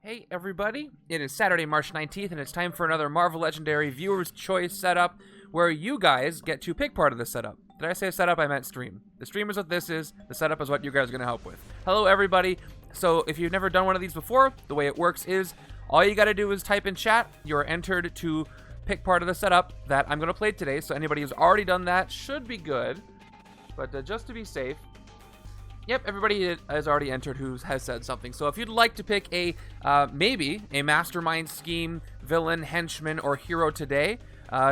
Hey everybody, it is Saturday, March 19th, and it's time for another Marvel Legendary Viewer's Choice setup, where you guys get to pick part of the setup. Did I say setup? I meant stream. The stream is what this is, the setup is what you guys are going to help with. Hello everybody, so if you've never done one of these before, the way it works is, all you got to do is type in chat, you're entered to pick part of the setup that I'm going to play today, so anybody who's already done that should be good, but just to be safe, yep, everybody has already entered who has said something. So if you'd like to pick a, maybe, a Mastermind, Scheme, Villain, Henchman, or Hero today,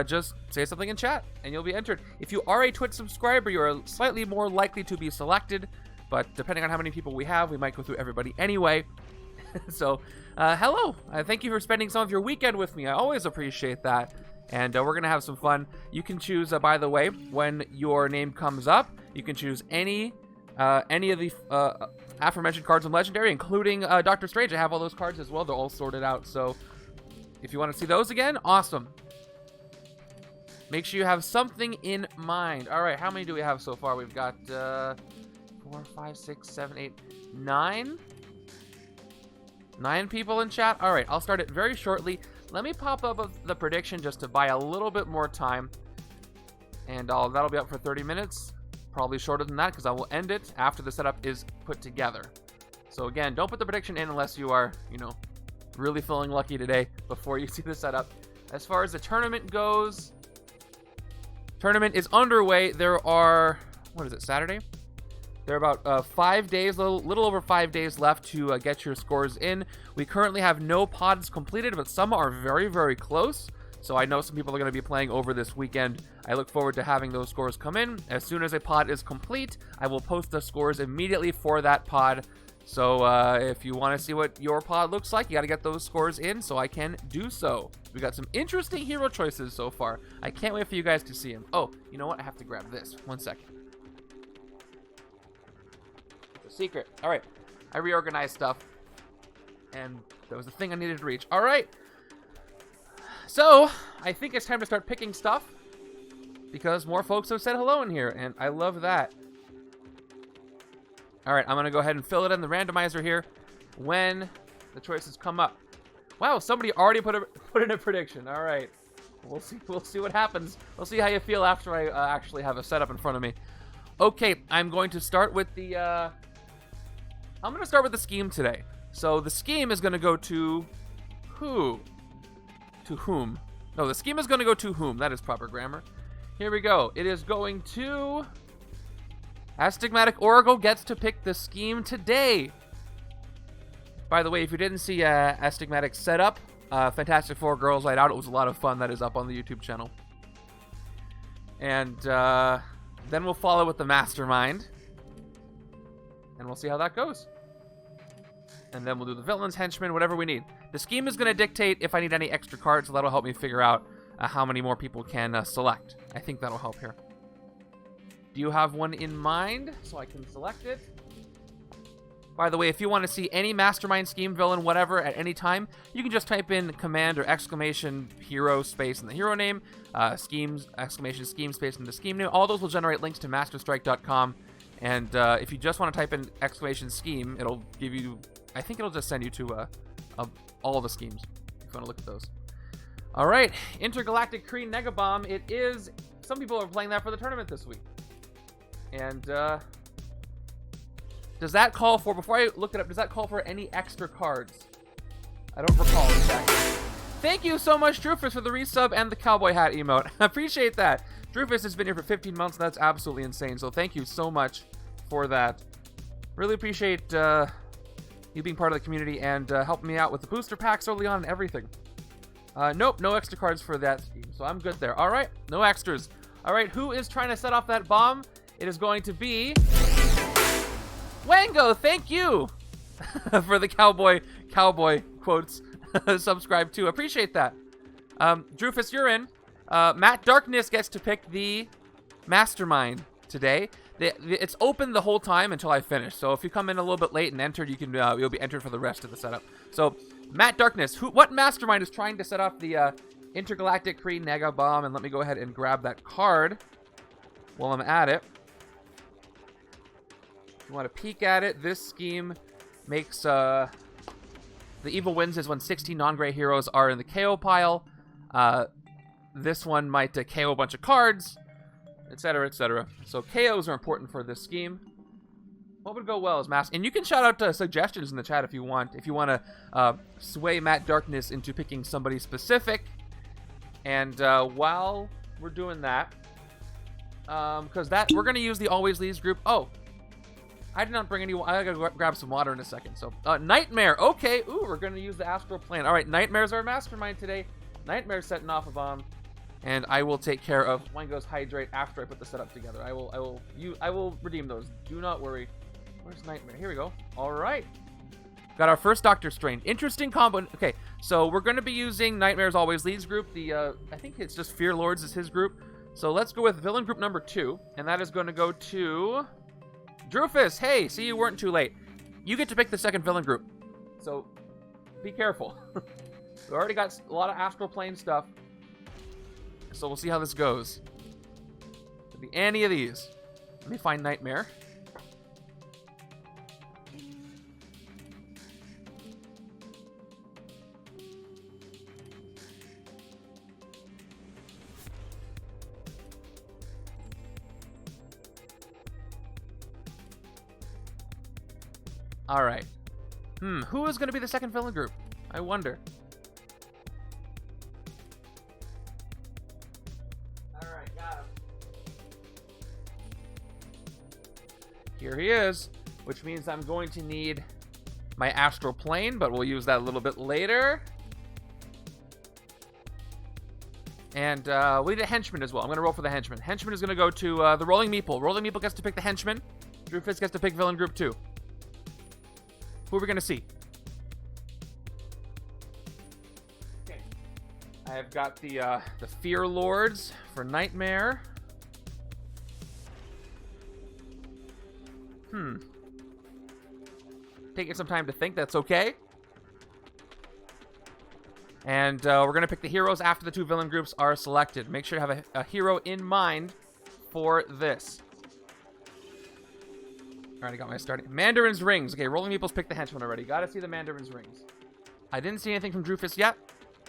just say something in chat, and you'll be entered. If you are a Twitch subscriber, you are slightly more likely to be selected, but depending on how many people we have, we might go through everybody anyway. So, hello! Thank you for spending some of your weekend with me. I always appreciate that, and we're going to have some fun. You can choose, by the way, when your name comes up, you can choose any of the aforementioned cards in Legendary, including Doctor Strange. I have all those cards as well. They're all sorted out. So if you want to see those again, awesome. Make sure you have something in mind. All right, how many do we have so far? We've got 4, 5, 6, 7, 8, 9. 9 people in chat. All right, I'll start it very shortly. Let me pop up the prediction just to buy a little bit more time. And that'll be up for 30 minutes. Probably shorter than that because I will end it after the setup is put together. So again, don't put the prediction in unless you are, really feeling lucky today before you see the setup. As far as the tournament goes, tournament is underway. There are, what is it, Saturday? There are about 5 days, little over 5 days left to get your scores in. We currently have no pods completed, but some are very, very close. So I know some people are going to be playing over this weekend. I look forward to having those scores come in. As soon as a pod is complete, I will post the scores immediately for that pod. So if you want to see what your pod looks like, you got to get those scores in so I can do so. We got some interesting hero choices so far. I can't wait for you guys to see them. Oh, you know what? I have to grab this. 1 second. It's a secret. All right. I reorganized stuff. And there was a thing I needed to reach. All right. So, I think it's time to start picking stuff, because more folks have said hello in here, and I love that. Alright, I'm going to go ahead and fill it in the randomizer here when the choices come up. Wow, somebody already put in a prediction. Alright, we'll see what happens. We'll see how you feel after I actually have a setup in front of me. Okay, I'm going to start with the, I'm going to start with the scheme today. So, the scheme is going to go to who? To whom? No, the scheme is going to go to whom. That is proper grammar. Here we go. It is going to... Astigmatic Oracle gets to pick the scheme today. By the way, if you didn't see Astigmatic setup, Fantastic Four Girls Light Out, it was a lot of fun. That is up on the YouTube channel. And then we'll follow with the Mastermind. And we'll see how that goes. And then we'll do the Villains, Henchmen, whatever we need. The scheme is going to dictate if I need any extra cards, so that'll help me figure out how many more people can select. I think that'll help here. Do you have one in mind so I can select it? By the way, if you want to see any Mastermind, Scheme, Villain, whatever at any time, you can just type in command or exclamation hero space in the hero name, schemes, exclamation scheme space in the scheme name. All those will generate links to masterstrike.com. And if you just want to type in exclamation scheme, it'll give you, I think it'll just send you to all the schemes, if you want to look at those. All right, Intergalactic Kree Nega-Bomb. It is, some people are playing that for the tournament this week. And does that call for, before I look it up, does that call for any extra cards? I don't recall exactly. Thank you so much, Drufus, for the resub and the cowboy hat emote. I appreciate that. Drufus has been here for 15 months, and that's absolutely insane. So thank you so much for that. Really appreciate you being part of the community and helping me out with the booster packs early on and everything. Nope, no extra cards for that scheme, so I'm good there. All right, no extras. All right, who is trying to set off that bomb? It is going to be Wango. Thank you for the cowboy quotes. Subscribe to. Appreciate that. Drufus, you're in. Matt Darkness gets to pick the Mastermind today. It's open the whole time until I finish. So if you come in a little bit late and entered, you can you'll be entered for the rest of the setup. So Matt Darkness, what Mastermind is trying to set off the Intergalactic Kree Nega-Bomb? And let me go ahead and grab that card while I'm at it. If you want to peek at it, this scheme makes The evil wins is when 16 non-gray heroes are in the KO pile. This one might KO a bunch of cards, etc., etc. So KOs are important for this scheme. What would go well is Master... And you can shout out suggestions in the chat if you want. If you want to sway Matt Darkness into picking somebody specific. And while we're doing that, because we're going to use the Always Leaves group. Oh, I did not bring any... I gotta grab some water in a second. So, Nightmare. Okay. Ooh, we're going to use the Astral Plane. All right, Nightmare's our mastermind today. Nightmare's setting off a bomb. And I will take care of Wango's Hydrate after I put the setup together. I will redeem those. Do not worry. Where's Nightmare? Here we go. All right. Got our first Doctor Strange. Interesting combo. Okay, so we're going to be using Nightmare's Always Leads group. I think it's just Fear Lords is his group. So let's go with villain group number 2. And that is going to go to... Drufus. Hey, see, you weren't too late. You get to pick the second villain group. So be careful. We already got a lot of Astral Plane stuff. So we'll see how this goes. Could be any of these. Let me find Nightmare. All right. Who is going to be the second villain group? I wonder. Here he is, which means I'm going to need my Astral Plane, but we'll use that a little bit later. And we need a Henchman as well. I'm going to roll for the Henchman. Henchman is going to go to the Rolling Meeple. Rolling Meeple gets to pick the Henchman. Drufus gets to pick Villain Group 2. Who are we going to see? Okay. I have got the Fear Lords for Nightmare. Taking some time to think, that's okay. And we're going to pick the heroes after the 2 villain groups are selected. Make sure you have a hero in mind for this. Alright, I got my starting. Mandarin's Rings. Okay, Rolling Meeples picked the Henchman already. Gotta see the Mandarin's Rings. I didn't see anything from Drufus yet.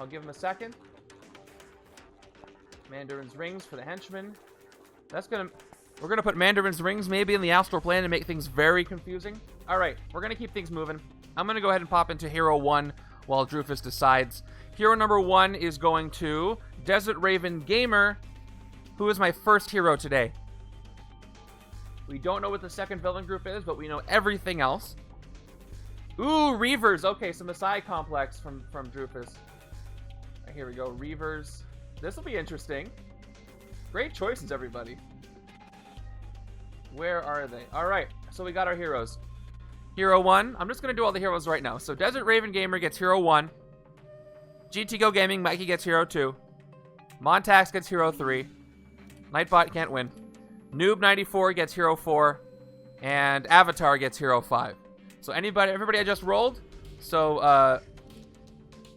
I'll give him a second. Mandarin's Rings for the Henchman. We're going to put Mandarin's Rings maybe in the Astral Plane and make things very confusing. Alright, we're going to keep things moving. I'm going to go ahead and pop into Hero 1 while Drufus decides. Hero number 1 is going to Desert Raven Gamer, who is my first hero today. We don't know what the second villain group is, but we know everything else. Ooh, Reavers. Okay, so Messiah Complex from Drufus. Right, here we go, Reavers. This will be interesting. Great choices, everybody. Where are they? All right, so we got our heroes. Hero 1. I'm just going to do all the heroes right now. So Desert Raven Gamer gets Hero 1. GT Go Gaming, Mikey gets Hero 2. Montax gets Hero 3. Nightbot can't win. Noob94 gets Hero 4. And Avatar gets Hero 5. So everybody I just rolled. So,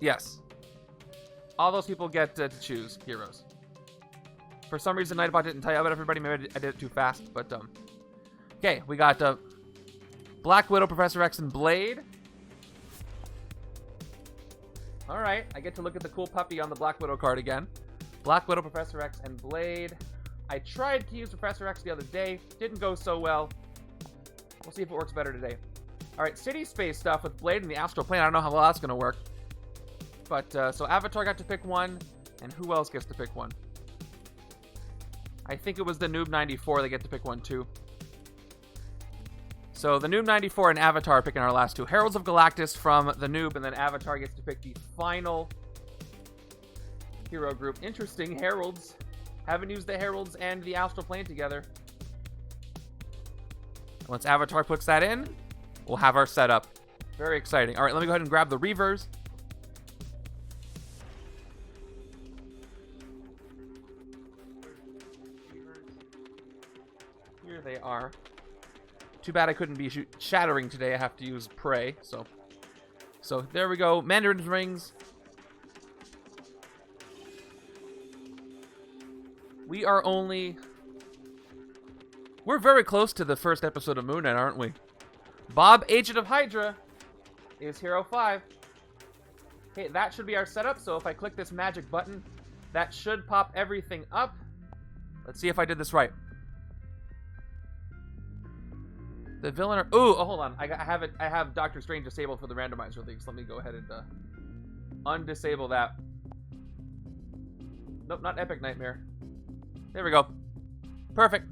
yes. All those people get to choose heroes. For some reason, Nightbot didn't tell you about everybody. Maybe I did it too fast, but, okay, we got, Black Widow, Professor X, and Blade. Alright, I get to look at the cool puppy on the Black Widow card again. Black Widow, Professor X, and Blade. I tried to use Professor X the other day. Didn't go so well. We'll see if it works better today. Alright, city space stuff with Blade and the Astral Plane. I don't know how well that's going to work. But, so Avatar got to pick one, and who else gets to pick one? I think it was the Noob94 that get to pick one, too. So the Noob94 and Avatar are picking our last 2. Heralds of Galactus from the Noob, and then Avatar gets to pick the final hero group. Interesting, Heralds. Haven't used the Heralds and the Astral Plane together. Once Avatar puts that in, we'll have our setup. Very exciting. All right, let me go ahead and grab the Reavers. Here they are. Too bad I couldn't be shattering today. I have to use Prey. So there we go. Mandarin's Rings. We're very close to the first episode of Moon Knight, aren't we? Bob, Agent of HYDRA, is Hero 5. Okay, that should be our setup. So if I click this magic button, that should pop everything up. Let's see if I did this right. The villain. Ooh, oh, hold on. I have Doctor Strange disabled for the randomizer things. Let me go ahead and undisable that. Nope, not Epic Nightmare. There we go. Perfect.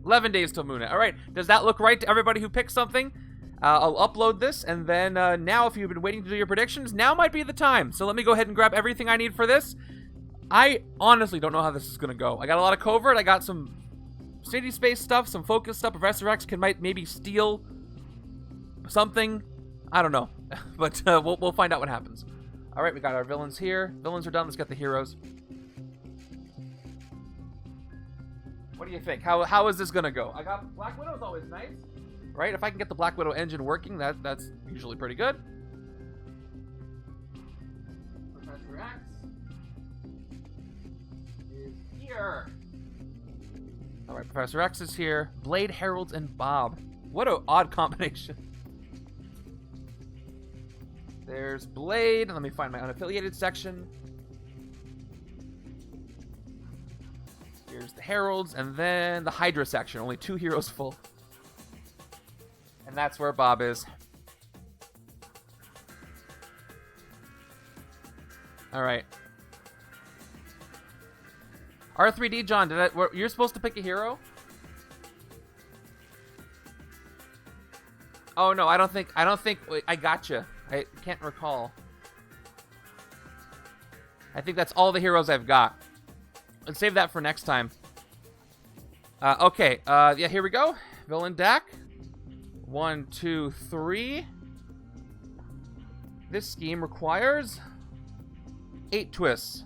11 days till Moon. All right. Does that look right to everybody who picked something? I'll upload this, and then now, if you've been waiting to do your predictions, now might be the time. So let me go ahead and grab everything I need for this. I honestly don't know how this is going to go. I got a lot of covert. I got some city space stuff, some focus stuff. Professor X might maybe steal something. I don't know. But we'll find out what happens. All right, we got our villains here. Villains are done. Let's get the heroes. What do you think? How is this going to go? I got Black Widow's always nice. Right? If I can get the Black Widow engine working, that's usually pretty good. Professor X is here. Alright, Professor X is here. Blade, Heralds, and Bob. What an odd combination. There's Blade. Let me find my unaffiliated section. Here's the Heralds, and then the HYDRA section. Only 2 heroes full. And that's where Bob is. All right. R3D, John, you're supposed to pick a hero? Oh no, I don't think. Wait, I gotcha. I can't recall. I think that's all the heroes I've got. Let's save that for next time. Okay. Yeah, here we go. Villain deck. 1, 2, 3. This scheme requires 8 twists.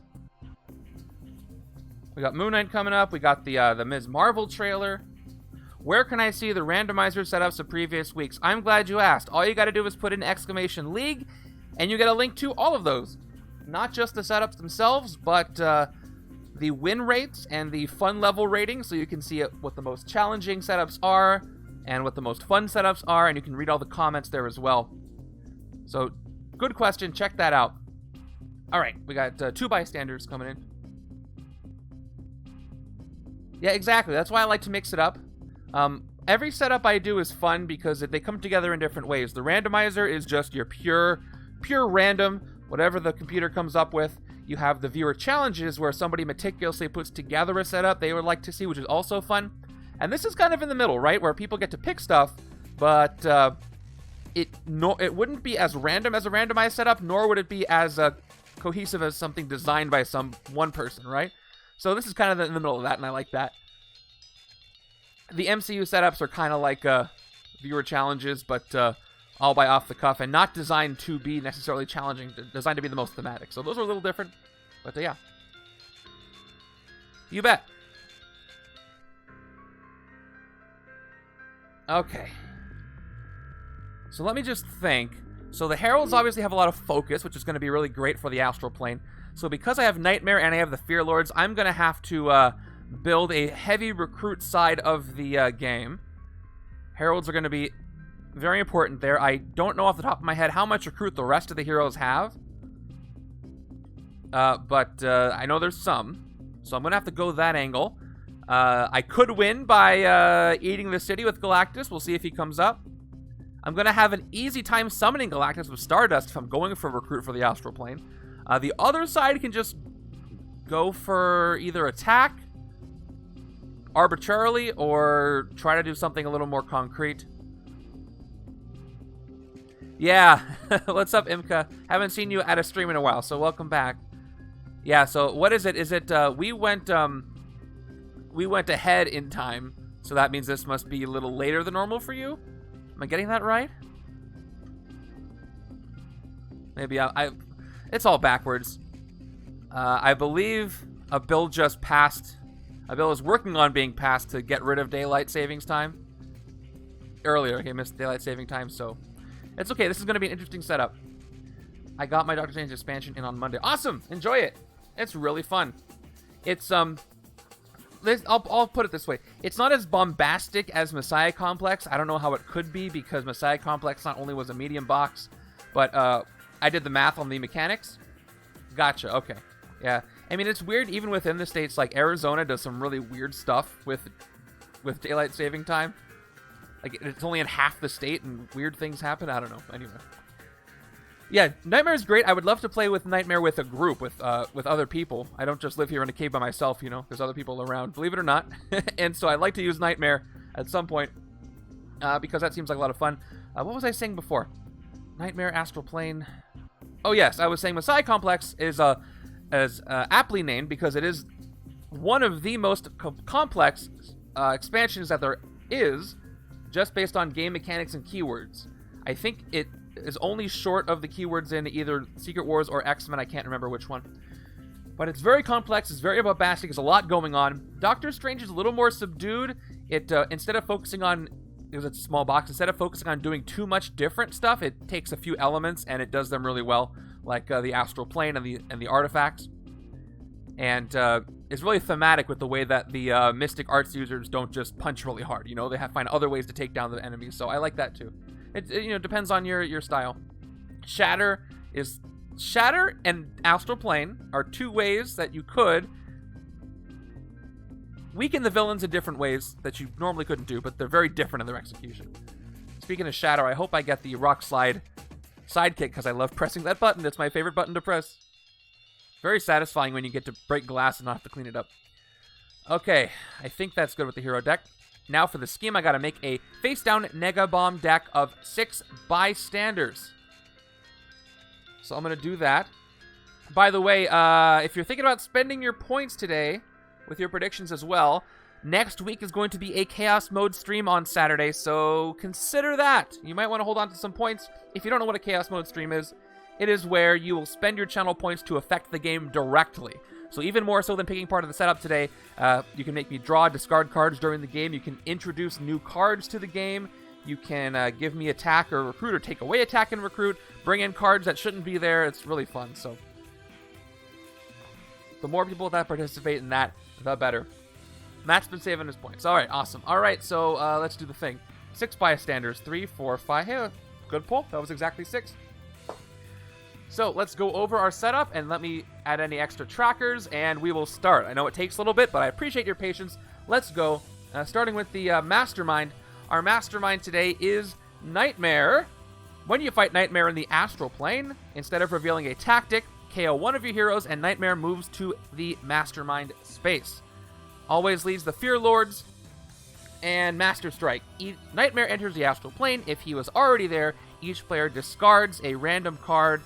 We got Moon Knight coming up. We got the Ms. Marvel trailer. Where can I see the randomizer setups of previous weeks? I'm glad you asked. All you got to do is put in !League, and you get a link to all of those. Not just the setups themselves, but the win rates and the fun level ratings, so you can see what the most challenging setups are and what the most fun setups are, and you can read all the comments there as well. So, good question. Check that out. All right, we got 2 bystanders coming in. Yeah, exactly. That's why I like to mix it up. Every setup I do is fun because they come together in different ways. The randomizer is just your pure random, whatever the computer comes up with. You have the viewer challenges where somebody meticulously puts together a setup they would like to see, which is also fun. And this is kind of in the middle, right? Where people get to pick stuff, but it wouldn't be as random as a randomized setup, nor would it be as cohesive as something designed by one person, right? So this is kind of in the middle of that, and I like that. The MCU setups are kind of like viewer challenges, but all by off the cuff, and not designed to be necessarily challenging, designed to be the most thematic. So those are a little different, but yeah. You bet. Okay. So let me just think. So the Heralds obviously have a lot of focus, which is going to be really great for the astral plane. So because I have Nightmare and I have the Fear Lords, I'm going to have to build a heavy recruit side of the game. Heralds are going to be very important there. I don't know off the top of my head how much recruit the rest of the heroes have. But I know there's some. So I'm going to have to go that angle. I could win by eating the city with Galactus. We'll see if he comes up. I'm going to have an easy time summoning Galactus with Stardust if I'm going for recruit for the astral plane. The other side can just go for either attack arbitrarily or try to do something a little more concrete. Yeah, what's up, Imka? Haven't seen you at a stream in a while, so welcome back. Yeah, so what is it? Is it we went ahead in time, so that means this must be a little later than normal for you? Am I getting that right? Maybe it's all backwards. I believe a bill just passed. A bill is working on being passed to get rid of daylight savings time. Earlier, okay, missed daylight saving time, so it's okay. This is going to be an interesting setup. I got my Doctor Strange expansion in on Monday. Awesome! Enjoy it. It's really fun. It's I'll put it this way. It's not as bombastic as Messiah Complex. I don't know how it could be because Messiah Complex not only was a medium box, but I did the math on the mechanics. Gotcha. Okay. Yeah. I mean, it's weird even within the states. Like Arizona does some really weird stuff with daylight saving time. Like it's only in half the state, and weird things happen. I don't know. Anyway. Yeah, Nightmare is great. I would love to play with Nightmare with a group, with other people. I don't just live here in a cave by myself, you know. There's other people around, believe it or not. And so I'd like to use Nightmare at some point because that seems like a lot of fun. What was I saying before? Nightmare, Astral Plane. Oh, yes, I was saying Messiah Complex is aptly named because it is one of the most complex expansions that there is, just based on game mechanics and keywords. I think it is only short of the keywords in either Secret Wars or X-Men. I can't remember which one. But it's very complex. It's very bombastic. There's a lot going on. Doctor Strange is a little more subdued. It instead of focusing on, it was a small box, instead of focusing on doing too much different stuff, it takes a few elements and it does them really well, like the Astral Plane and the artifacts. And it's really thematic with the way that the Mystic Arts users don't just punch really hard. You know, they have to find other ways to take down the enemies. So I like that too. It you know, depends on your style. Shatter and Astral Plane are two ways that you could weaken the villains in different ways that you normally couldn't do, but they're very different in their execution. Speaking of Shatter, I hope I get the Rock Slide sidekick because I love pressing that button. It's my favorite button to press. Very satisfying when you get to break glass and not have to clean it up. Okay, I think that's good with the hero deck. Now for the scheme, I gotta make a face-down Nega-Bomb deck of 6 bystanders. So I'm gonna do that. By the way, if you're thinking about spending your points today with your predictions as well, next week is going to be a Chaos Mode stream on Saturday, so consider that. You might want to hold on to some points. If you don't know what a Chaos Mode stream is, it is where you will spend your channel points to affect the game directly. So even more so than picking part of the setup today, you can make me draw, discard cards during the game. You can introduce new cards to the game. You can give me attack or recruit, or take away attack and recruit. Bring in cards that shouldn't be there. It's really fun. So the more people that participate in that, the better. Matt's been saving his points. All right, awesome. All right, so let's do the thing. 6 bystanders. 3, 4, 5. Hey, good pull. That was exactly 6. So let's go over our setup and let me add any extra trackers and we will start. I know it takes a little bit, but I appreciate your patience. Let's go. Starting with the Mastermind. Our Mastermind today is Nightmare. When you fight Nightmare in the Astral Plane, instead of revealing a tactic, KO one of your heroes and Nightmare moves to the Mastermind space. Always leads the Fear Lords and Master Strike. Nightmare enters the Astral Plane. If he was already there, each player discards a random card.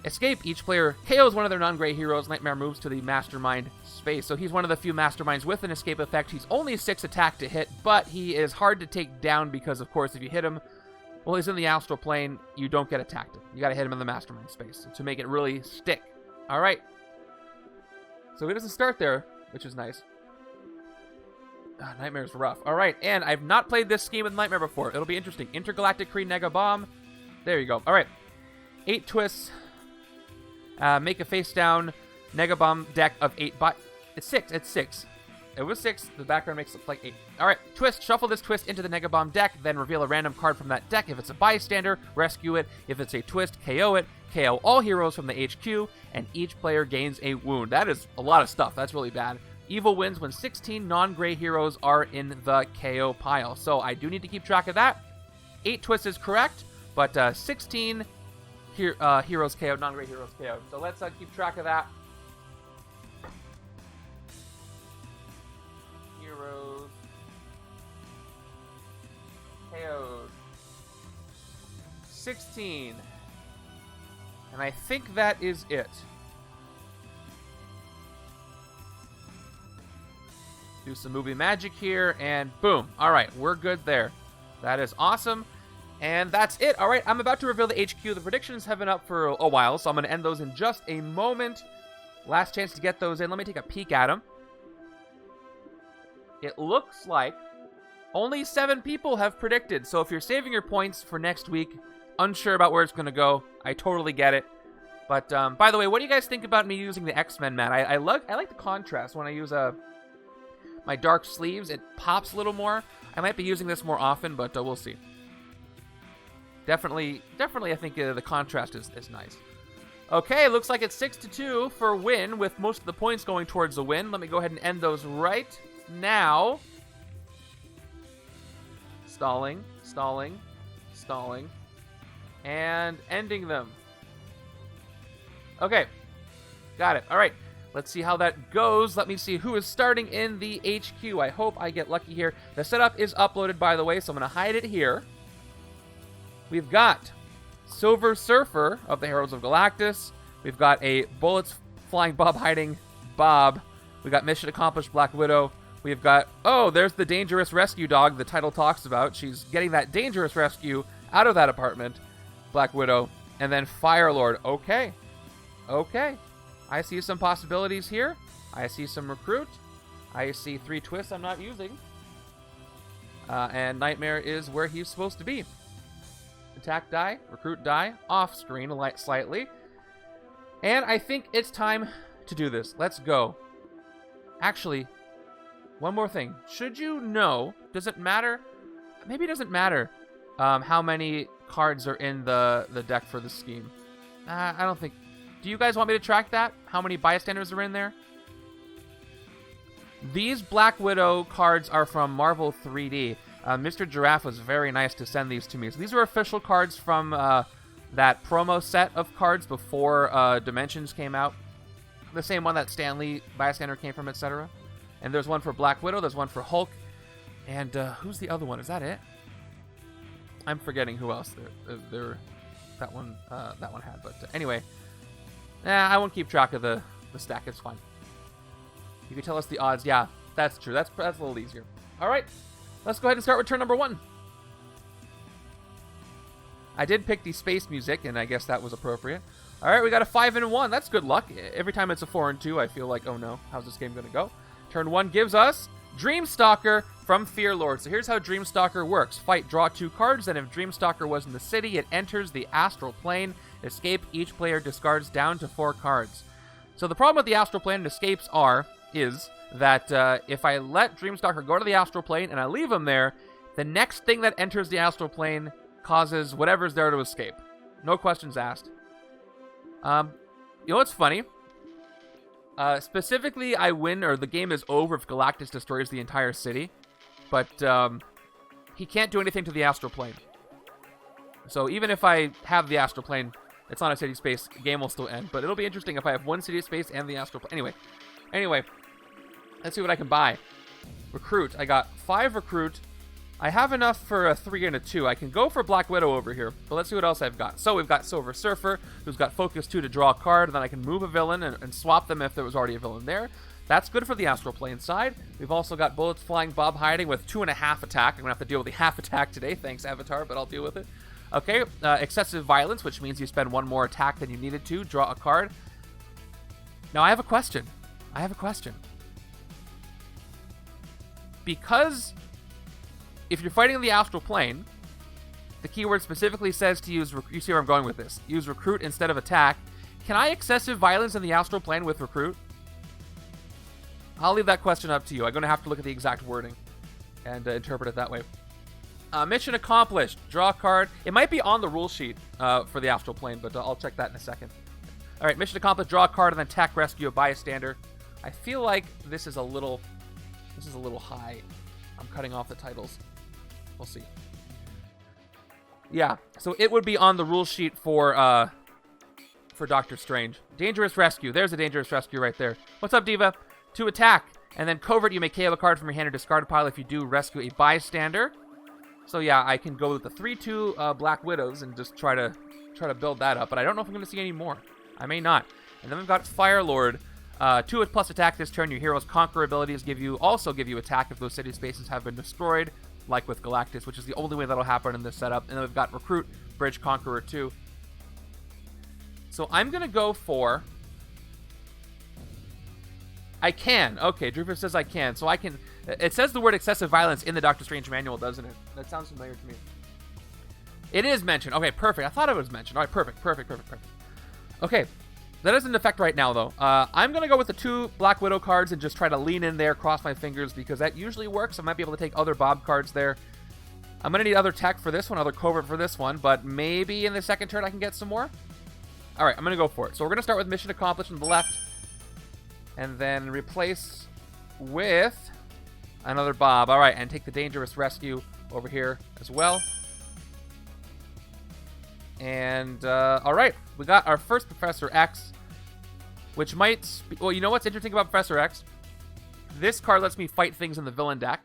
Escape. Each player KOs one of their non-gray heroes. Nightmare moves to the Mastermind space. So he's one of the few Masterminds with an escape effect. He's only 6 attack to hit, but he is hard to take down because, of course, if you hit him while he's in the Astral Plane, you don't get attacked. You got to hit him in the Mastermind space to make it really stick. All right. So he doesn't start there, which is nice. Nightmare's rough. All right, and I've not played this scheme with Nightmare before. It'll be interesting. Intergalactic Kree Nega-Bomb. There you go. All right. 8 twists. Make a face-down Nega-Bomb deck of 8 It's 6. It's 6. It was 6. The background makes it look like 8. All right. Twist. Shuffle this twist into the Nega-Bomb deck. Then reveal a random card from that deck. If it's a bystander, rescue it. If it's a twist, KO it. KO all heroes from the HQ, and each player gains a wound. That is a lot of stuff. That's really bad. Evil wins when 16 non-gray heroes are in the KO pile. So I do need to keep track of that. 8 twists is correct, but 16 heroes KO, non-gray heroes KO. So let's keep track of that. Heroes KO'd. 16. And I think that is it. Do some movie magic here, and boom. All right, we're good there. That is awesome. And that's it. All right, I'm about to reveal the HQ. The predictions have been up for a while, so I'm going to end those in just a moment. Last chance to get those in. Let me take a peek at them. It looks like only 7 people have predicted. So if you're saving your points for next week, unsure about where it's going to go, I totally get it. But by the way, what do you guys think about me using the X-Men mat? I like the contrast when I use my dark sleeves. It pops a little more. I might be using this more often, but we'll see. Definitely, I think the contrast is nice. Okay, looks like it's 6-2 for win, with most of the points going towards the win. Let me go ahead and end those right now. Stalling, stalling, stalling, and ending them. Okay, got it. All right, let's see how that goes. Let me see who is starting in the HQ. I hope I get lucky here. The setup is uploaded, by the way, so I'm going to hide it here. We've got Silver Surfer of the Heralds of Galactus. We've got a Bullets Flying Bob hiding Bob. We've got Mission Accomplished Black Widow. We've got, oh, there's the Dangerous Rescue Dog the title talks about. She's getting that dangerous rescue out of that apartment. Black Widow. And then Firelord. Okay. Okay. I see some possibilities here. I see some Recruit. I see 3 twists I'm not using. And Nightmare is where he's supposed to be. Attack die, Recruit die, off screen slightly. And I think it's time to do this. Let's go. Actually, one more thing. Should you know, does it matter? Maybe it doesn't matter how many cards are in the deck for the scheme. I don't think. Do you guys want me to track that? How many bystanders are in there? These Black Widow cards are from Marvel 3D. Mr. Giraffe was very nice to send these to me. So these are official cards from that promo set of cards before Dimensions came out. The same one that Stanley Bystander came from, etc. And there's one for Black Widow. There's one for Hulk. And who's the other one? Is that it? I'm forgetting who else that one had. But anyway, I won't keep track of the stack. It's fine. You can tell us the odds. Yeah, that's true. That's a little easier. All right. Let's go ahead and start with turn number 1. I did pick the space music, and I guess that was appropriate. All right, we got a 5 and 1. That's good luck. Every time it's a 4 and 2, I feel like, oh no, how's this game going to go? Turn 1 gives us Dreamstalker from Fearlord. So here's how Dreamstalker works. Fight, draw 2 cards, and if Dreamstalker was in the city, it enters the astral plane. Escape, each player discards down to 4 cards. So the problem with the astral plane and escapes is that if I let Dreamstalker go to the astral plane and I leave him there, the next thing that enters the astral plane causes whatever's there to escape. No questions asked. You know what's funny? Specifically, I win, or the game is over if Galactus destroys the entire city. But he can't do anything to the astral plane. So even if I have the astral plane, it's not a city space, the game will still end. But it'll be interesting if I have 1 city space and the astral plane. Anyway. Let's see what I can buy. Recruit. I got 5 Recruit. I have enough for a 3 and a 2. I can go for Black Widow over here, but let's see what else I've got. So we've got Silver Surfer, who's got Focus 2 to draw a card, and then I can move a villain and swap them if there was already a villain there. That's good for the Astral Plane side. We've also got Bullets Flying Bob hiding with 2.5 attack. I'm going to have to deal with the half attack today. Thanks, Avatar, but I'll deal with it. Okay, Excessive Violence, which means you spend 1 more attack than you needed to. Draw a card. Now, I have a question. Because if you're fighting in the astral plane, the keyword specifically says to use, you see where I'm going with this, use Recruit instead of attack. Can I excessive violence in the astral plane with Recruit? I'll leave that question up to you. I'm going to have to look at the exact wording and interpret it that way. Mission accomplished. Draw a card. It might be on the rule sheet for the astral plane, but I'll check that in a second. All right, mission accomplished. Draw a card and then attack, rescue a bystander. I feel like this is a little high. I'm cutting off the titles. We'll see. Yeah, so it would be on the rule sheet for Doctor Strange. Dangerous rescue. There's a dangerous rescue right there. What's up, Diva? To attack. And then covert, you may KO a card from your hand or discard pile. If you do, rescue a bystander. So yeah, I can go with the 3/2 Black Widows and just try to build that up. But I don't know if I'm going to see any more. I may not. And then we've got Firelord. 2 plus attack this turn. Your hero's conquer abilities also give you attack if those city spaces have been destroyed, like with Galactus, which is the only way that'll happen in this setup. And then we've got Recruit, Bridge Conqueror 2. So I'm going to go for... I can. Okay, Drooper says I can. So I can... It says the word excessive violence in the Doctor Strange manual, doesn't it? That sounds familiar to me. It is mentioned. Okay, perfect. I thought it was mentioned. All right, perfect. Okay. That isn't in effect right now, though. I'm going to go with the 2 Black Widow cards and just try to lean in there, cross my fingers, because that usually works. I might be able to take other Bob cards there. I'm going to need other tech for this one, other covert for this one, but maybe in the second turn I can get some more. All right, I'm going to go for it. So we're going to start with mission accomplished on the left, and then replace with another Bob. All right, and take the dangerous rescue over here as well. And, all right, we got our first Professor X, which might... Well, you know what's interesting about Professor X? This card lets me fight things in the villain deck.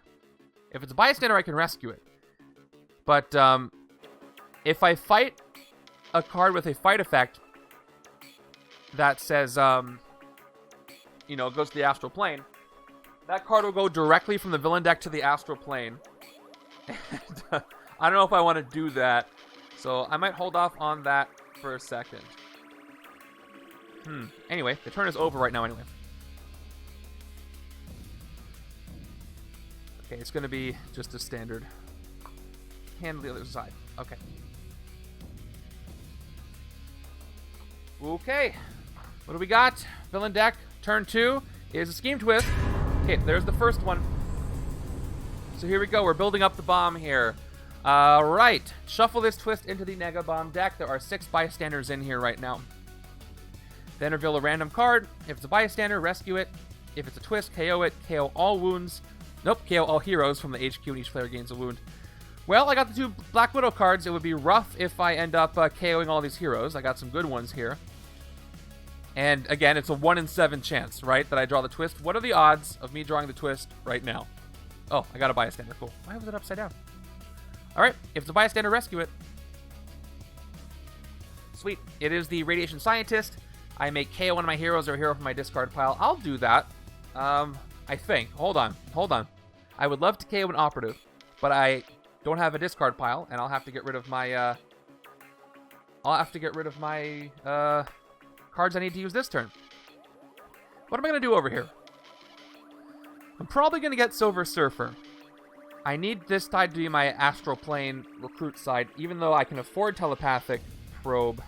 If it's a bystander, I can rescue it. But if I fight a card with a fight effect that says, you know, goes to the astral plane, that card will go directly from the villain deck to the astral plane. And, I don't know if I want to do that, so I might hold off on that for a second. Anyway, the turn is over right now anyway. Okay, it's going to be just a standard. Handle the other side. Okay. Okay. What do we got? Villain deck, turn 2 is a Scheme Twist. Okay, there's the first one. So here we go. We're building up the bomb here. Right. Shuffle this twist into the Nega-Bomb deck. There are 6 bystanders in here right now. Then reveal a random card. If it's a bystander, rescue it. If it's a twist, KO it. KO all wounds. Nope, KO all heroes from the HQ, and each player gains a wound. Well, I got the 2 Black Widow cards. It would be rough if I end up KOing all these heroes. I got some good ones here. And again, it's a 1 in 7 chance, right, that I draw the twist. What are the odds of me drawing the twist right now? Oh, I got a bystander. Cool. Why was it upside down? All right, if it's a bystander, rescue it. Sweet. It is the Radiation Scientist. I make KO one of my heroes or a hero from my discard pile. I'll do that. I think. Hold on. I would love to KO an operative, but I don't have a discard pile, and I'll have to get rid of my, cards I need to use this turn. What am I going to do over here? I'm probably going to get Silver Surfer. I need this side to be my Astral Plane recruit side, even though I can afford Telepathic Probe.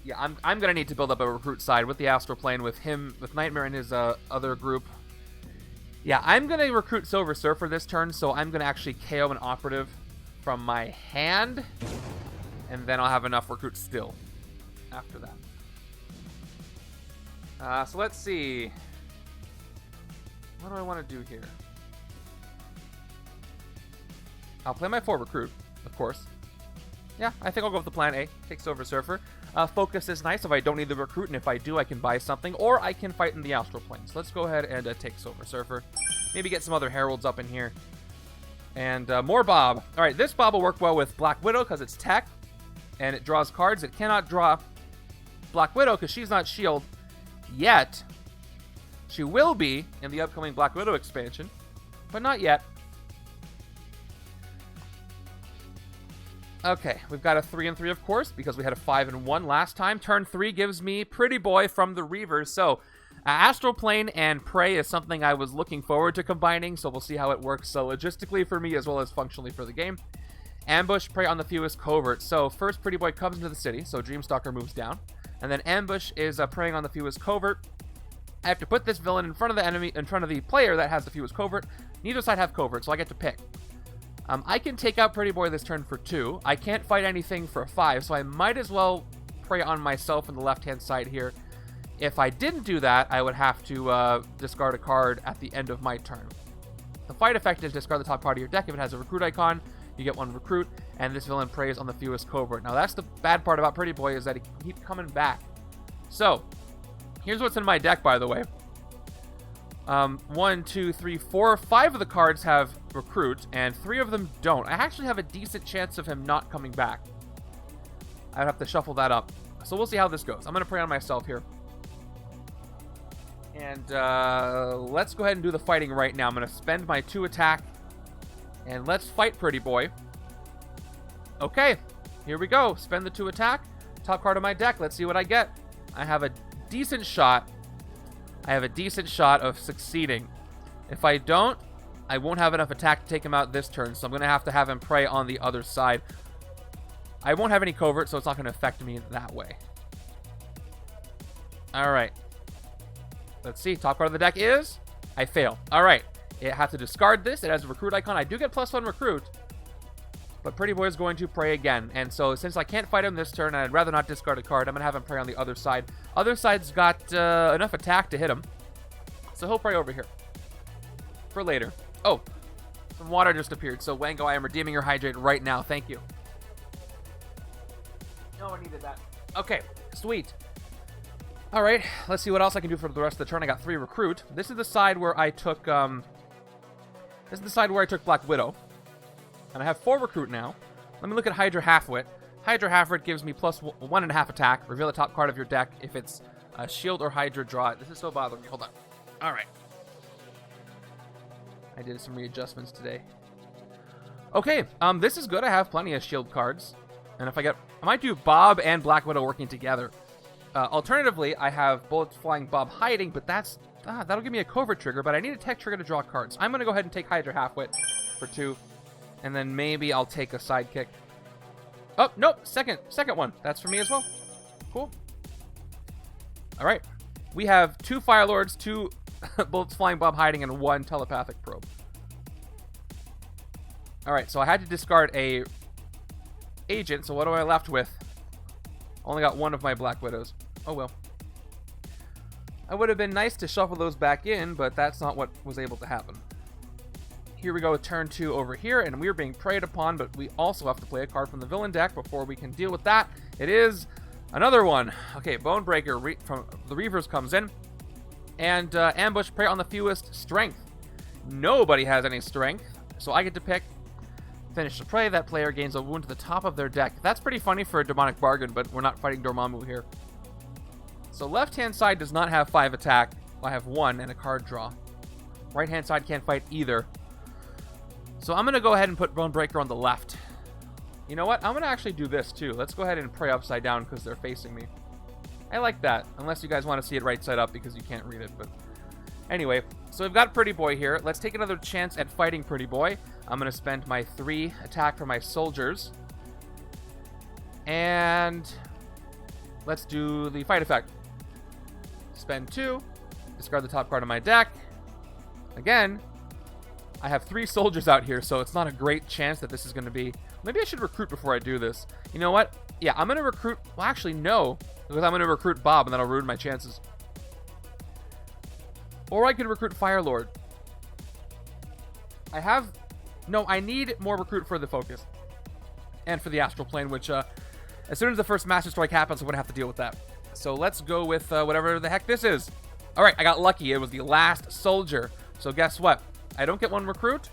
Yeah, I'm going to need to build up a recruit side with the Astral Plane, with him, with Nightmare and his other group. Yeah, I'm going to recruit Silver Surfer this turn, so I'm going to actually KO an operative from my hand, and then I'll have enough recruits still after that. So let's see. What do I want to do here? I'll play my 4 recruit, of course. Yeah, I think I'll go with the plan A. Take Silver Surfer. Focus is nice if I don't need the recruit, and if I do, I can buy something, or I can fight in the Astral Plane. So let's go ahead and take Silver Surfer. Maybe get some other Heralds up in here. And more Bob. All right, this Bob will work well with Black Widow because it's tech, and it draws cards. It cannot draw Black Widow because she's not shield yet. She will be in the upcoming Black Widow expansion, but not yet. Okay, we've got a 3 and 3, of course, because we had a 5 and 1 last time. Turn 3 gives me Pretty Boy from the Reavers. So, Astral Plane and Prey is something I was looking forward to combining, so we'll see how it works logistically for me as well as functionally for the game. Ambush, Prey on the fewest covert. So, first Pretty Boy comes into the city, so Dreamstalker moves down. And then Ambush is preying on the fewest covert. I have to put this villain in front of the enemy, in front of the player that has the fewest covert. Neither side have covert, so I get to pick. I can take out Pretty Boy this turn for 2. I can't fight anything for 5, so I might as well prey on myself on the left-hand side here. If I didn't do that, I would have to discard a card at the end of my turn. The fight effect is discard the top part of your deck. If it has a recruit icon, you get 1 recruit, and this villain preys on the fewest covert. Now, that's the bad part about Pretty Boy, is that he keeps coming back. So, here's what's in my deck, by the way. 1, 2, 3, 4, 5 of the cards have recruit, and 3 of them don't. I actually have a decent chance of him not coming back. I'd have to shuffle that up. So we'll see how this goes. I'm going to prey on myself here. And let's go ahead and do the fighting right now. I'm going to spend my 2 attack, and let's fight Pretty Boy. Okay, here we go. Spend the 2 attack. Top card of my deck. Let's see what I get. I have a decent shot. Of succeeding. If I don't, I won't have enough attack to take him out this turn, so I'm going to have him prey on the other side. I won't have any covert, so it's not going to affect me that way. Alright. Let's see. Top card of the deck is... I fail. Alright. It has to discard this. It has a recruit icon. I do get +1 recruit. But Pretty Boy is going to pray again. And so since I can't fight him this turn, and I'd rather not discard a card, I'm going to have him pray on the other side. Other side's got enough attack to hit him. So he'll pray over here. For later. Oh, some water just appeared. So Wango, I am redeeming your hydrate right now. Thank you. No one needed that. Okay, sweet. All right, let's see what else I can do for the rest of the turn. I got 3 recruit. This is the side where I took Black Widow. And I have 4 recruit now. Let me look at Hydra Halfwit. Hydra Halfwit gives me +1.5 attack. Reveal the top card of your deck. If it's a shield or Hydra, draw it. This is so bothering me. Hold on. All right. I did some readjustments today. Okay, this is good. I have plenty of shield cards. And if I might do Bob and Black Widow working together. Alternatively, I have Bullets Flying Bob hiding, but that'll give me a covert trigger, but I need a tech trigger to draw cards. I'm going to go ahead and take Hydra Halfwit for 2. And then maybe I'll take a sidekick. Oh, nope. Second one. That's for me as well. Cool. All right. We have 2 Fire Lords, 2 Bullets Flying Bob hiding, and 1 Telepathic Probe. All right. So I had to discard a agent. So what am I left with? Only got 1 of my Black Widows. Oh, well. It would have been nice to shuffle those back in, but that's not what was able to happen. Here we go with turn 2 over here, and we're being preyed upon, but we also have to play a card from the villain deck before we can deal with that. It is another one. Okay, Bonebreaker from the Reavers comes in, and ambush prey on the fewest strength. Nobody has any strength, so I get to pick finish the prey. That player gains a wound to the top of their deck. That's pretty funny for a demonic bargain, but we're not fighting Dormammu here. So left-hand side does not have 5 attack. I have 1 and a card draw. Right-hand side can't fight either. So I'm going to go ahead and put Bonebreaker on the left. You know what? I'm going to actually do this too. Let's go ahead and pray upside down because they're facing me. I like that. Unless you guys want to see it right side up because you can't read it. But anyway, so we've got Pretty Boy here. Let's take another chance at fighting Pretty Boy. I'm going to spend my 3 attack for my soldiers. And let's do the fight effect. Spend 2. Discard the top card of my deck. Again, I have 3 soldiers out here, so it's not a great chance that this is going to be... Maybe I should recruit before I do this. You know what? Yeah, I'm going to recruit... Well, actually, no. Because I'm going to recruit Bob, and that'll ruin my chances. Or I could recruit Firelord. I have... No, I need more recruit for the focus. And for the Astral Plane, which, as soon as the first Master Strike happens, I'm going to have to deal with that. So let's go with whatever the heck this is. Alright, I got lucky. It was the last soldier. So guess what? I don't get 1 recruit,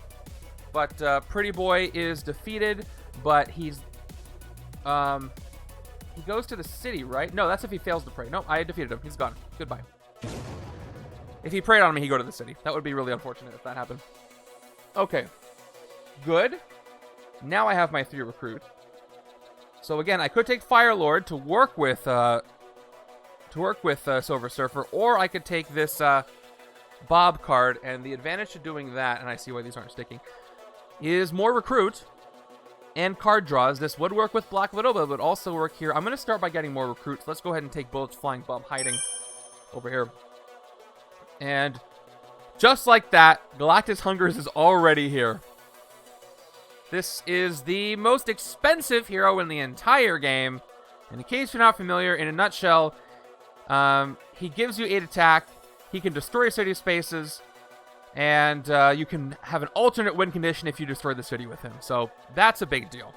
but Pretty Boy is defeated, but he's... he goes to the city, right? No, that's if he fails to pray. No, I defeated him. He's gone. Goodbye. If he prayed on me, he'd go to the city. That would be really unfortunate if that happened. Okay. Good. Now I have my 3 recruit. So again, I could take Firelord to work with Silver Surfer, or I could take this Bob card, and the advantage to doing that, and I see why these aren't sticking, is more recruit and card draws. This would work with Black Widow, but it would also work here. I'm going to start by getting more recruits. Let's go ahead and take Bullets Flying Bob hiding over here. And just like that, Galactus Hungers is already here. This is the most expensive hero in the entire game. And in case you're not familiar, in a nutshell, he gives you 8 attack. He can destroy city spaces. And you can have an alternate win condition if you destroy the city with him. So that's a big deal.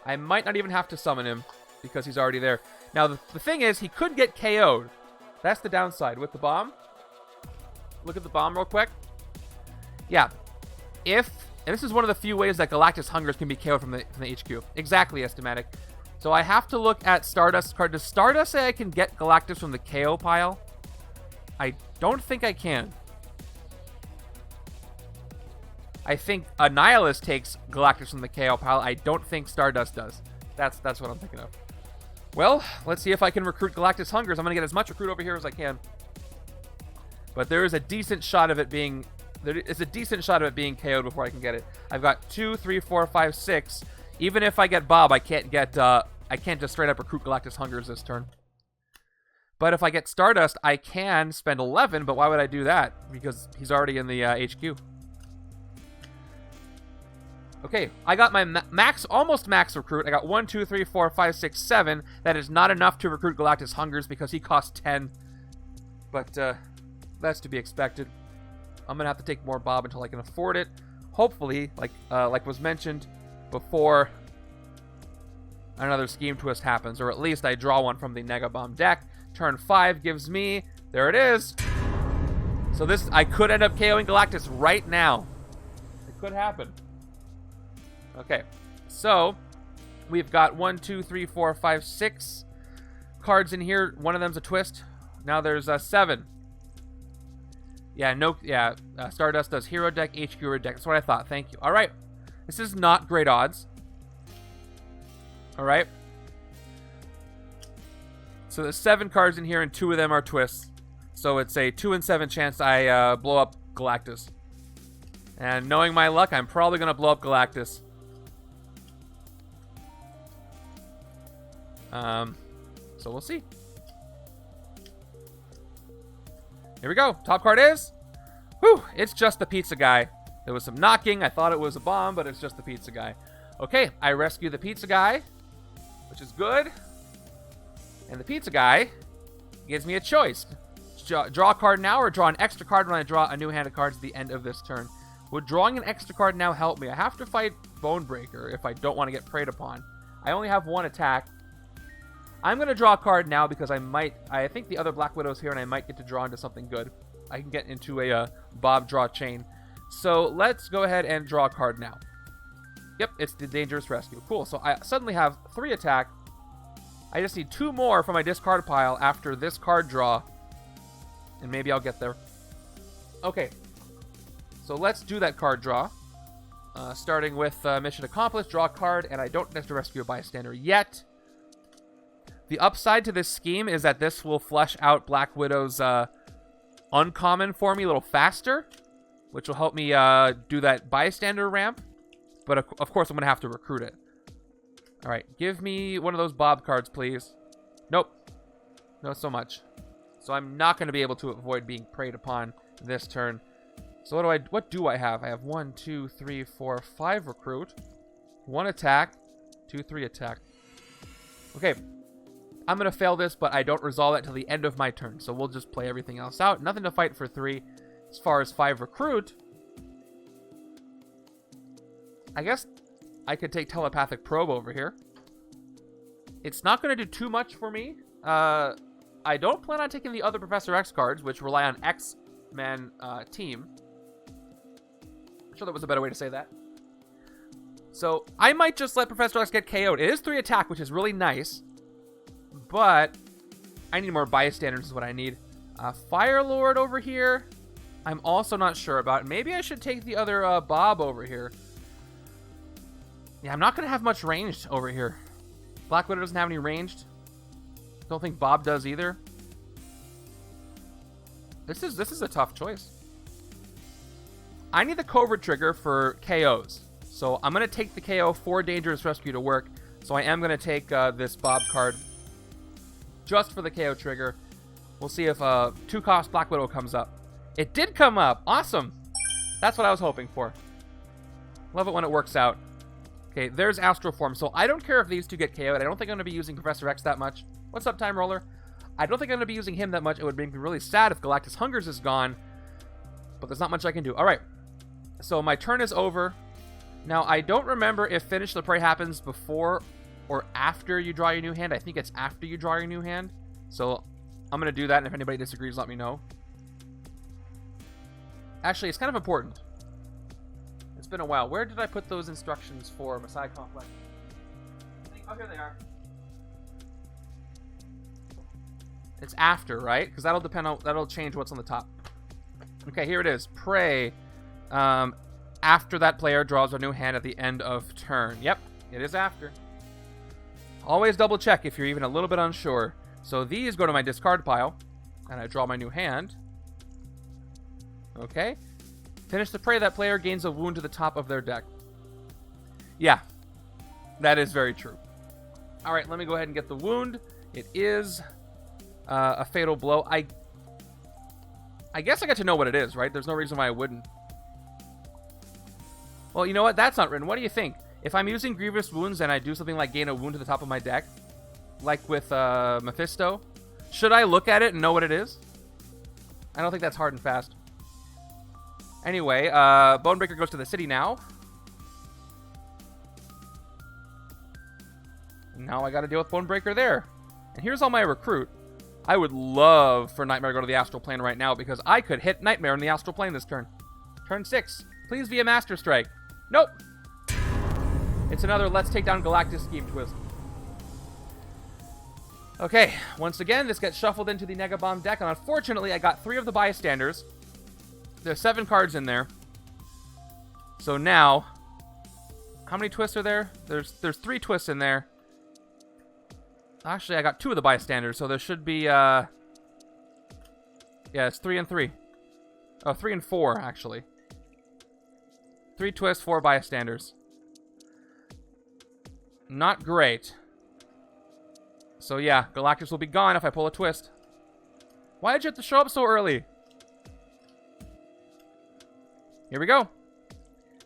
I might not even have to summon him because he's already there. Now, the thing is, he could get KO'd. That's the downside with the bomb. Look at the bomb real quick. Yeah. And this is one of the few ways that Galactus Hungers can be KO'd from the HQ. Exactly, Estimatic. So I have to look at Stardust's card. Does Stardust say I can get Galactus from the KO pile? I don't think I can. I think Annihilus takes Galactus from the KO pile. I don't think Stardust does. That's what I'm thinking of. Well, let's see if I can recruit Galactus Hungers. I'm going to get as much recruit over here as I can. But there is a decent shot of it being... There is a decent shot of it being KO'd before I can get it. I've got 2, 3, 4, 5, 6. Even if I get Bob, I can't get... I can't just straight up recruit Galactus Hungers this turn. But if I get Stardust, I can spend 11, but why would I do that? Because he's already in the HQ. Okay, I got my almost max recruit. I got 1, 2, 3, 4, 5, 6, 7. That is not enough to recruit Galactus Hungers because he costs 10. But that's to be expected. I'm gonna have to take more Bob until I can afford it. Hopefully, like was mentioned before, another scheme twist happens, or at least I draw one from the Nega-Bomb deck. Turn 5 gives me, there it is. So this, I could end up KOing Galactus right now. It could happen. Okay, so we've got 1, 2, 3, 4, 5, 6 cards in here. One of them's a twist. Now there's 7. Yeah, Stardust does hero deck, HQ deck. That's what I thought. Thank you. All right, this is not great odds. All right. So there's 7 cards in here, and 2 of them are twists. So it's a 2 in 7 chance I blow up Galactus. And knowing my luck, I'm probably gonna blow up Galactus. So we'll see. Here we go. Top card is, whew, it's just the pizza guy. There was some knocking. I thought it was a bomb, but it's just the pizza guy. Okay, I rescue the pizza guy, which is good. And the pizza guy gives me a choice. Draw a card now or draw an extra card when I draw a new hand of cards at the end of this turn. Would drawing an extra card now help me? I have to fight Bonebreaker if I don't want to get preyed upon. I only have 1 attack. I'm going to draw a card now because I think the other Black Widow's here and I might get to draw into something good. I can get into a Bob draw chain. So let's go ahead and draw a card now. Yep, it's the Dangerous Rescue. Cool, so I suddenly have 3 attack. I just need 2 more from my discard pile after this card draw. And maybe I'll get there. Okay, so let's do that card draw. Starting with mission accomplished, draw a card, and I don't have to rescue a bystander yet. The upside to this scheme is that this will flush out Black Widow's uncommon for me a little faster, which will help me do that bystander ramp. But of course, I'm going to have to recruit it. All right, give me one of those Bob cards, please. Nope, not so much. So I'm not going to be able to avoid being preyed upon this turn. So what do I have? I have 1, 2, 3, 4, 5 recruit, 1 attack, 2, 3 attack. Okay, I'm going to fail this, but I don't resolve it till the end of my turn. So we'll just play everything else out. Nothing to fight for 3. As far as 5 recruit, I guess I could take Telepathic Probe over here. It's not going to do too much for me. I don't plan on taking the other Professor X cards, which rely on X-Men team. I'm sure that was a better way to say that. So I might just let Professor X get KO'd. It is 3 attack, which is really nice. But I need more bystanders is what I need. Fire Lord over here, I'm also not sure about. Maybe I should take the other Bob over here. Yeah, I'm not going to have much ranged over here. Black Widow doesn't have any ranged. Don't think Bob does either. This is a tough choice. I need the covert trigger for KOs. So I'm going to take the KO for Dangerous Rescue to work. So I am going to take this Bob card just for the KO trigger. We'll see if 2-cost Black Widow comes up. It did come up. Awesome. That's what I was hoping for. Love it when it works out. Okay, there's Astral Form. So I don't care if these two get KO'd. I don't think I'm going to be using Professor X that much. What's up, Time Roller? I don't think I'm going to be using him that much. It would make me really sad if Galactus Hungers is gone. But there's not much I can do. All right. So my turn is over. Now, I don't remember if Finish the Prey happens before or after you draw your new hand. I think it's after you draw your new hand. So I'm going to do that, and if anybody disagrees, let me know. Actually, it's kind of important. It's been a while. Where did I put those instructions for Messiah Complex? Oh, here they are. It's after, right? Because that'll change what's on the top. Okay, here it is. Prey. After that player draws a new hand at the end of turn. Yep, it is after. Always double check if you're even a little bit unsure. So these go to my discard pile, and I draw my new hand. Okay. Finish the prey. That player gains a wound to the top of their deck. Yeah, that is very true. All right, let me go ahead and get the wound. It is a fatal blow. I guess I got to know what it is, right? There's no reason why I wouldn't. Well, you know what? That's not written. What do you think? If I'm using Grievous Wounds and I do something like gain a wound to the top of my deck, like with Mephisto, should I look at it and know what it is? I don't think that's hard and fast. Anyway, Bonebreaker goes to the city now. Now I gotta deal with Bonebreaker there. And here's all my recruit. I would love for Nightmare to go to the Astral Plane right now because I could hit Nightmare in the Astral Plane this turn. Turn 6. Please be a Master Strike. Nope. It's another Let's Take Down Galactus scheme twist. Okay, once again, this gets shuffled into the Nega-Bomb deck, and unfortunately, I got 3 of the bystanders. There's 7 cards in there. So now, how many twists are there? There's 3 twists in there. Actually, I got 2 of the bystanders, so there should be, yeah, it's 3 and 3. Oh, 3 and 4, actually. 3 twists, 4 bystanders. Not great. So yeah, Galactus will be gone if I pull a twist. Why did you have to show up so early? Here we go.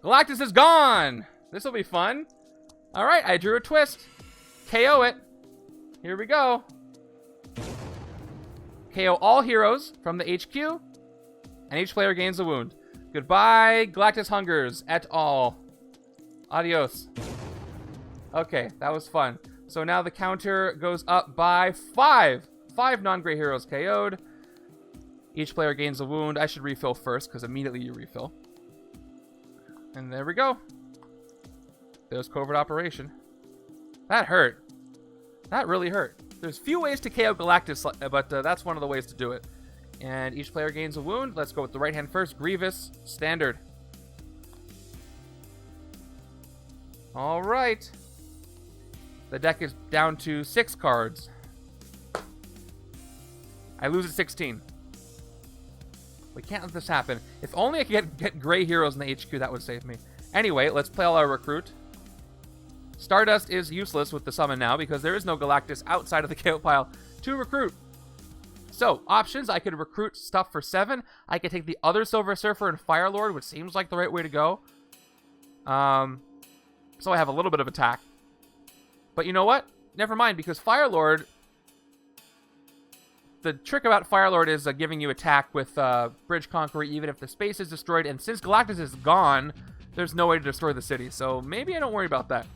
Galactus is gone! This will be fun. Alright, I drew a twist. KO it. Here we go. KO all heroes from the HQ, and each player gains a wound. Goodbye, Galactus Hungers et al. Adios. Okay, that was fun. So now the counter goes up by 5. 5 non-gray heroes KO'd. Each player gains a wound. I should refill first, because immediately you refill. And there we go. There's Covert Operation. That hurt. That really hurt. There's few ways to KO Galactus, but that's one of the ways to do it. And each player gains a wound. Let's go with the right hand first. Grievous, standard. All right. The deck is down to 6 cards. I lose at 16. We can't let this happen. If only I could get gray heroes in the HQ, that would save me. Anyway, let's play all our recruit. Stardust is useless with the summon now because there is no Galactus outside of the KO pile to recruit. So, options. I could recruit stuff for 7. I could take the other Silver Surfer and Fire Lord, which seems like the right way to go. So I have a little bit of attack. But you know what? Never mind, because Fire Lord... The trick about Fire Lord is giving you attack with Bridge Conqueror even if the space is destroyed. And since Galactus is gone, there's no way to destroy the city. So maybe I don't worry about that.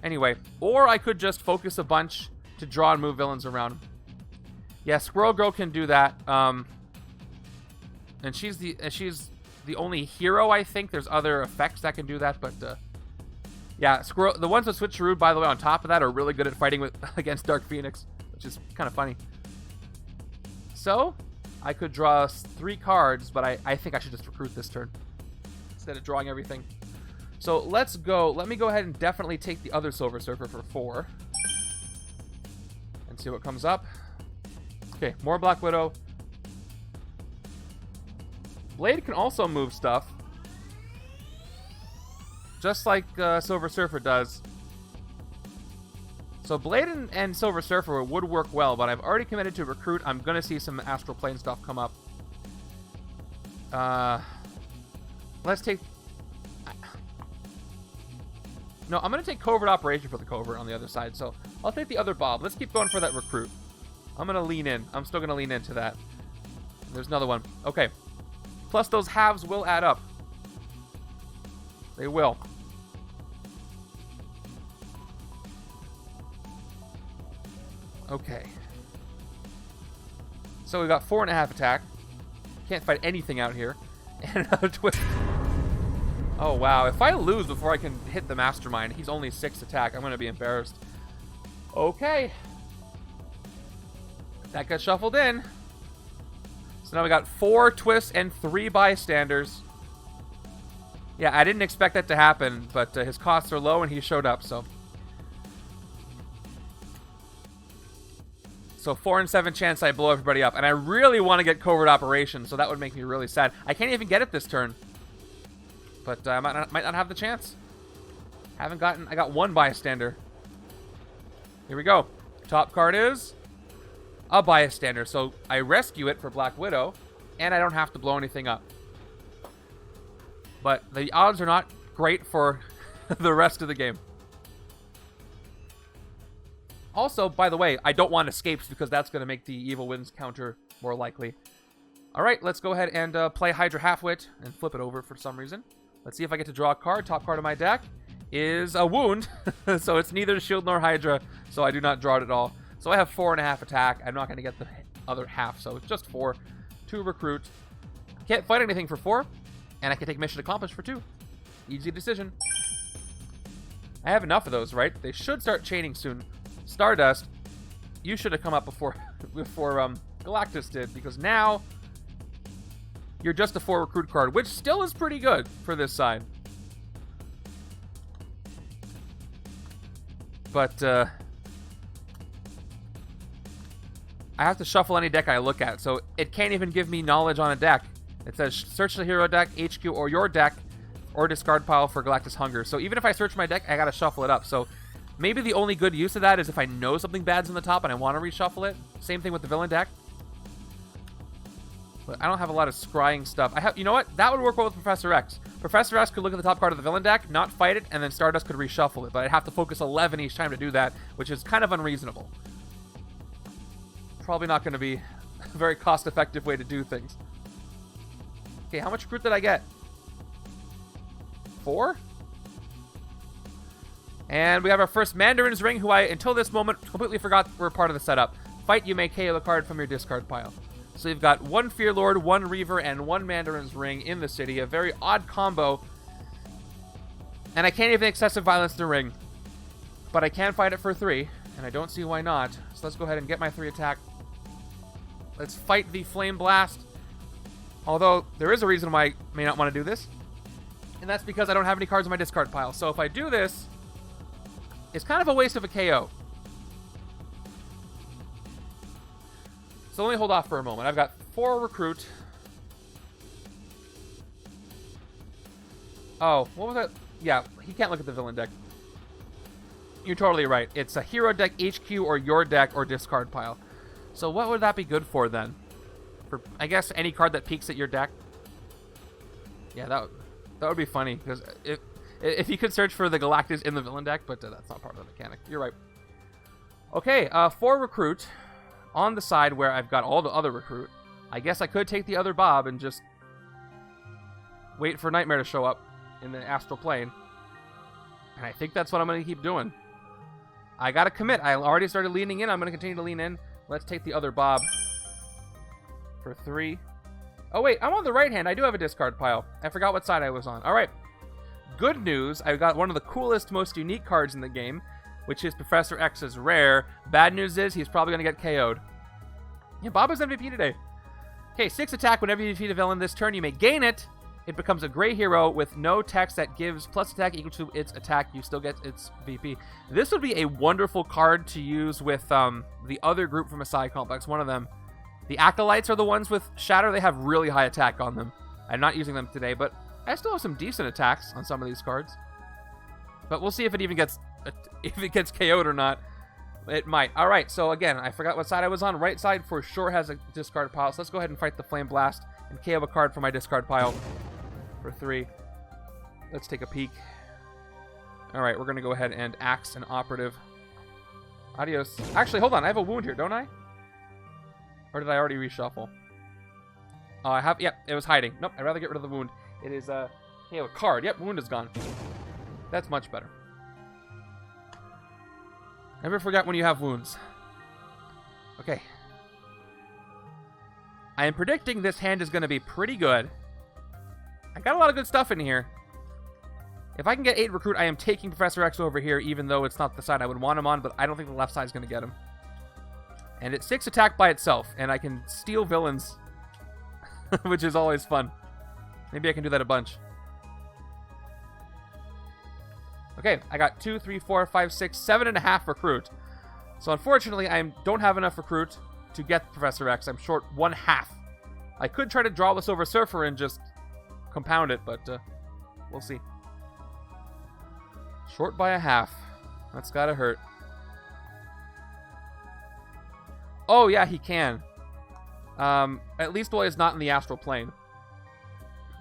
Anyway, or I could just focus a bunch to draw and move villains around. Yeah, Squirrel Girl can do that. And she's the only hero, I think. There's other effects that can do that, but... yeah, the ones with Switcheroo, by the way, on top of that, are really good at fighting against Dark Phoenix, which is kind of funny. So, I could draw 3 cards, but I think I should just recruit this turn instead of drawing everything. So, let's go. Let me go ahead and definitely take the other Silver Surfer for 4. And see what comes up. Okay, more Black Widow. Blade can also move stuff. Just like Silver Surfer does. So Blade and Silver Surfer would work well, but I've already committed to recruit. I'm going to see some Astral Plane stuff come up. Let's take... No, I'm going to take Covert Operation for the Covert on the other side. So I'll take the other Bob. Let's keep going for that recruit. I'm going to lean in. I'm still going to lean into that. There's another one. Okay. Plus those halves will add up. They will. Okay. So we got 4.5 attack. Can't fight anything out here. And another twist. Oh, wow. If I lose before I can hit the Mastermind, he's only 6 attack. I'm going to be embarrassed. Okay. That got shuffled in. So now we got 4 twists and 3 bystanders. Yeah, I didn't expect that to happen, but his costs are low and he showed up, so. So 4 and 7 chance I blow everybody up. And I really want to get Covert Operation, so that would make me really sad. I can't even get it this turn. But I might not have the chance. I got 1 bystander. Here we go. Top card is a bystander. So I rescue it for Black Widow, and I don't have to blow anything up. But the odds are not great for the rest of the game. Also, by the way, I don't want escapes because that's going to make the evil winds counter more likely. All right, let's go ahead and play Hydra Halfwit and flip it over for some reason. Let's see if I get to draw a card. Top card of my deck is a wound. So it's neither shield nor Hydra, so I do not draw it at all. So I have 4.5 attack. I'm not going to get the other half, so it's just 4. 2 recruit. Can't fight anything for 4, and I can take mission accomplished for 2. Easy decision. I have enough of those, right? They should start chaining soon. Stardust, you should have come up before Galactus did, because now you're just a 4 recruit card, which still is pretty good for this side. But I have to shuffle any deck I look at, so it can't even give me knowledge on a deck. It says search the hero deck, HQ, or your deck, or discard pile for Galactus Hunger. So even if I search my deck, I gotta shuffle it up. So maybe the only good use of that is if I know something bad's on the top and I want to reshuffle it. Same thing with the villain deck. But I don't have a lot of scrying stuff. You know what? That would work well with Professor X. Professor X could look at the top card of the villain deck, not fight it, and then Stardust could reshuffle it. But I'd have to focus 11 each time to do that, which is kind of unreasonable. Probably not going to be a very cost-effective way to do things. Okay, how much recruit did I get? 4? And we have our first Mandarin's Ring, who I, until this moment, completely forgot were part of the setup. Fight, you may KO the card from your discard pile. So you've got 1 Fear Lord, 1 Reaver, and 1 Mandarin's Ring in the city. A very odd combo. And I can't even excessive violence the ring. But I can fight it for 3, and I don't see why not. So let's go ahead and get my 3 attack. Let's fight the Flame Blast. Although, there is a reason why I may not want to do this. And that's because I don't have any cards in my discard pile. So if I do this, it's kind of a waste of a KO. So let me hold off for a moment. I've got 4 recruit. Oh, what was that? Yeah, he can't look at the villain deck. You're totally right. It's a hero deck, HQ, or your deck, or discard pile. So what would that be good for then? For, I guess, any card that peeks at your deck? Yeah, that would be funny, because if you could search for the Galactus in the villain deck, but that's not part of the mechanic. You're right. Okay, 4 recruit on the side where I've got all the other recruit. I guess I could take the other Bob and just wait for Nightmare to show up in the astral plane. And I think that's what I'm going to keep doing. I got to commit. I already started leaning in. I'm going to continue to lean in. Let's take the other Bob for 3. Oh, wait. I'm on the right hand. I do have a discard pile. I forgot what side I was on. All right. Good news. I got one of the coolest, most unique cards in the game, which is Professor X's rare. Bad news is he's probably going to get KO'd. Yeah, Bob is MVP today. Okay, 6 attack. Whenever you defeat a villain this turn, you may gain it. It becomes a gray hero with no text that gives plus attack equal to its attack. You still get its VP. This would be a wonderful card to use with the other group from a side complex. One of them. The Acolytes are the ones with Shatter. They have really high attack on them. I'm not using them today, but I still have some decent attacks on some of these cards. But we'll see if it even gets KO'd or not. It might. All right, so again, I forgot what side I was on. Right side for sure has a discard pile. So let's go ahead and fight the Flame Blast and KO a card from my discard pile for 3. Let's take a peek. All right, we're going to go ahead and Axe an Operative. Adios. Actually, hold on. I have a wound here, don't I? Or did I already reshuffle? Oh, I have... Yep, it was hiding. Nope, I'd rather get rid of the wound. It is a card. Yep, wound is gone. That's much better. Never forget when you have wounds. Okay. I am predicting this hand is going to be pretty good. I got a lot of good stuff in here. If I can get 8 recruit, I am taking Professor X over here, even though it's not the side I would want him on, but I don't think the left side is going to get him. And it's 6 attack by itself, and I can steal villains, which is always fun. Maybe I can do that a bunch. Okay, I got 2, 3, 4, 5, 6, 7.5 recruit. So unfortunately, I don't have enough recruit to get Professor X. I'm short 1/2. I could try to draw the Silver Surfer and just compound it, but we'll see. Short by 1/2. That's gotta hurt. Oh, yeah, he can. At least while he's not in the astral plane.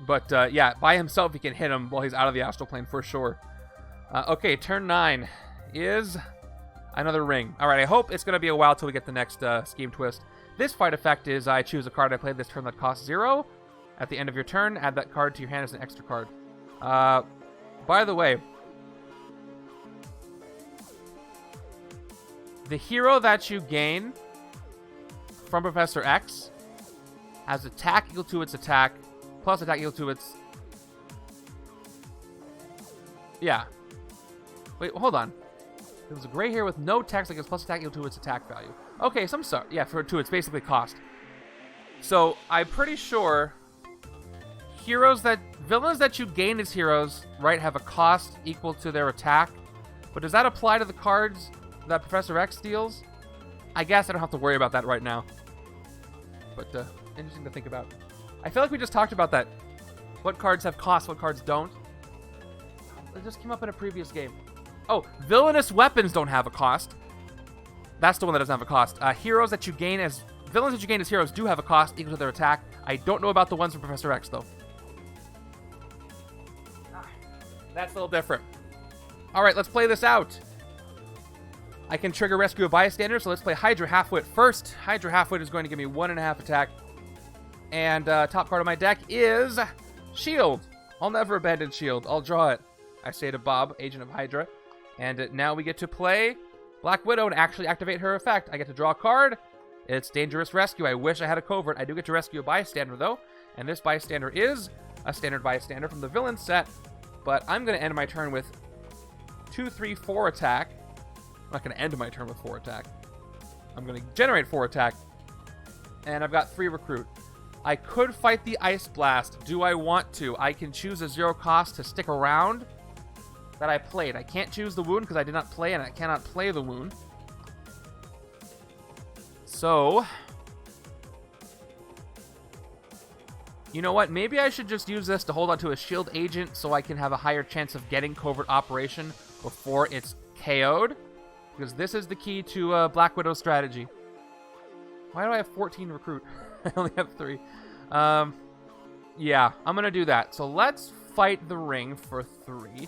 But yeah, by himself he can hit him while he's out of the astral plane for sure. Okay, turn 9 is another ring. All right, I hope it's going to be a while till we get the next scheme twist. This fight effect is I choose a card I played this turn that costs 0. At the end of your turn, add that card to your hand as an extra card. By the way, the hero that you gain from Professor X has attack equal to its attack, plus attack equal to its... Yeah. Wait, hold on. There was a gray hair with no text that gives plus attack equal to its attack value. Okay, so I'm sorry. Yeah, to its basically cost. So, I'm pretty sure villains that you gain as heroes, right, have a cost equal to their attack. But does that apply to the cards that Professor X deals? I guess I don't have to worry about that right now. But, interesting to think about. I feel like we just talked about that. What cards have costs, what cards don't. It just came up in a previous game. Oh, villainous weapons don't have a cost. That's the one that doesn't have a cost. Villains that you gain as heroes do have a cost equal to their attack. I don't know about the ones from Professor X, though. That's a little different. All right, let's play this out. I can trigger Rescue a Bystander, so let's play Hydra Halfwit first. Hydra Halfwit is going to give me 1.5 attack. And top card of my deck is Shield. I'll never abandon Shield. I'll draw it. I say to Bob, Agent of Hydra. And now we get to play Black Widow and actually activate her effect. I get to draw a card. It's Dangerous Rescue. I wish I had a covert. I do get to rescue a bystander, though. And this bystander is a standard bystander from the villain set. But I'm going to end my turn with 2, 3, 4 attack. I'm not going to end my turn with 4 attack. I'm going to generate 4 attack. And I've got 3 recruit. I could fight the Ice Blast. Do I want to? I can choose a 0 cost to stick around that I played. I can't choose the wound because I did not play, and I cannot play the wound. So, you know what? Maybe I should just use this to hold on to a shield agent so I can have a higher chance of getting covert operation before it's KO'd. Because this is the key to Black Widow's strategy. Why do I have 14 recruit? I only have 3. Yeah, I'm going to do that. So let's fight the ring for 3.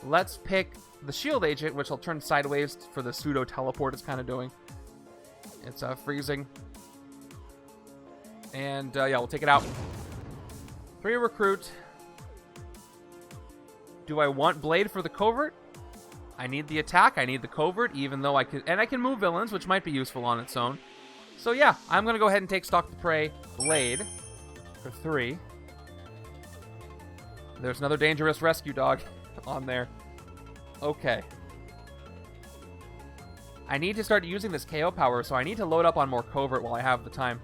Let's pick the shield agent, which I'll turn sideways for the pseudo teleport it's kind of doing. It's freezing. And yeah, we'll take it out. 3 recruit. Do I want Blade for the covert? I need the attack. I need the covert, even though I could... And I can move villains, which might be useful on its own. So yeah, I'm going to go ahead and take Stalk the Prey Blade for 3. There's another Dangerous Rescue Dog on there. Okay. I need to start using this KO power, so I need to load up on more covert while I have the time.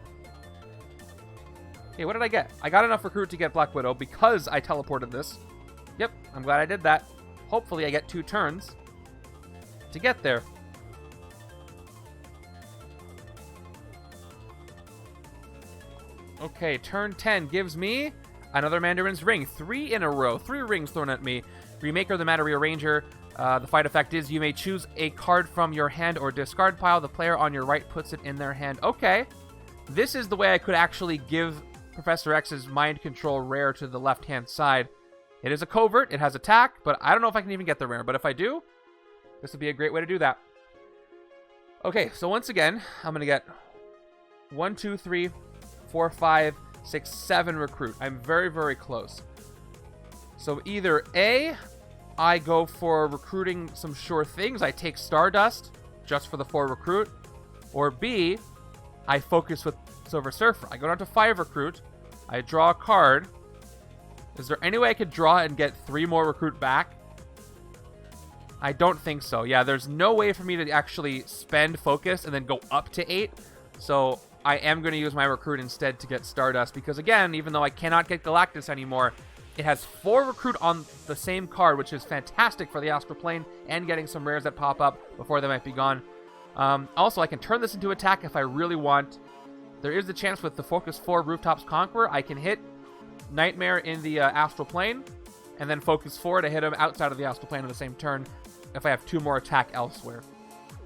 Okay, what did I get? I got enough recruit to get Black Widow because I teleported this. Yep, I'm glad I did that. Hopefully I get 2 turns to get there. Okay, turn 10 gives me another Mandarin's ring. 3 in a row. 3 rings thrown at me. Remaker the Matter Rearranger. The fight effect is you may choose a card from your hand or discard pile. The player on your right puts it in their hand. Okay. This is the way I could actually give Professor X's Mind Control rare to the left-hand side. It is a covert. It has attack, but I don't know if I can even get the rare. But if I do, this would be a great way to do that. Okay, so once again, I'm going to get 1, 2, 3, 4, 5, 6, 7 recruit. I'm very, very close. So either A, I go for recruiting some sure things. I take Stardust just for the 4 recruit. Or B, I focus with Silver Surfer. I go down to 5 recruit. I draw a card. Is there any way I could draw and get 3 more recruit back? I don't think so. Yeah, there's no way for me to actually spend focus and then go up to 8. So I am going to use my recruit instead to get Stardust. Because again, even though I cannot get Galactus anymore, it has 4 recruit on the same card, which is fantastic for the Astral Plane and getting some rares that pop up before they might be gone. Also, I can turn this into attack if I really want. There is the chance with the Focus 4 Rooftops Conqueror, I can hit Nightmare in the Astral Plane, and then Focus 4 to hit him outside of the Astral Plane on the same turn if I have 2 more attack elsewhere.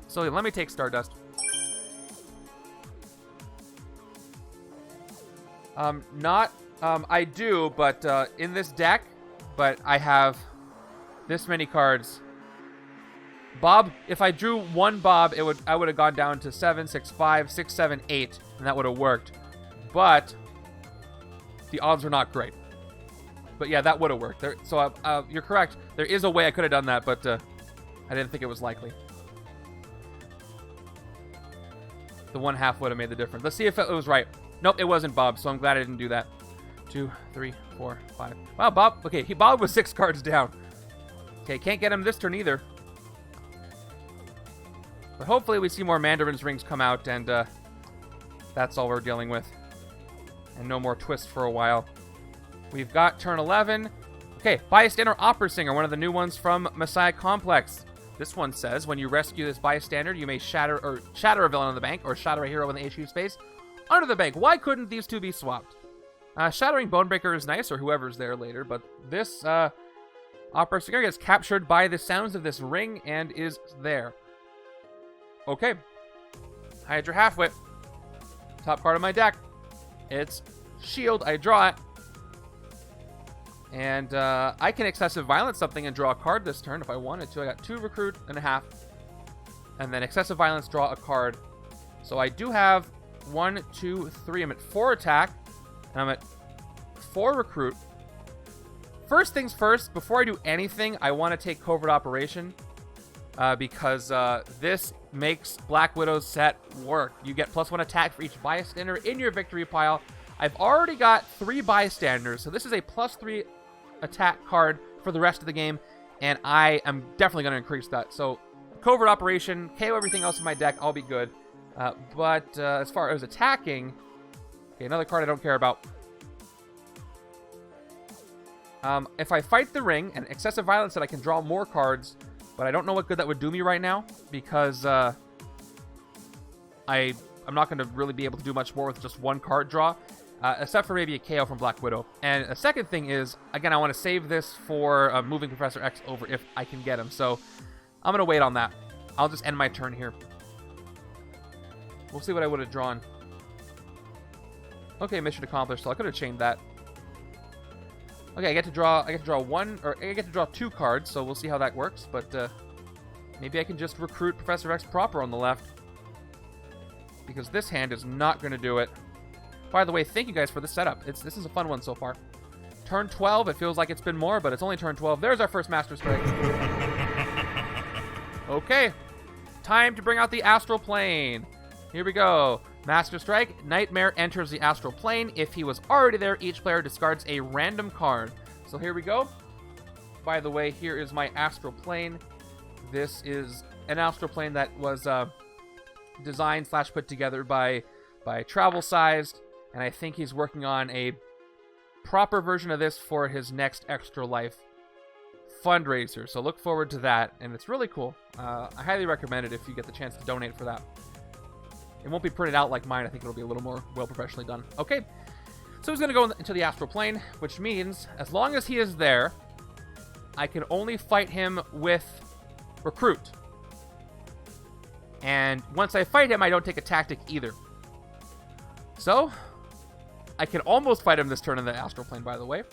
So let me take Stardust. Not I do, but in this deck, but I have this many cards. Bob, if I drew one Bob, I would have gone down to 7, 6, 5, 6, 7, 8, and that would have worked. But the odds are not great. But yeah, that would have worked. So you're correct. There is a way I could have done that, but I didn't think it was likely. The 1/2 would have made the difference. Let's see if it was right. Nope, it wasn't Bob, so I'm glad I didn't do that. 2, 3, 4, 5. Wow, Bob. Okay, Bob was 6 cards down. Okay, can't get him this turn either. But hopefully we see more Mandarin's rings come out, and that's all we're dealing with. And no more twists for a while. We've got turn 11. Okay, Bystander Opera Singer, one of the new ones from Messiah Complex. This one says, when you rescue this bystander, you may shatter a villain on the bank, or shatter a hero in the HQ space under the bank. Why couldn't these two be swapped? Shattering Bonebreaker is nice, or whoever's there later, but this Opera Singer gets captured by the sounds of this ring and is there. Okay. Hydra Halfwit. Top card of my deck. It's Shield. I draw it. And I can Excessive Violence something and draw a card this turn if I wanted to. I got 2 recruit and a half. And then Excessive Violence, draw a card. So I do have 1, 2, 3. I'm at 4 attack. And I'm at 4 recruit. First things first, before I do anything, I want to take Covert Operation. Because this makes Black Widow's set work. You get +1 attack for each bystander in your victory pile. I've already got 3 bystanders, so this is a +3 attack card for the rest of the game, and I am definitely going to increase that. So, Covert Operation, KO everything else in my deck, I'll be good. But as far as attacking, okay, another card I don't care about. If I fight the ring and Excessive Violence, that I can draw more cards, but I don't know what good that would do me right now, because I'm not going to really be able to do much more with just 1 card draw. Except for maybe a KO from Black Widow. And a second thing is, again, I want to save this for moving Professor X over if I can get him. So I'm going to wait on that. I'll just end my turn here. We'll see what I would have drawn. Okay, mission accomplished. So I could have chained that. Okay, I get to draw 2 cards, so we'll see how that works. But maybe I can just recruit Professor X proper on the left, because this hand is not going to do it. By the way, thank you guys for the setup. This is a fun one so far. Turn 12, it feels like it's been more, but it's only turn 12. There's our first Master Strike. Okay, time to bring out the Astral Plane. Here we go. Master Strike, Nightmare enters the Astral Plane. If he was already there, each player discards a random card. So here we go. By the way, here is my Astral Plane. This is an Astral Plane that was designed / put together by Travel Sized. And I think he's working on a proper version of this for his next Extra Life fundraiser. So look forward to that. And it's really cool. I highly recommend it if you get the chance to donate for that. It won't be printed out like mine. I think it'll be a little more well professionally done. Okay. So he's going to go into the Astral Plane, which means as long as he is there, I can only fight him with Recruit. And once I fight him, I don't take a tactic either. So I can almost fight him this turn in the Astral Plane, by the way.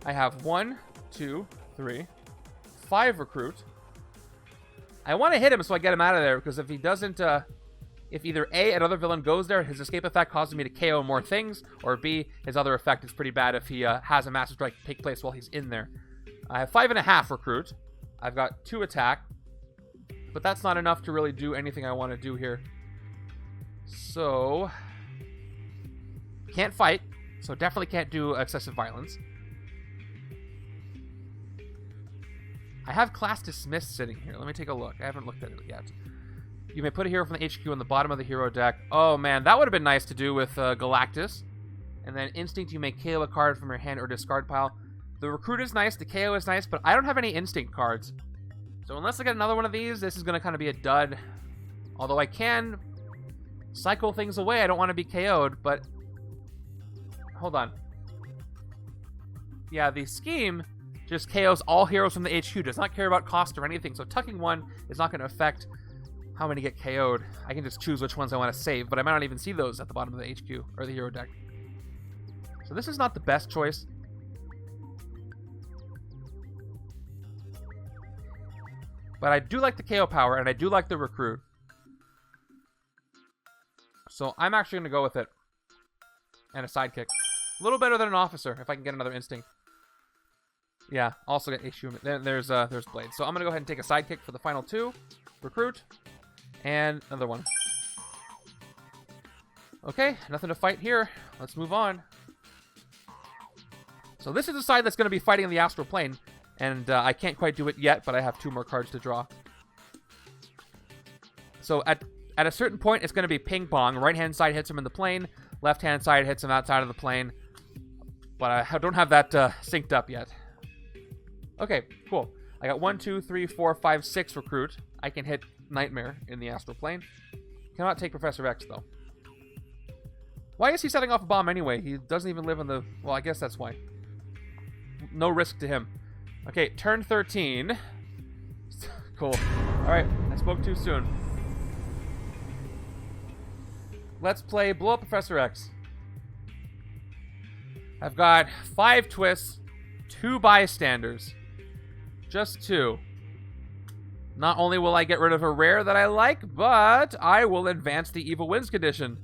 I have 1, 2, 3, 5 recruit. I want to hit him so I get him out of there, because if he doesn't, if either A, another villain goes there, his escape effect causes me to KO more things, or B, his other effect is pretty bad if he has a Master Strike take place while he's in there. I have 5.5 recruit. I've got 2 attack, but that's not enough to really do anything I want to do here. So can't fight, so definitely can't do Excessive Violence. I have Class Dismissed sitting here. Let me take a look. I haven't looked at it yet. You may put a hero from the HQ on the bottom of the hero deck. Oh man, that would have been nice to do with Galactus. And then Instinct, you may KO a card from your hand or discard pile. The Recruit is nice, the KO is nice, but I don't have any Instinct cards. So unless I get another one of these, this is going to kind of be a dud. Although I can cycle things away. I don't want to be KO'd, but hold on. Yeah, the scheme just KOs all heroes from the HQ. Does not care about cost or anything. So tucking one is not going to affect how many get KO'd. I can just choose which ones I want to save, but I might not even see those at the bottom of the HQ, or the hero deck. So this is not the best choice. But I do like the KO power, and I do like the recruit. So I'm actually going to go with it. And a sidekick. A little better than an officer, if I can get another instinct. Yeah, also get HU. There's Blade. So I'm going to go ahead and take a sidekick for the final 2. Recruit. And another one. Okay, nothing to fight here. Let's move on. So this is the side that's going to be fighting in the astral plane. And I can't quite do it yet, but I have 2 more cards to draw. So at a certain point, it's going to be ping pong. Right-hand side hits him in the plane. Left-hand side hits him outside of the plane. But I don't have that synced up yet. Okay, cool. I got 1, 2, 3, 4, 5, 6 recruit. I can hit Nightmare in the astral plane. Cannot take Professor X, though. Why is he setting off a bomb anyway? He doesn't even live in the... Well, I guess that's why. No risk to him. Okay, turn 13. Cool. Alright, I spoke too soon. Let's play Blow Up Professor X. I've got 5 twists, 2 bystanders. Just 2. Not only will I get rid of a rare that I like, but I will advance the Evil Wins condition.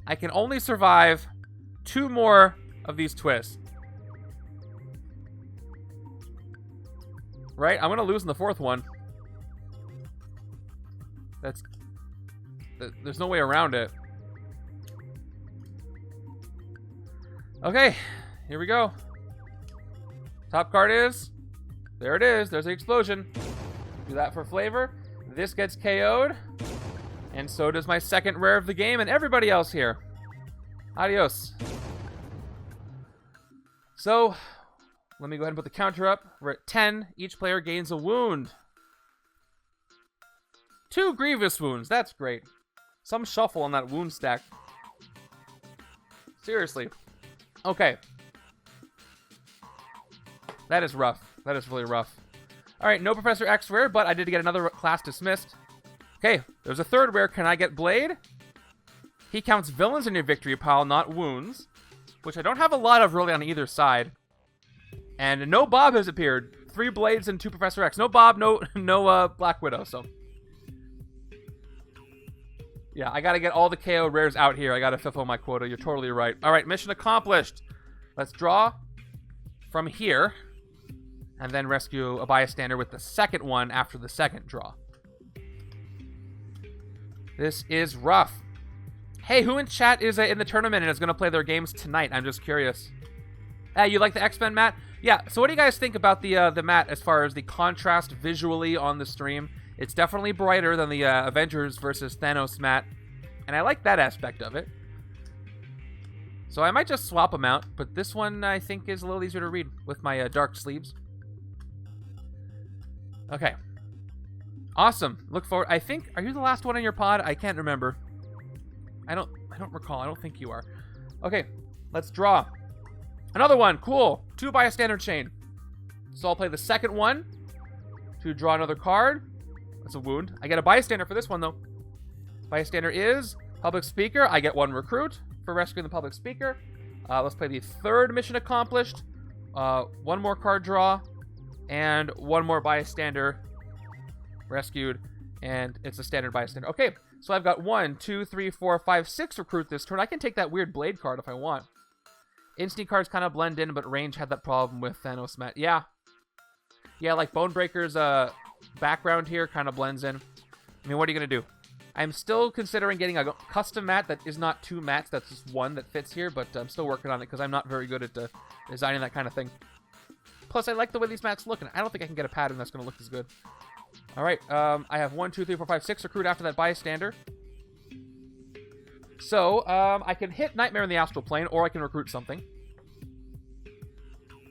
I can only survive 2 more of these twists. Right? I'm going to lose in the 4th one. There's no way around it. Okay, here we go. Top card is... There it is. There's the explosion. Do that for flavor. This gets KO'd. And so does my second rare of the game and everybody else here. Adios. So, let me go ahead and put the counter up. We're at 10. Each player gains a wound. 2 grievous wounds. That's great. Some shuffle on that wound stack. Seriously. Okay. That is rough. That is really rough. Alright, no Professor X rare, but I did get another class dismissed. Okay, there's a 3rd rare. Can I get Blade? He counts villains in your victory pile, not wounds. Which I don't have a lot of really on either side. And no Bob has appeared. 3 Blades and 2 Professor X. No Bob, no Black Widow, so... Yeah, I gotta get all the KO rares out here. I gotta fulfill my quota. You're totally right. Alright, mission accomplished. Let's draw from here. And then rescue a bystander with the second one after the second draw. This is rough. Hey, who in chat is in the tournament and is going to play their games tonight? I'm just curious. You like the X-Men mat? Yeah, so what do you guys think about the mat as far as the contrast visually on the stream? It's definitely brighter than the Avengers versus Thanos mat. And I like that aspect of it. So I might just swap them out. But this one, I think, is a little easier to read with my dark sleeves. Okay. Awesome. Look forward. I think, are you the last one in your pod? I can't remember. I don't recall. I don't think you are. Okay. Let's draw. Another one. Cool. 2 bystander chain. So I'll play the second one to draw another card. That's a wound. I get a bystander for this one, though. Bystander is public speaker. I get 1 recruit for rescuing the public speaker. Let's play the 3rd mission accomplished. 1 more card draw. And 1 more bystander rescued. And it's a standard bystander. Okay, so I've got 1, 2, 3, 4, 5, 6 recruit this turn. I can take that weird Blade card if I want. Instinct cards kind of blend in, but range had that problem with Thanos mat. Yeah. Yeah, like Bonebreaker's background here kind of blends in. I mean, what are you going to do? I'm still considering getting a custom mat that is not 2 mats. That's just 1 that fits here, but I'm still working on it because I'm not very good at designing that kind of thing. Plus, I like the way these mats look, and I don't think I can get a pattern that's going to look as good. All right, I have 1, 2, 3, 4, 5, 6 recruit after that bystander. So, I can hit Nightmare in the astral plane, or I can recruit something.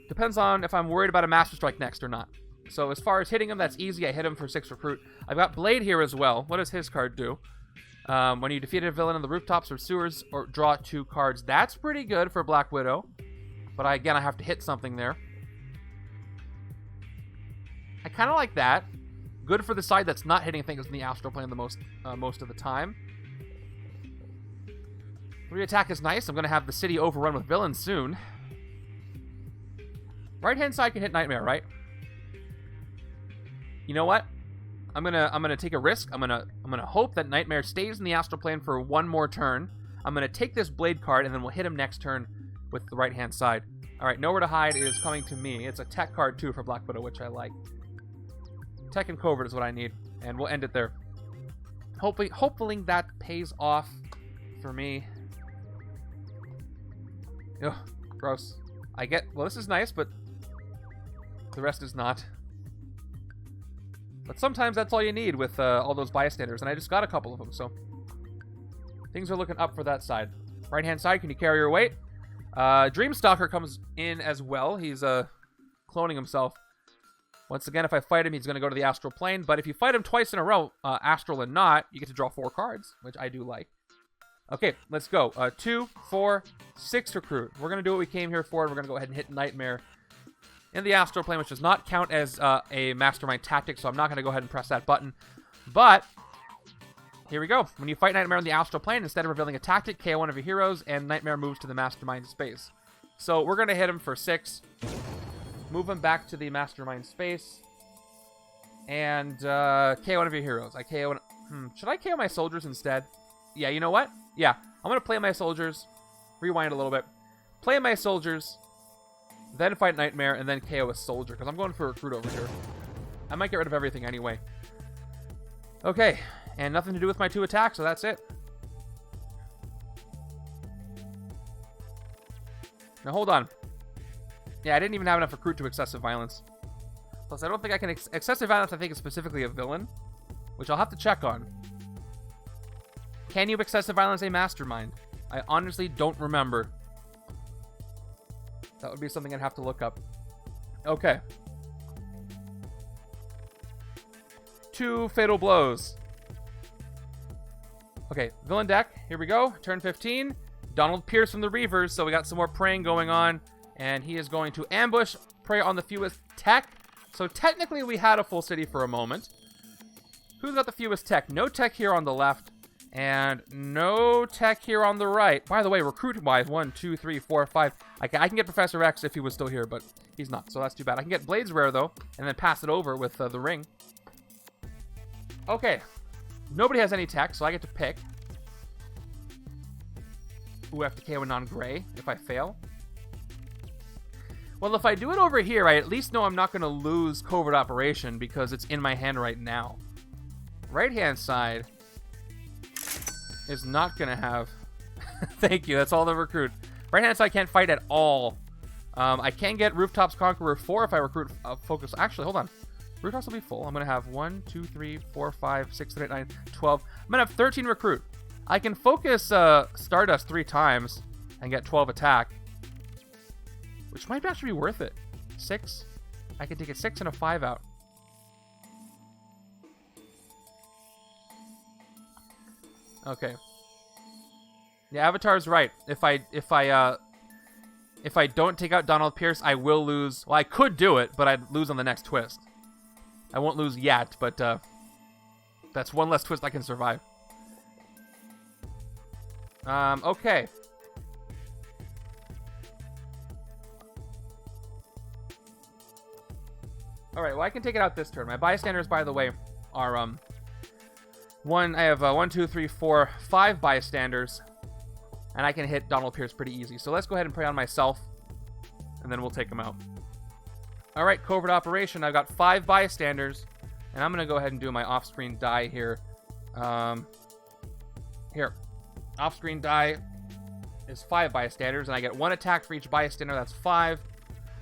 Depends on if I'm worried about a Master Strike next or not. So, as far as hitting him, that's easy. I hit him for 6 recruit. I've got Blade here as well. What does his card do? When you defeat a villain in the rooftops or sewers, or draw 2 cards. That's pretty good for Black Widow. But again, I have to hit something there. I kind of like that. Good for the side that's not hitting things in the astral plane the most of the time. 3 attack is nice. I'm going to have the city overrun with villains soon. Right-hand side can hit Nightmare, right? You know what? I'm gonna take a risk. I'm gonna hope that Nightmare stays in the astral plane for one more turn. I'm gonna take this blade card, and then we'll hit him next turn with the right-hand side. All right, Nowhere to Hide is coming to me. It's a tech card too for Black Widow, which I like. Tech and covert is what I need, and we'll end it there. Hopefully that pays off for me. Ugh, gross. Well, this is nice, but the rest is not. But sometimes that's all you need with all those bystanders, and I just got a couple of them, so things are looking up for that side. Right-hand side, can you carry your weight? Dreamstalker comes in as well. He's cloning himself. Once again, if I fight him, he's going to go to the astral plane, but if you fight him twice in a row, astral and not, you get to draw 4 cards, which I do like. Okay, let's go. 2, 4, 6 recruit. We're going to do what we came here for, and we're going to go ahead and hit Nightmare in the astral plane, which does not count as a Mastermind tactic, so I'm not going to go ahead and press that button. But here we go. When you fight Nightmare in the astral plane, instead of revealing a tactic, KO one of your heroes, and Nightmare moves to the Mastermind space. So we're going to hit him for 6. Move him back to the Mastermind space. And KO one of your heroes. I KO should I KO my soldiers instead? Yeah, you know what? Yeah, I'm going to play my soldiers. Rewind a little bit. Play my soldiers. Then fight Nightmare, and then KO a soldier, because I'm going for a recruit over here. I might get rid of everything anyway. Okay, and nothing to do with my 2 attacks, so that's it. Now, hold on. Yeah, I didn't even have enough recruit to excessive violence. Plus, I don't think I can... excessive violence, I think, is specifically a villain, which I'll have to check on. Can you excessive violence a Mastermind? I honestly don't remember. That would be something I'd have to look up. Okay. 2 fatal blows. Okay, villain deck. Here we go. Turn 15. Donald Pierce from the Reavers. So we got some more preying going on. And he is going to ambush, prey on the fewest tech. So technically we had a full city for a moment. Who's got the fewest tech? No tech here on the left. And no tech here on the right. By the way, recruit-wise, 1, 2, 3, 4, 5. I can get Professor X if he was still here, but he's not, so that's too bad. I can get Blades Rare, though, and then pass it over with the ring. Okay. Nobody has any tech, so I get to pick. Ooh, I have to KO a non-gray if I fail. Well, if I do it over here, I at least know I'm not going to lose Covert Operation because it's in my hand right now. Right-hand side is not going to have... Thank you, that's all the recruit. Right-hand side can't fight at all. I can get Rooftops Conqueror 4 if I recruit Focus. Actually, hold on. Rooftops will be full. I'm going to have 1, 2, 3, 4, 5, 6, 7, 8, 9, 12. I'm going to have 13 recruit. I can focus Stardust 3 times and get 12 attack, which might actually be worth it. 6. I can take a 6 and a 5 out. Okay. Yeah, Avatar's right. If I don't take out Donald Pierce, I will lose. Well, I could do it, but I'd lose on the next twist. I won't lose yet, but that's one less twist I can survive. Okay. Alright, well, I can take it out this turn. My bystanders, by the way, are, I have 1, 2, 3, 4, 5 bystanders, and I can hit Donald Pierce pretty easy. So let's go ahead and prey on myself, and then we'll take him out. Alright, Covert Operation. I've got 5 bystanders, and I'm going to go ahead and do my off-screen die here. Here. Off-screen die is 5 bystanders, and I get 1 attack for each bystander. That's 5.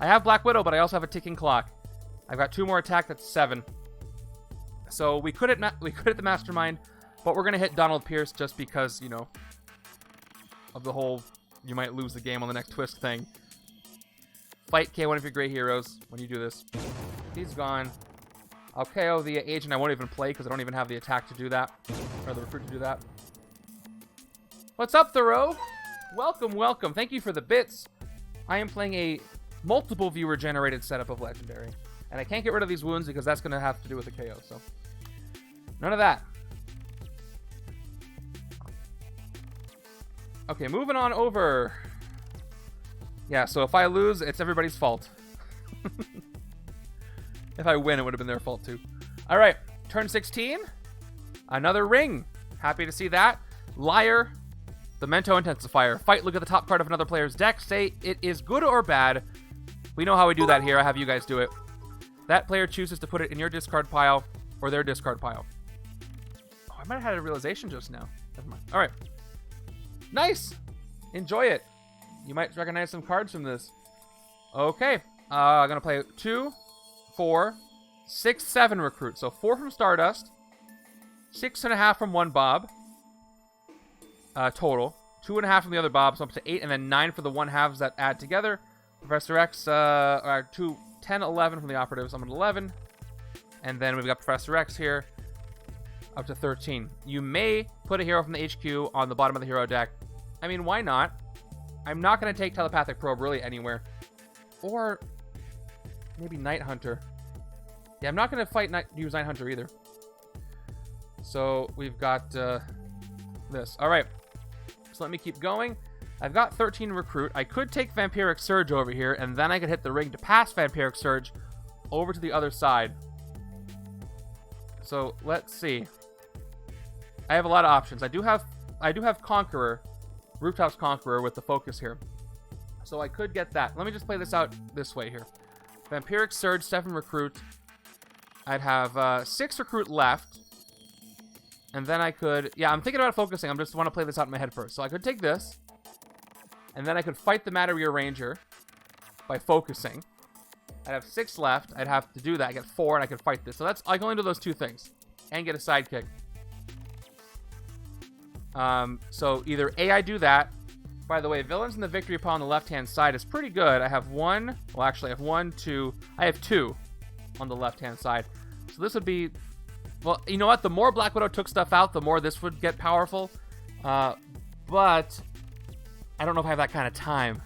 I have Black Widow, but I also have a ticking clock. I've got 2 more attack. That's 7. So we could hit the Mastermind, but we're going to hit Donald Pierce just because, you know, of the whole you might lose the game on the next twist thing. Fight K, one of your great heroes when you do this. He's gone. I'll KO the agent I won't even play because I don't even have the attack to do that, or the recruit to do that. What's up, Thoreau? Welcome, welcome. Thank you for the bits. I am playing a multiple viewer-generated setup of Legendary. And I can't get rid of these wounds because that's going to have to do with the KO. So none of that. Okay, moving on over. Yeah, so if I lose, it's everybody's fault. If I win, it would have been their fault too. All right, turn 16. Another ring. Happy to see that. Liar. The Mento Intensifier. Fight, look at the top card of another player's deck. Say it is good or bad. We know how we do that here. I have you guys do it. That player chooses to put it in your discard pile or their discard pile. Oh, I might have had a realization just now. Never mind. All right. Nice. Enjoy it. You might recognize some cards from this. Okay. I'm going to play 2, 4, 6, 7 recruit. So 4 from Stardust. 6.5 from one Bob. Total. 2.5 from the other Bob, so up to 8, and then 9 for the 1/2s that add together. Professor X, 10, 11 from the operatives. I'm at 11. And then we've got Professor X here, up to 13. You may put a hero from the HQ on the bottom of the hero deck. I mean, why not? I'm not going to take Telepathic Probe really anywhere. Or maybe Night Hunter. Yeah, I'm not going to use Night Hunter either. So we've got this. All right. So let me keep going. I've got 13 recruit. I could take Vampiric Surge over here, and then I could hit the ring to pass Vampiric Surge over to the other side. So let's see. I have a lot of options. I do have Conqueror, Rooftop's Conqueror with the focus here. So I could get that. Let me just play this out this way here. Vampiric Surge, 7 recruit. I'd have 6 recruit left. And then I could... Yeah, I'm thinking about focusing. I just want to play this out in my head first. So I could take this. And then I could fight the Matter Rearranger by focusing. I'd have 6 left. I'd have to do that. I get 4, and I could fight this. So that's... I can only do those 2 things. And get a sidekick. So either A, I do that. By the way, villains in the victory pile on the left-hand side is pretty good. I have 1... Well, actually, I have 1, 2... I have 2 on the left-hand side. So this would be... Well, you know what? The more Black Widow took stuff out, the more this would get powerful. But I don't know if I have that kind of time.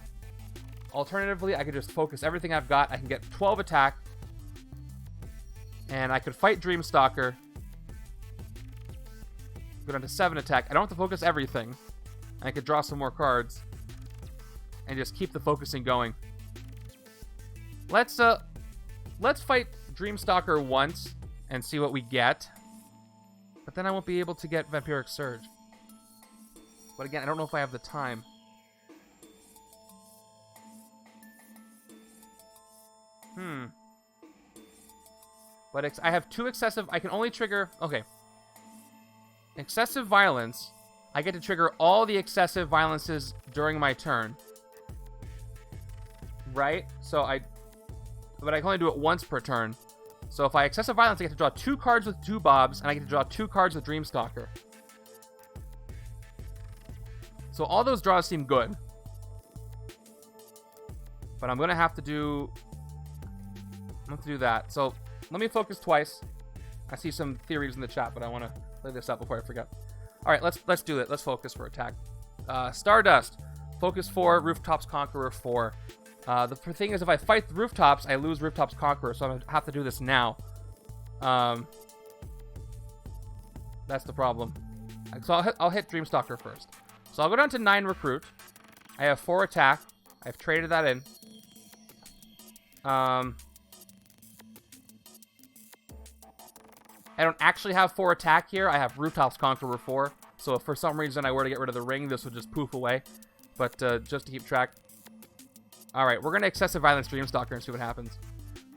Alternatively, I could just focus everything I've got. I can get 12 attack. And I could fight Dreamstalker. Go down to 7 attack. I don't have to focus everything. I could draw some more cards. And just keep the focusing going. Let's fight Dreamstalker once. And see what we get. But then I won't be able to get Vampiric Surge. But again, I don't know if I have the time. But I have 2 excessive... I can only trigger... Okay. Excessive violence. I get to trigger all the excessive violences during my turn. Right? So But I can only do it once per turn. So if I excessive violence, I get to draw 2 cards with 2 Bobs, and I get to draw 2 cards with Dreamstalker. So all those draws seem good. But I'm going to have to do... that. So let me focus twice. I see some theories in the chat, but I want to play this up before I forget. All right, let's do it. Let's focus for attack. Stardust. Focus 4, Rooftops Conqueror 4. The thing is, if I fight the Rooftops, I lose Rooftops Conqueror, so I'm going to have to do this now. That's the problem. So I'll hit Dreamstalker first. So I'll go down to 9 recruit. I have 4 attack. I've traded that in. I don't actually have 4 attack here. I have Rooftops Conqueror 4. So if for some reason I were to get rid of the ring, this would just poof away. But just to keep track. Alright, we're going to Excessive Violence Dreamstalker and see what happens.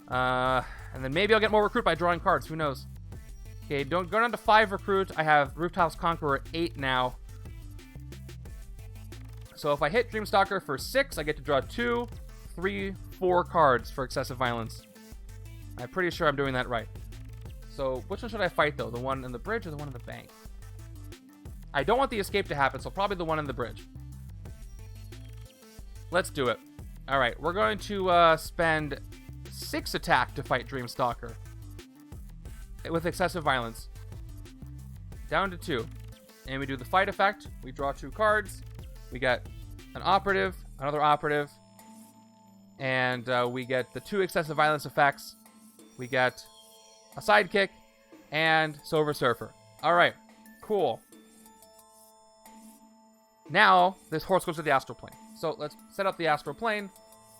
And then maybe I'll get more recruit by drawing cards. Who knows? Okay, go down to 5 recruit. I have Rooftops Conqueror 8 now. So if I hit Dreamstalker for 6, I get to draw 2, 3, 4 cards for Excessive Violence. I'm pretty sure I'm doing that right. So which one should I fight, though? The one in the bridge or the one in the bank? I don't want the escape to happen, so probably the one in the bridge. Let's do it. Alright, we're going to spend 6 attack to fight Dreamstalker. With Excessive Violence. Down to 2. And we do the fight effect. We draw 2 cards. We get an operative, another operative. And we get the 2 Excessive Violence effects. We get a sidekick and Silver Surfer. All right, cool. Now, this horse goes to the astral plane. So let's set up the astral plane.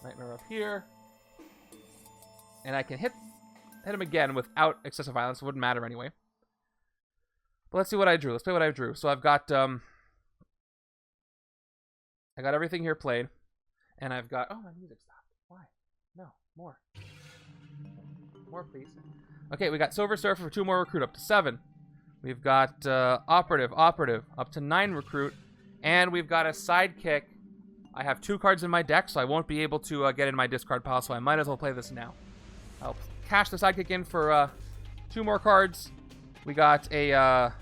Nightmare up here. And I can hit him again without excessive violence. It wouldn't matter anyway. But let's see what I drew. Let's play what I drew. So I've got I got everything here played. And I've got... Oh, my music stopped. Why? No, more. More, please. Okay, we got Silver Surfer for 2 more recruit, up to 7. We've got Operative, up to 9 recruit. And we've got a sidekick. I have 2 cards in my deck, so I won't be able to get in my discard pile, so I might as well play this now. I'll cash the sidekick in for 2 more cards. We got a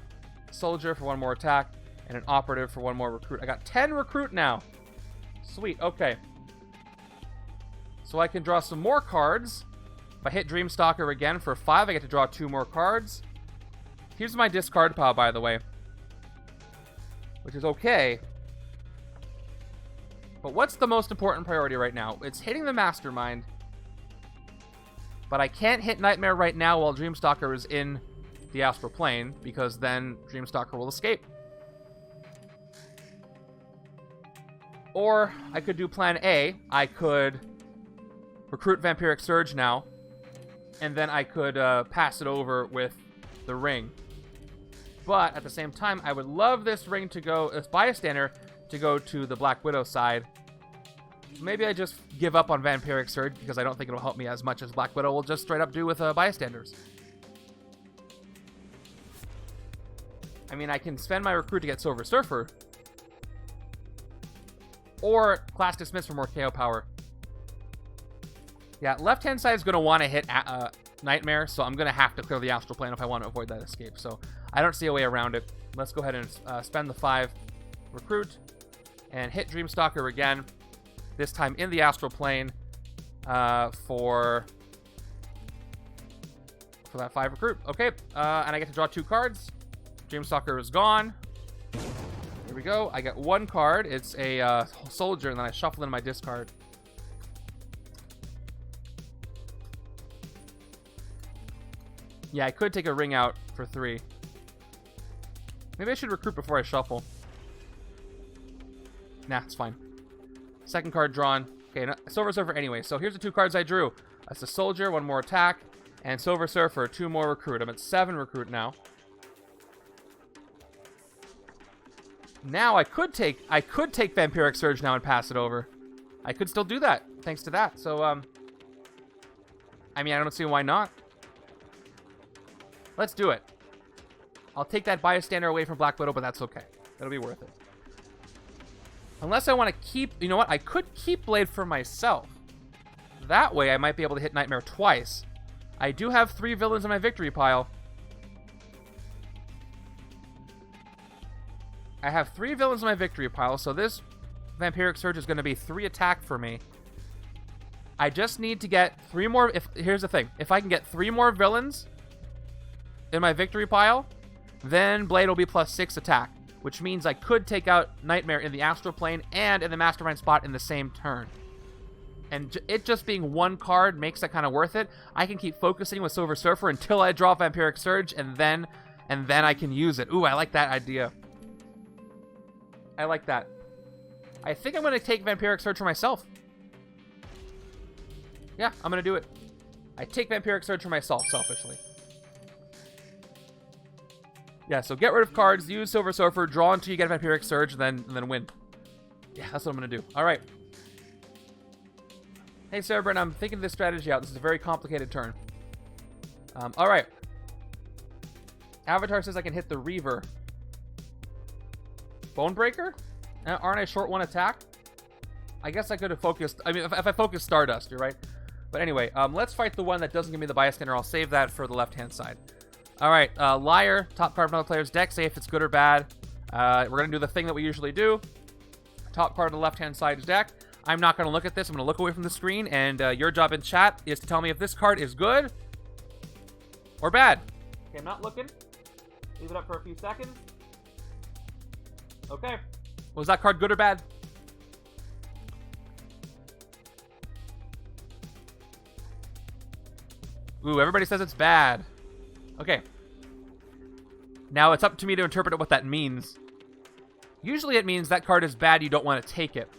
soldier for 1 more attack, and an operative for 1 more recruit. I got 10 recruit now. Sweet, okay. So I can draw some more cards. If I hit Dreamstalker again for 5, I get to draw 2 more cards. Here's my discard pile, by the way. Which is okay. But what's the most important priority right now? It's hitting the Mastermind. But I can't hit Nightmare right now while Dreamstalker is in the astral plane, because then Dreamstalker will escape. Or I could do plan A. I could recruit Vampiric Surge now, and then I could pass it over with the ring. But at the same time, I would love this ring to go, this bystander, to go to the Black Widow side. Maybe I just give up on Vampiric Surge because I don't think it'll help me as much as Black Widow will just straight up do with bystanders. I mean, I can spend my recruit to get Silver Surfer. Or Class Dismiss for more KO power. Yeah, left-hand side is going to want to hit Nightmare, so I'm going to have to clear the astral plane if I want to avoid that escape. So I don't see a way around it. Let's go ahead and spend the 5 recruit and hit Dreamstalker again. This time in the astral plane for that 5 recruit. Okay, and I get to draw 2 cards. Dreamstalker is gone. Here we go. I get 1 card. It's a soldier, and then I shuffle in my discard. Yeah, I could take a ring out for 3. Maybe I should recruit before I shuffle. Nah, it's fine. Second card drawn. Okay, no, Silver Surfer anyway. So here's the 2 cards I drew. That's a soldier, 1 more attack, and Silver Surfer, 2 more recruit. I'm at 7 recruit now. Now I could take Vampiric Surge now and pass it over. I could still do that thanks to that. So I mean, I don't see why not. Let's do it. I'll take that bystander away from Black Widow, but that's okay. That'll be worth it. Unless I want to keep... You know what? I could keep Blade for myself. That way, I might be able to hit Nightmare twice. I do have 3 villains in my victory pile. I have 3 villains in my victory pile, so this Vampiric Surge is going to be 3 attack for me. I just need to get 3 more... Here's the thing. If I can get 3 more villains in my victory pile, then Blade will be plus 6 attack, which means I could take out Nightmare in the astral plane and in the Mastermind spot in the same turn. And it just being 1 card makes that kind of worth it. I can keep focusing with Silver Surfer until I draw Vampiric Surge, and then I can use it. Ooh, I like that idea. I like that. I think I'm going to take Vampiric Surge for myself. Yeah, I'm going to do it. I take Vampiric Surge for myself, selfishly. Yeah, so get rid of cards, use Silver Surfer, draw until you get Vampiric Surge, and then win. Yeah, that's what I'm going to do. All right. Hey, Cerebrin, I'm thinking this strategy out. This is a very complicated turn. All right. Avatar says I can hit the Reaver. Bonebreaker? Aren't I short 1 attack? I guess I could have focused... I mean, if I focus Stardust, you're right. But anyway, let's fight the one that doesn't give me the bystander. I'll save that for the left-hand side. All right, Liar, top card of another player's deck. Say if it's good or bad. We're going to do the thing that we usually do. Top card of the left-hand side's deck. I'm not going to look at this. I'm going to look away from the screen, and your job in chat is to tell me if this card is good or bad. Okay, I'm not looking. Leave it up for a few seconds. Okay. Was that card good or bad? Ooh, everybody says it's bad. Okay. Now it's up to me to interpret what that means. Usually it means that card is bad, you don't want to take it.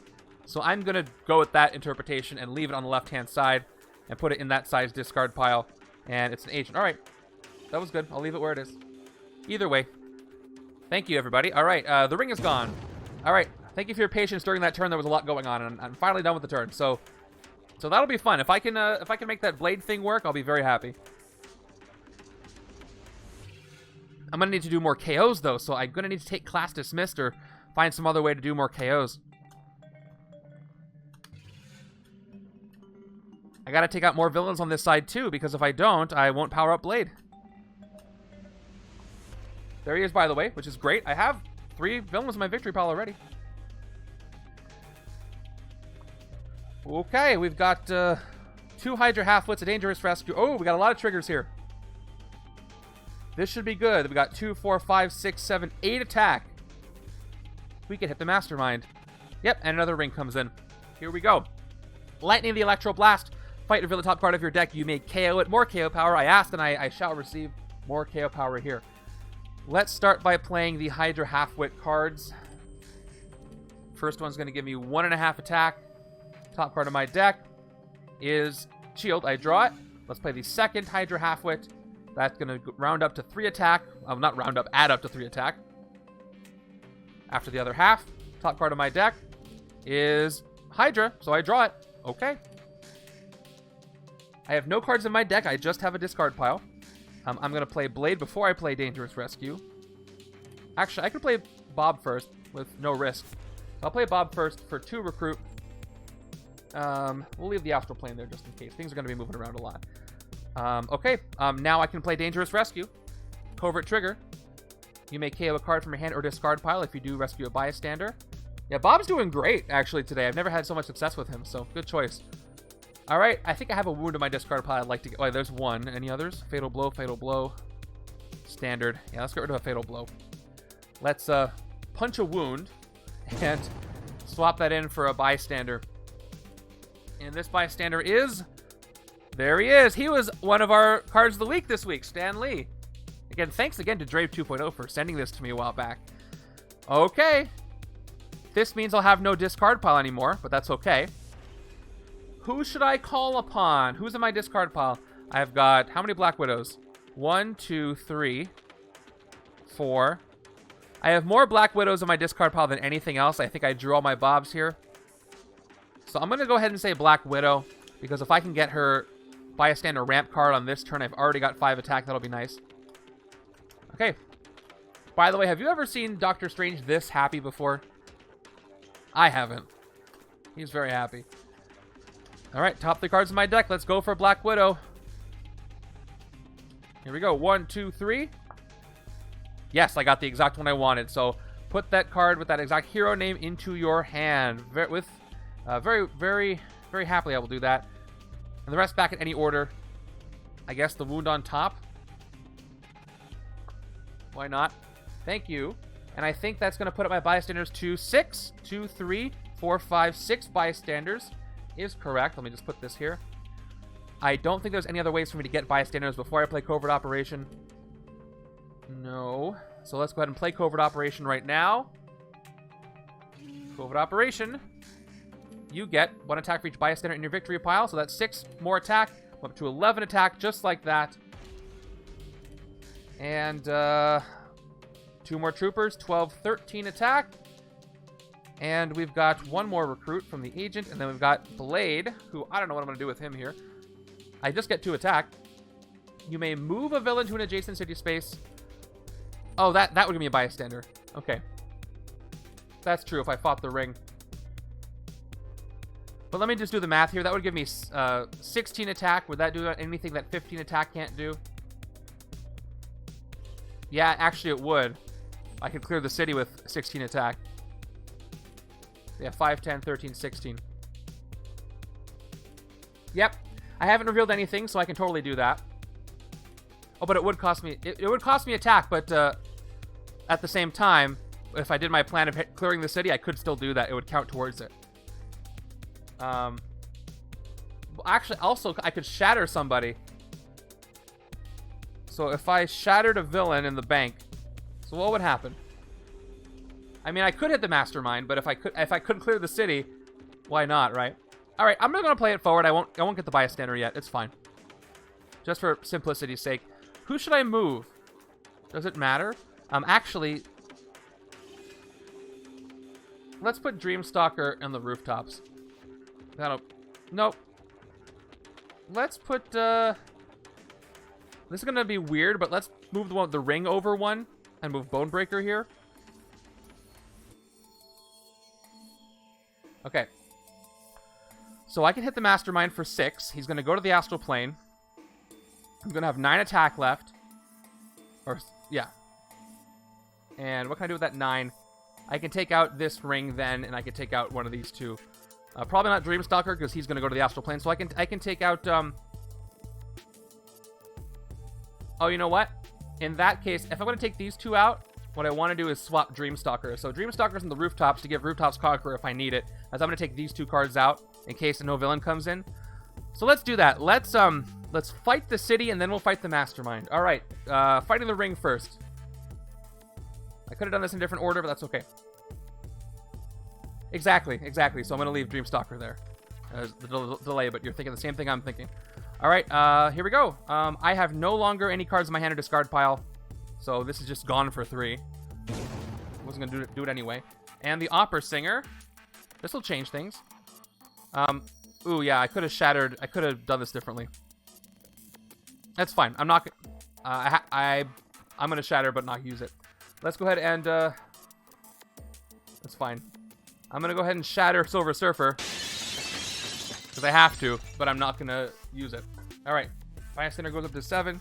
So I'm going to go with that interpretation and leave it on the left-hand side and put it in that size discard pile. And it's an agent. All right. That was good. I'll leave it where it is. Either way. Thank you, everybody. All right. The ring is gone. All right. Thank you for your patience during that turn. There was a lot going on, and I'm finally done with the turn. So that'll be fun. If I can make that blade thing work, I'll be very happy. I'm going to need to do more KOs, though, so I'm going to need to take class dismissed or find some other way to do more KOs. I got to take out more villains on this side, too, because if I don't, I won't power up Blade. There he is, by the way, which is great. I have 3 villains in my victory pile already. Okay, we've got 2 Hydra half-wits, a dangerous rescue. Oh, we got a lot of triggers here. This should be good. We got 2, 4, 5, 6, 7, 8 attack. We can hit the Mastermind. Yep, and another ring comes in. Here we go. Lightning the Electro Blast. Fight reveal the top card of your deck. You may KO it. More KO power. I asked and I shall receive more KO power here. Let's start by playing the Hydra half-wit cards. First one's going to give me 1.5 attack. Top card of my deck is Shield. I draw it. Let's play the second Hydra half-wit. That's going to round up to 3 attack. Not round up, add up to 3 attack. After the other half, top card of my deck is Hydra, so I draw it. Okay. I have no cards in my deck. I just have a discard pile. I'm going to play Blade before I play Dangerous Rescue. Actually, I could play Bob first with no risk. I'll play Bob first for 2 recruit. We'll leave the Astral Plane there just in case. Things are going to be moving around a lot. Okay, now I can play Dangerous Rescue. Covert Trigger. You may KO a card from your hand or discard pile if you do rescue a bystander. Yeah, Bob's doing great, actually, today. I've never had so much success with him, so good choice. All right, I think I have a wound in my discard pile I'd like to get. Oh, there's one. Any others? Fatal Blow, Standard. Yeah, let's get rid of a Fatal Blow. Let's punch a wound and swap that in for a bystander. And this bystander is... There he is. He was one of our cards of the week this week, Stan Lee. Again, thanks again to Drave 2.0 for sending this to me a while back. Okay. This means I'll have no discard pile anymore, but that's okay. Who should I call upon? Who's in my discard pile? I've got how many Black Widows? 1, 2, 3, 4. I have more Black Widows in my discard pile than anything else. I think I drew all my Bobs here. So I'm going to go ahead and say Black Widow, because if I can get her bystander ramp card on this turn, I've already got 5 attack. That'll be nice. Okay. By the way, have you ever seen Doctor Strange this happy before? I haven't. He's very happy. All right, top 3 cards in my deck. Let's go for Black Widow. Here we go. 1, 2, 3. Yes, I got the exact one I wanted. So put that card with that exact hero name into your hand. Very, very, very happily I will do that. And the rest back in any order. I guess the wound on top. Why not? Thank you. And I think that's going to put up my bystanders to 6. 2, 3, 4, 5, 6 bystanders is correct. Let me just put this here. I don't think there's any other ways for me to get bystanders before I play Covert Operation. No. So let's go ahead and play Covert Operation right now. Covert Operation. You get 1 attack for each bystander in your victory pile. So that's 6 more attack. Up to 11 attack, just like that. And 2 more troopers, 12, 13 attack. And we've got 1 more recruit from the agent. And then we've got Blade, who I don't know what I'm going to do with him here. I just get 2 attack. You may move a villain to an adjacent city space. Oh, that would give me a bystander. Okay. That's true if I fought the ring. But let me just do the math here. That would give me 16 attack. Would that do anything that 15 attack can't do? Yeah, actually it would. I could clear the city with 16 attack. Yeah, 5, 10, 13, 16. Yep. I haven't revealed anything, so I can totally do that. Oh, but it would cost me... It would cost me attack, but at the same time, if I did my plan of clearing the city, I could still do that. It would count towards it. Actually, also, I could shatter somebody. So if I shattered a villain in the bank, so what would happen? I mean, I could hit the Mastermind, but if I couldn't clear the city, why not, right? All right, I'm not gonna play it forward. I won't get the bystander yet. It's fine. Just for simplicity's sake. Who should I move? Does it matter? Actually, let's put Dreamstalker in the rooftops. Nope. Let's put, this is gonna be weird, but let's move the one with the ring over one and move Bonebreaker here. Okay. So I can hit the Mastermind for 6. He's gonna go to the Astral Plane. I'm gonna have 9 attack left. Or, yeah. And what can I do with that 9? I can take out this ring then, and I can take out one of these two. Probably not Dreamstalker, because he's going to go to the Astral Plane. So I can take out... Oh, you know what? In that case, if I'm going to take these two out, what I want to do is swap Dreamstalker. So Dreamstalker's in the rooftops to give Rooftops Conqueror if I need it. As I'm going to take these two cards out in case no villain comes in. So let's do that. Let's fight the city, and then we'll fight the Mastermind. All right. Fighting the ring first. I could have done this in a different order, but that's okay. Exactly. So I'm going to leave Dreamstalker there. The delay, but you're thinking the same thing I'm thinking. All right, here we go. I have no longer any cards in my hand or discard pile, so this is just gone for 3. Wasn't going to do it anyway. And the Opera Singer. This will change things. Ooh, yeah, I could have shattered. I could have done this differently. That's fine. I'm not... I'm going to shatter, but not use it. Let's go ahead and... That's fine. I'm going to go ahead and shatter Silver Surfer. Because I have to, but I'm not going to use it. Alright. Fire Center goes up to 7.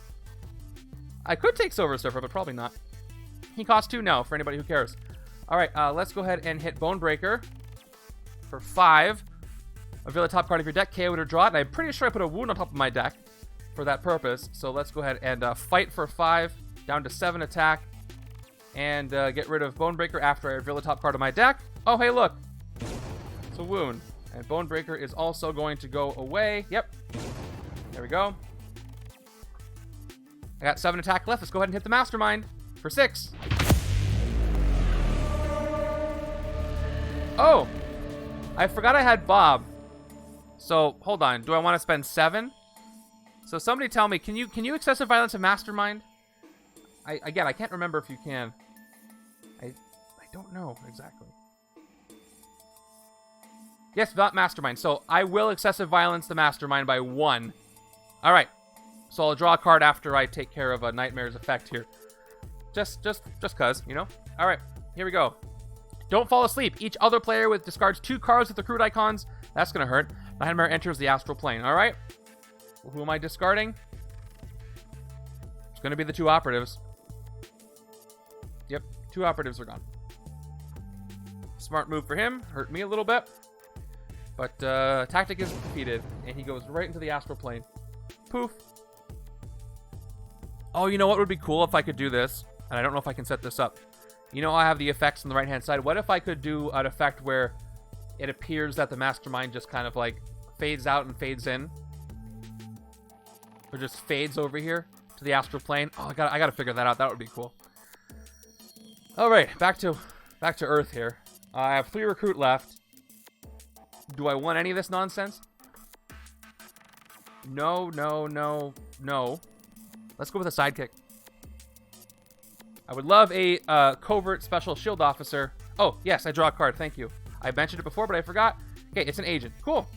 I could take Silver Surfer, but probably not. He costs 2 now, for anybody who cares. Alright, let's go ahead and hit Bonebreaker for 5. Reveal the top card of your deck, KO it or draw it. And I'm pretty sure I put a wound on top of my deck for that purpose. So let's go ahead and fight for 5. Down to 7 attack. And get rid of Bonebreaker after I reveal the top card of my deck. Oh, hey, look. It's a wound. And Bonebreaker is also going to go away. Yep. There we go. I got 7 attack left. Let's go ahead and hit the Mastermind for 6. Oh. I forgot I had Bob. So, hold on. Do I want to spend 7? So somebody tell me, can you excessive violence a Mastermind? Again, I can't remember if you can. I don't know exactly. Yes, not Mastermind. So I will excessive violence the Mastermind by 1. All right. So I'll draw a card after I take care of a Nightmare's effect here. Just cause, you know. All right. Here we go. Don't fall asleep. Each other player discards 2 cards with the crude icons. That's gonna hurt. Nightmare enters the Astral Plane. All right. Who am I discarding? It's gonna be the 2 operatives. Yep, 2 operatives are gone. Smart move for him. Hurt me a little bit. But tactic is defeated, and he goes right into the Astral Plane. Poof. Oh, you know what would be cool if I could do this? And I don't know if I can set this up. You know I have the effects on the right-hand side. What if I could do an effect where it appears that the Mastermind just kind of like fades out and fades in? Or just fades over here to the Astral Plane? Oh, I gotta figure that out. That would be cool. All right, back to Earth here. I have 3 recruit left. Do I want any of this nonsense? No. Let's go with a sidekick. I would love a covert special shield officer. Oh, yes, I draw a card. Thank you. I mentioned it before, but I forgot. Okay, it's an agent. Cool.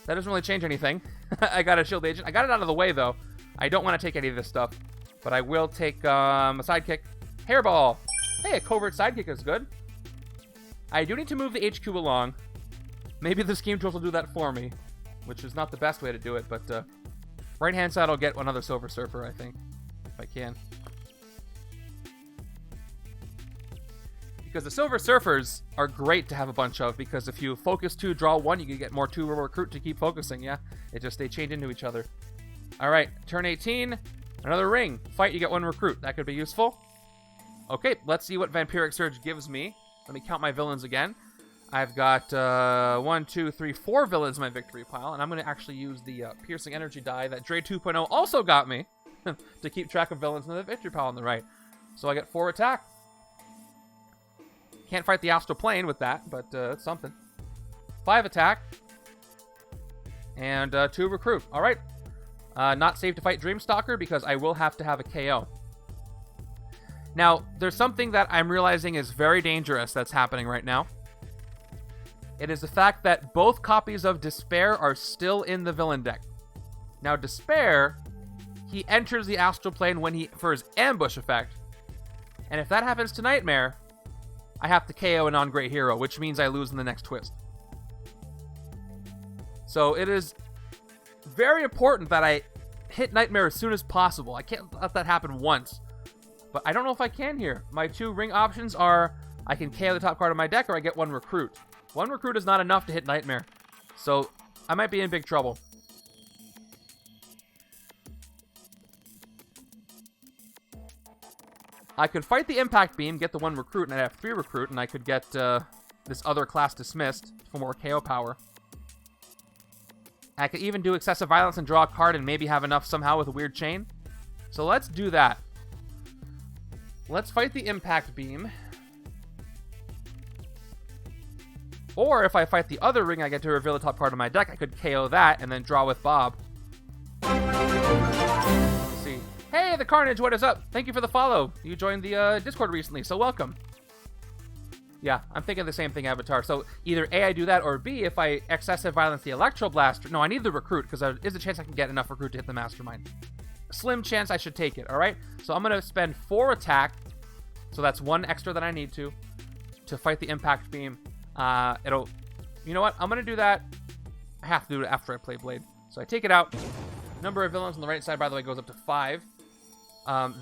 That doesn't really change anything. I got a shield agent. I got it out of the way, though. I don't want to take any of this stuff. But I will take a sidekick. Hairball. Hey, a covert sidekick is good. I do need to move the HQ along. Maybe the scheme tools will do that for me, which is not the best way to do it, but right-hand side I'll get another Silver Surfer, I think, if I can. Because the Silver Surfers are great to have a bunch of, because if you focus 2, draw 1, you can get more 2 recruit to keep focusing, yeah? They change into each other. Alright, turn 18, another ring. Fight, you get 1 recruit. That could be useful. Okay, let's see what Vampiric Surge gives me. Let me count my villains again. I've got 1, 2, 3, 4 villains in my victory pile, and I'm going to actually use the Piercing Energy die that Dre 2.0 also got me. to keep track of villains in the victory pile on the right. So I get 4 attack. Can't fight the astral plane with that, but it's something. 5 attack. And 2 recruit. All right. Not safe to fight Dreamstalker because I will have to have a KO. Now, there's something that I'm realizing is very dangerous that's happening right now. It is the fact that both copies of Despair are still in the villain deck. Now, Despair, he enters the astral plane for his ambush effect. And if that happens to Nightmare, I have to KO a non-great hero, which means I lose in the next twist. So it is very important that I hit Nightmare as soon as possible. I can't let that happen once. But I don't know if I can here. My 2 ring options are I can KO the top card of my deck or I get 1 recruit. 1 recruit is not enough to hit Nightmare. So I might be in big trouble. I could fight the Impact Beam, get the 1 recruit, and I'd have 3 recruit, and I could get this other class dismissed for more KO power. I could even do Excessive Violence and draw a card and maybe have enough somehow with a weird chain. So let's do that. Let's fight the Impact Beam. Or if I fight the other ring, I get to reveal the top card of my deck. I could KO that and then draw with Bob. Let's see. Hey, the Carnage, what is up? Thank you for the follow. You joined the Discord recently, so welcome. Yeah, I'm thinking the same thing, Avatar. So either A, I do that, or B, if I Excessive Violence the Electro Blaster. No, I need the recruit, because there is a chance I can get enough recruit to hit the Mastermind. Slim chance I should take it, all right? So I'm going to spend 4 attack. So that's 1 extra that I need to fight the Impact Beam. You know what? I'm going to do that. I have to do it after I play Blade. So I take it out. Number of villains on the right side, by the way, goes up to 5.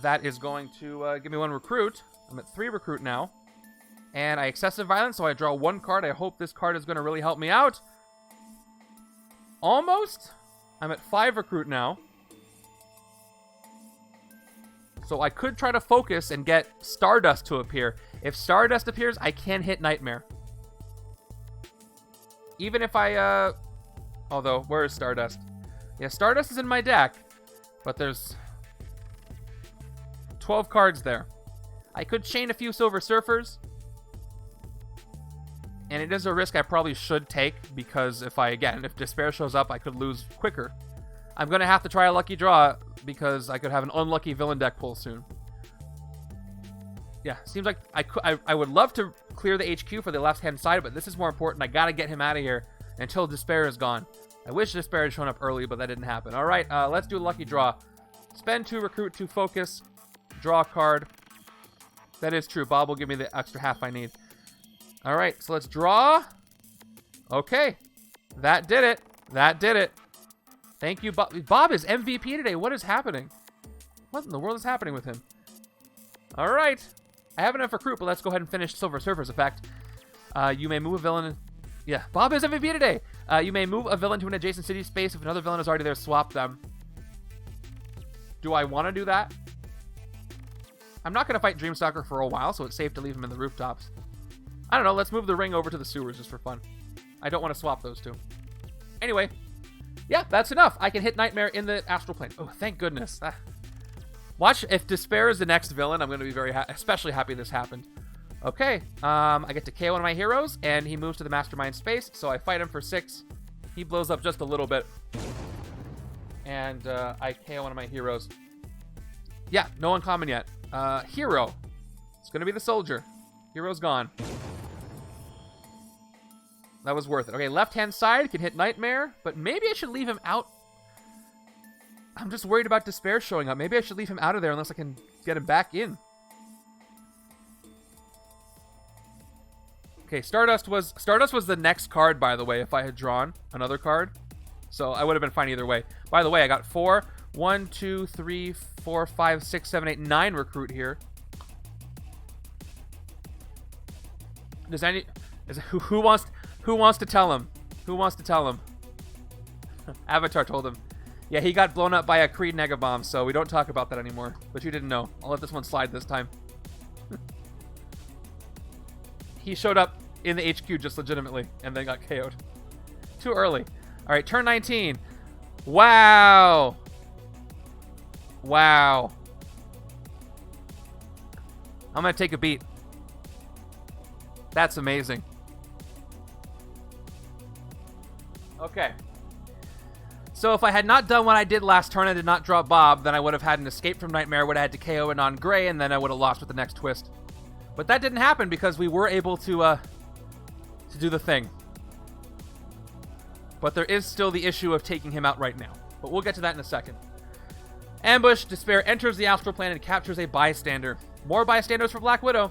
That is going to give me 1 recruit. I'm at 3 recruit now. And I Excessive Violence, so I draw 1 card. I hope this card is going to really help me out. Almost. I'm at 5 recruit now. So I could try to focus and get Stardust to appear. If Stardust appears, I can hit Nightmare. Even if I, although, where is Stardust? Yeah, Stardust is in my deck, but there's 12 cards there. I could chain a few Silver Surfers. And it is a risk I probably should take, because if Despair shows up, I could lose quicker. I'm going to have to try a lucky draw, because I could have an unlucky villain deck pull soon. Yeah, seems like I would love to clear the HQ for the left-hand side, but this is more important. I got to get him out of here until Despair is gone. I wish Despair had shown up early, but that didn't happen. All right, let's do a lucky draw. Spend 2 recruit, 2 focus, draw a card. That is true. Bob will give me the extra half I need. All right, so let's draw. Okay, that did it. That did it. Thank you, Bob. Bob is MVP today. What is happening? What in the world is happening with him? All right. I have enough recruit, but let's go ahead and finish Silver Surfer's effect. You may move a villain. Yeah, Bob is MVP today. You may move a villain to an adjacent city space. If another villain is already there, swap them. Do I want to do that? I'm not going to fight Dreamstalker for a while, so it's safe to leave him in the rooftops. I don't know. Let's move the ring over to the sewers just for fun. I don't want to swap those 2. Anyway, yeah, that's enough. I can hit Nightmare in the astral plane. Oh, thank goodness. Watch, if Despair is the next villain, I'm going to be especially happy this happened. Okay, I get to KO one of my heroes, and he moves to the Mastermind space, so I fight him for 6. He blows up just a little bit. And I KO one of my heroes. Yeah, no uncommon yet. Hero. It's going to be the soldier. Hero's gone. That was worth it. Okay, left-hand side can hit Nightmare, but maybe I should leave him out. I'm just worried about Despair showing up. Maybe I should leave him out of there unless I can get him back in. Okay, Stardust was the next card, by the way, if I had drawn another card. So I would have been fine either way. By the way, I got 4, 1, 2, 3, 4, 5, 6, 7, 8, 9 recruit here. Who wants to tell him? Who wants to tell him? Avatar told him. Yeah, he got blown up by a Kree Nega-Bomb, so we don't talk about that anymore. But you didn't know. I'll let this one slide this time. He showed up in the HQ just legitimately, and then got KO'd. Too early. All right, turn 19. Wow. Wow. I'm going to take a beat. That's amazing. Okay. So if I had not done what I did last turn and did not draw Bob, then I would have had an escape from Nightmare, would have had to KO a non-gray, and then I would have lost with the next twist. But that didn't happen because we were able to do the thing. But there is still the issue of taking him out right now. But we'll get to that in a second. Ambush, Despair enters the astral plane and captures a bystander. More bystanders for Black Widow.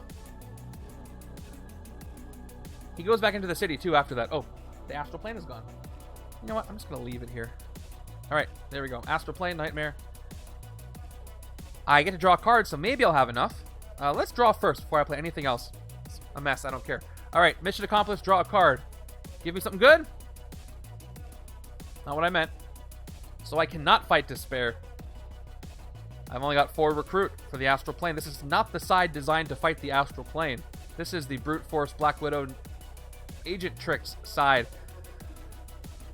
He goes back into the city too after that. Oh, the astral plane is gone. You know what? I'm just going to leave it here. Alright, there we go. Astral plane, Nightmare. I get to draw a card, so maybe I'll have enough. Let's draw first before I play anything else. It's a mess, I don't care. Alright, mission accomplished, draw a card. Give me something good? Not what I meant. So I cannot fight Despair. I've only got 4 recruit for the astral plane. This is not the side designed to fight the astral plane. This is the brute force Black Widow agent tricks side.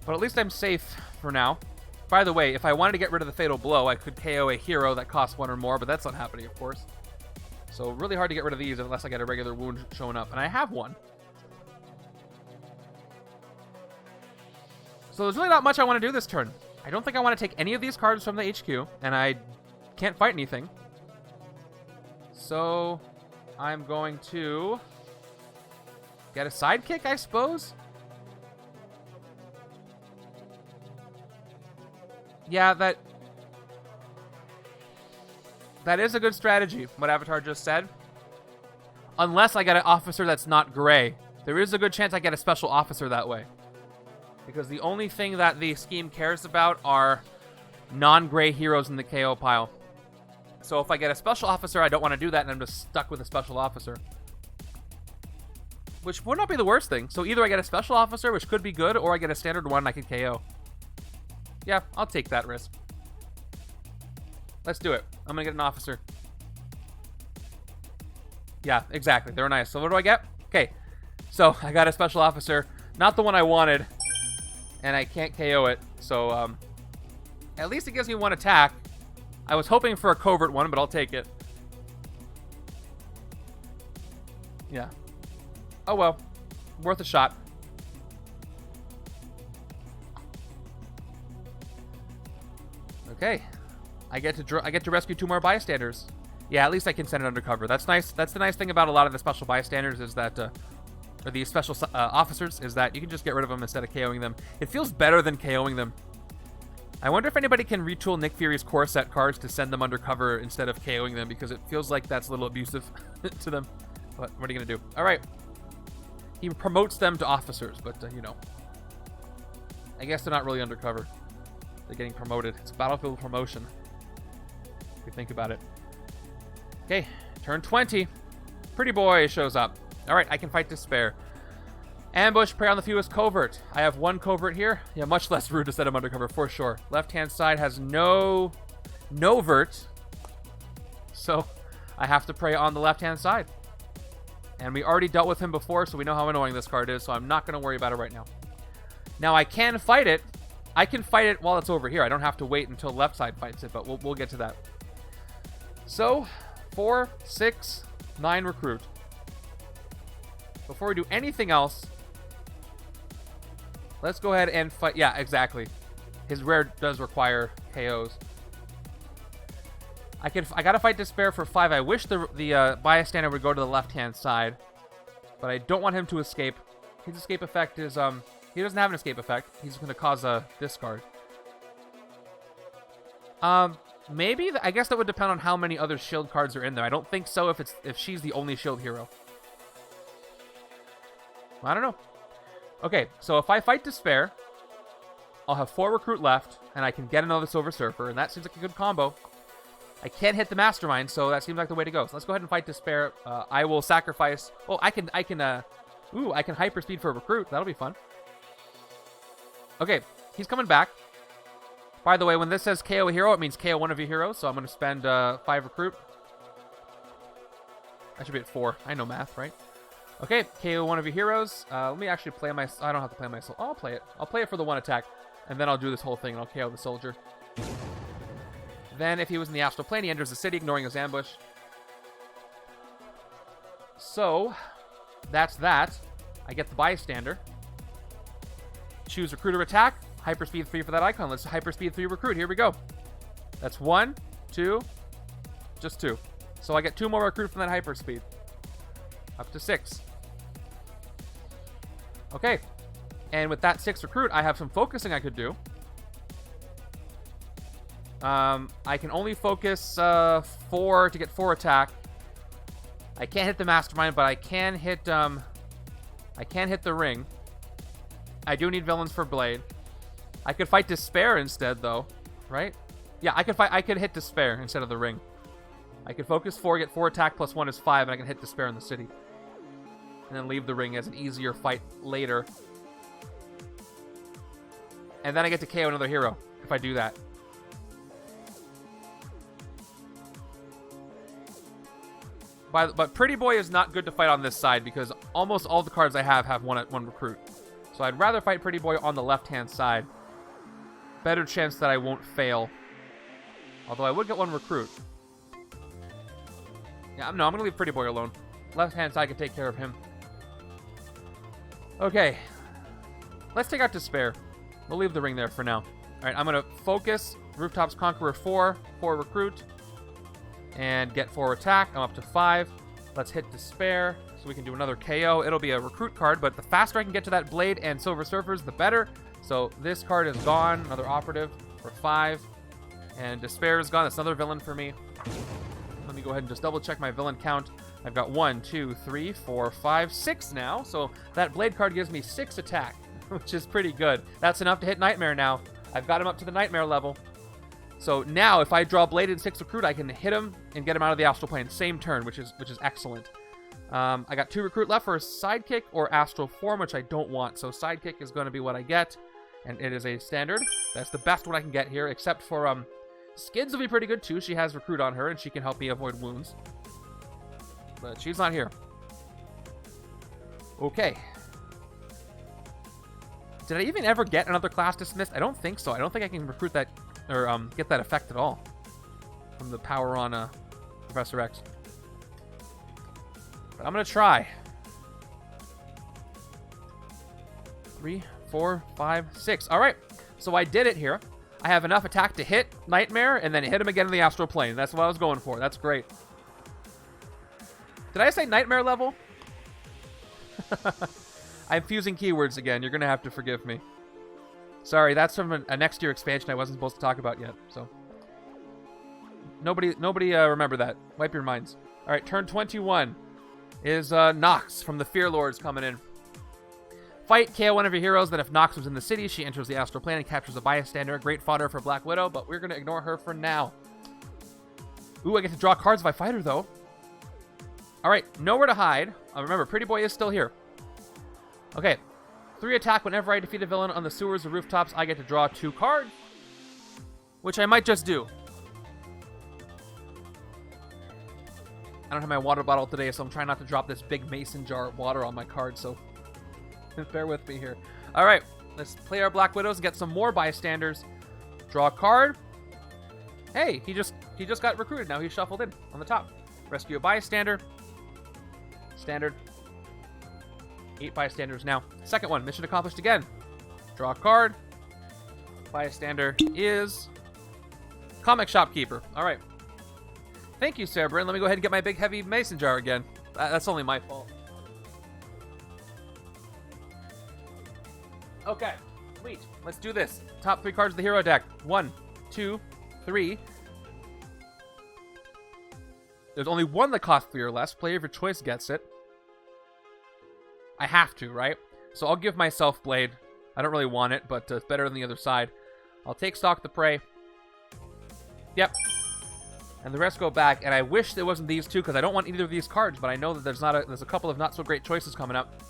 But at least I'm safe for now. By the way, if I wanted to get rid of the fatal blow, I could KO a hero that costs 1 or more, but that's not happening, of course. So really hard to get rid of these unless I get a regular wound showing up. And I have one. So there's really not much I want to do this turn. I don't think I want to take any of these cards from the HQ, and I can't fight anything. So I'm going to get a sidekick, I suppose. Yeah, that is a good strategy, what Avatar just said. Unless I get an officer that's not gray. There is a good chance I get a special officer that way. Because the only thing that the scheme cares about are non-gray heroes in the KO pile. So if I get a special officer, I don't want to do that, and I'm just stuck with a special officer. Which would not be the worst thing. So either I get a special officer, which could be good, or I get a standard one and I can KO. Yeah, I'll take that risk. Let's do it. I'm going to get an officer. Yeah, exactly. They're nice. So what do I get? Okay. So I got a special officer. Not the one I wanted. And I can't KO it. So at least it gives me 1 attack. I was hoping for a covert one, but I'll take it. Yeah. Oh well. Worth a shot. Okay. I get to rescue 2 more bystanders. Yeah, at least I can send it undercover. That's nice. That's the nice thing about a lot of the special bystanders is that, or the special officers, is that you can just get rid of them instead of KOing them. It feels better than KOing them. I wonder if anybody can retool Nick Fury's core set cards to send them undercover instead of KOing them, because it feels like that's a little abusive to them. But what are you going to do? All right. He promotes them to officers, but, you know. I guess they're not really undercover. They're getting promoted. It's a battlefield promotion. If you think about it. Okay, turn 20. Pretty boy shows up. All right, I can fight Despair. Ambush, prey on the fewest covert. I have 1 covert here. Yeah, much less rude to set him undercover for sure. Left-hand side has no vert. So I have to prey on the left-hand side. And we already dealt with him before, so we know how annoying this card is, so I'm not going to worry about it right now. Now, I can fight it. I can fight it while it's over here. I don't have to wait until left side fights it, but we'll get to that. So, 4, 6, 9 recruit. Before we do anything else, let's go ahead and fight. Yeah, exactly. His rare does require KOs. I gotta fight Despair for 5. I wish the bystander would go to the left-hand side, but I don't want him to escape. His escape effect is he doesn't have an escape effect. He's going to cause a discard. Maybe I guess that would depend on how many other shield cards are in there. I don't think so if she's the only shield hero. I don't know. Okay, so if I fight Despair, I'll have 4 recruit left, and I can get another Silver Surfer, and that seems like a good combo. I can't hit the Mastermind, so that seems like the way to go. So let's go ahead and fight Despair. I will sacrifice. Oh, I can hyperspeed for a recruit. That'll be fun. Okay, he's coming back. By the way, when this says KO a hero, it means KO one of your heroes. So I'm going to spend 5 recruit. I should be at 4. I know math, right? Okay, KO one of your heroes. Let me actually play my... I don't have to play my... I'll play it. I'll play it for the 1 attack. And then I'll do this whole thing and I'll KO the soldier. Then if he was in the astral plane, he enters the city, ignoring his ambush. So, that's that. I get the bystander. Choose recruiter attack. Hyperspeed 3 for that icon. Let's hyperspeed 3 recruit. Here we go. That's 1, 2, just 2. So I get 2 more recruit from that hyperspeed. Up to 6. Okay. And with that 6 recruit, I have some focusing I could do. I can only focus 4 to get 4 attack. I can't hit the Mastermind, but I can hit the ring. I do need villains for Blade. I could fight Despair instead, though, right? Yeah, I could hit Despair instead of the ring. I could focus 4, get 4 attack plus 1 is 5, and I can hit Despair in the city. And then leave the ring as an easier fight later. And then I get to KO another hero if I do that. But Pretty Boy is not good to fight on this side because almost all the cards I have one recruit. So I'd rather fight Pretty Boy on the left-hand side. Better chance that I won't fail. Although I would get 1 recruit. Yeah, no, I'm going to leave Pretty Boy alone. Left-hand side can take care of him. Okay. Let's take out Despair. We'll leave the ring there for now. Alright, I'm going to focus. Rooftops Conqueror 4 recruit. And get 4 attack. I'm up to 5. Let's hit Despair so we can do another KO. It'll be a recruit card, but the faster I can get to that Blade and Silver Surfers, the better. So this card is gone. Another operative for 5. And Despair is gone. That's another villain for me. Let me go ahead and just double check my villain count. I've got 1, 2, 3, 4, 5, 6 now. So that Blade card gives me 6 attack, which is pretty good. That's enough to hit Nightmare now. I've got him up to the Nightmare level. So now, if I draw Blade and 6 recruit, I can hit him and get him out of the astral plane. Same turn, which is excellent. I got 2 recruit left for a sidekick or astral form, which I don't want. So sidekick is going to be what I get, and it is a standard. That's the best one I can get here, except for Skids will be pretty good too. She has recruit on her, and she can help me avoid wounds. But she's not here. Okay. Did I even ever get another class dismissed? I don't think so. I don't think I can recruit that or get that effect at all from the power on Professor X. But I'm gonna try. 3, 4, 5, 6. All right, so I did it here. I have enough attack to hit Nightmare and then hit him again in the astral plane. That's what I was going for. That's great. Did I say Nightmare level? I'm fusing keywords again. You're gonna have to forgive me. Sorry, that's from a next year expansion I wasn't supposed to talk about yet, so. Nobody remember that. Wipe your minds. All right, turn 21 is Nox from the Fear Lords coming in. Fight, KO one of your heroes, then if Nox was in the city, she enters the astral plane and captures a bystander. Great fodder for Black Widow, but we're going to ignore her for now. Ooh, I get to draw cards if I fight her, though. All right, nowhere to hide. Remember, Pretty Boy is still here. Okay. 3 attack whenever I defeat a villain on the sewers or rooftops. I get to draw 2 cards, which I might just do. I don't have my water bottle today, so I'm trying not to drop this big mason jar of water on my card, so bear with me here. All right, let's play our Black Widows and get some more bystanders. Draw a card. Hey, he just got recruited. Now he's shuffled in on the top. Rescue a bystander. Standard. 8 bystanders now. Second one, mission accomplished again. Draw a card. Bystander is Comic Shopkeeper. All right. Thank you, Sarah Bryn. Let me go ahead and get my big heavy mason jar again. That's only my fault. Okay, sweet. Let's do this. Top 3 cards of the hero deck. 1, 2, 3. There's only one that costs 3 or less. Player of your choice gets it. I have to, right? So I'll give myself Blade. I don't really want it, but it's better than the other side. I'll take Stalk the Prey. Yep. And the rest go back. And I wish there wasn't these 2 because I don't want either of these cards, but I know that there's a couple of not so great choices coming up.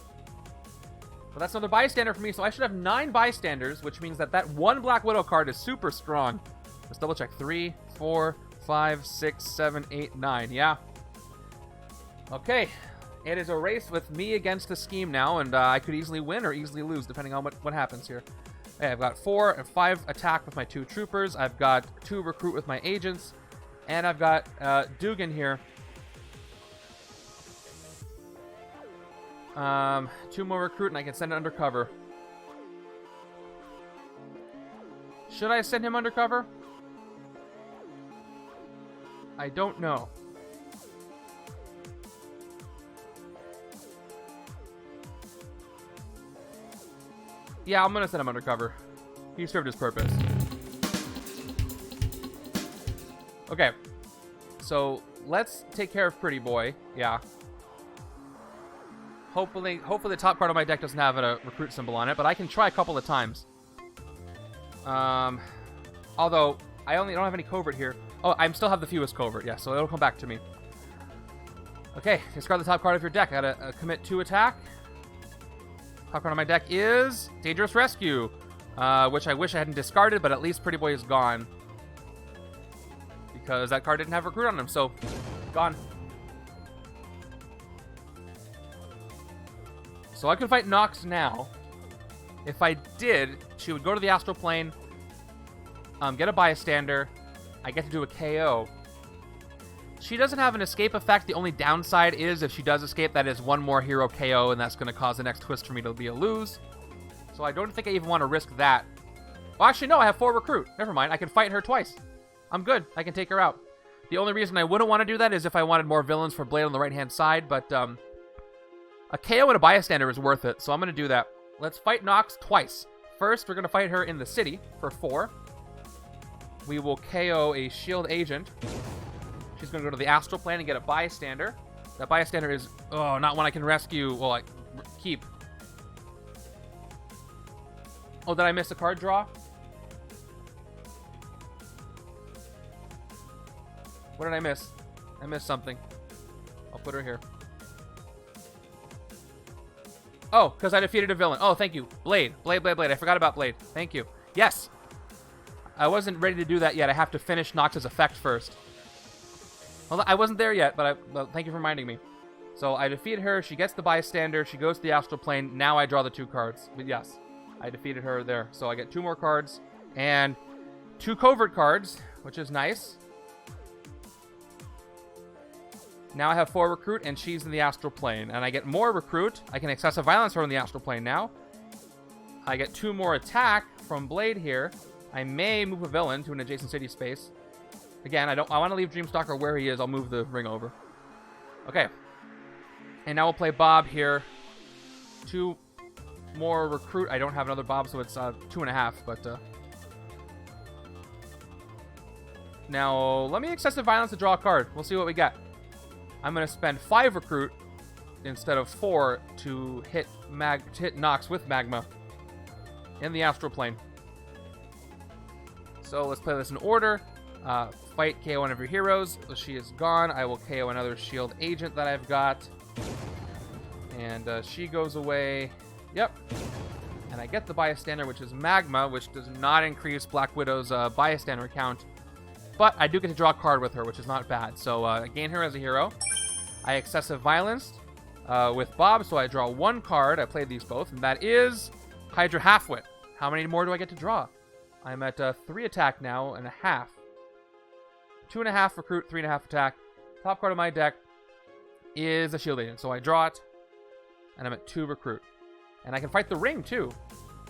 But that's another bystander for me, so I should have 9 bystanders, which means that 1 Black Widow card is super strong. Let's double check. 3, 4, 5, 6, 7, 8, 9. Yeah. Okay. It is a race with me against the scheme now, and I could easily win or easily lose, depending on what happens here. Hey, I've got 4 and 5 attack with my 2 troopers. I've got 2 recruit with my agents. And I've got Dugan here. 2 more recruit and I can send it undercover. Should I send him undercover? I don't know. Yeah, I'm gonna send him undercover. He served his purpose. Okay. So, let's take care of Pretty Boy. Yeah. Hopefully the top card of my deck doesn't have a recruit symbol on it, but I can try a couple of times. Although, I don't have any covert here. Oh, I still have the fewest covert, yeah, so it'll come back to me. Okay, discard the top card of your deck. I gotta commit 2 attack. Top card on my deck is Dangerous Rescue, which I wish I hadn't discarded, but at least Pretty Boy is gone. Because that card didn't have recruit on him, so gone. So I could fight Nox now. If I did, she would go to the astral plane, get a bystander. I get to do a KO. She doesn't have an escape effect. The only downside is if she does escape, that is 1 more hero KO, and that's going to cause the next twist for me to be a lose. So I don't think I even want to risk that. Well, actually, no, I have 4 recruit. Never mind. I can fight her twice. I'm good. I can take her out. The only reason I wouldn't want to do that is if I wanted more villains for Blade on the right-hand side, but a KO and a bystander is worth it, so I'm going to do that. Let's fight Nox twice. First, we're going to fight her in the city for 4. We will KO a shield agent. She's going to go to the astral plane and get a bystander. That bystander is, oh, not one I can rescue. Well, I keep. Oh, did I miss a card draw? What did I miss? I missed something. I'll put her here. Oh, because I defeated a villain. Oh, thank you. Blade. Blade. I forgot about Blade. Thank you. Yes. I wasn't ready to do that yet. I have to finish Nox's effect first. Well, I wasn't there yet, but well, thank you for reminding me. So I defeat her. She gets the bystander. She goes to the astral plane. Now I draw the 2 cards. But yes, I defeated her there. So I get 2 more cards and 2 covert cards, which is nice. Now I have 4 recruit, and she's in the astral plane. And I get more recruit. I can excessive violence her in the astral plane now. I get 2 more attack from Blade here. I may move a villain to an adjacent city space. Again, I want to leave Dreamstalker where he is. I'll move the ring over. Okay. And now we'll play Bob here. 2 more recruit. I don't have another Bob, so it's 2.5. But now let me excessive violence to draw a card. We'll see what we get. I'm going to spend 5 recruit instead of 4 to hit Nox with Magma in the astral plane. So let's play this in order. Fight KO one of your heroes. She is gone. I will KO another shield agent that I've got. And she goes away. Yep. And I get the bystander, which is Magma, which does not increase Black Widow's bystander count. But I do get to draw a card with her, which is not bad. So I gain her as a hero. I excessive violence with Bob, so I draw 1 card. I played these both, and that is HYDRA Halfwit. How many more do I get to draw? I'm at 3 attack now and a half. 2.5 recruit, 3.5 attack. Top card of my deck is a shield agent, so I draw it, and I'm at 2 recruit. And I can fight the ring too.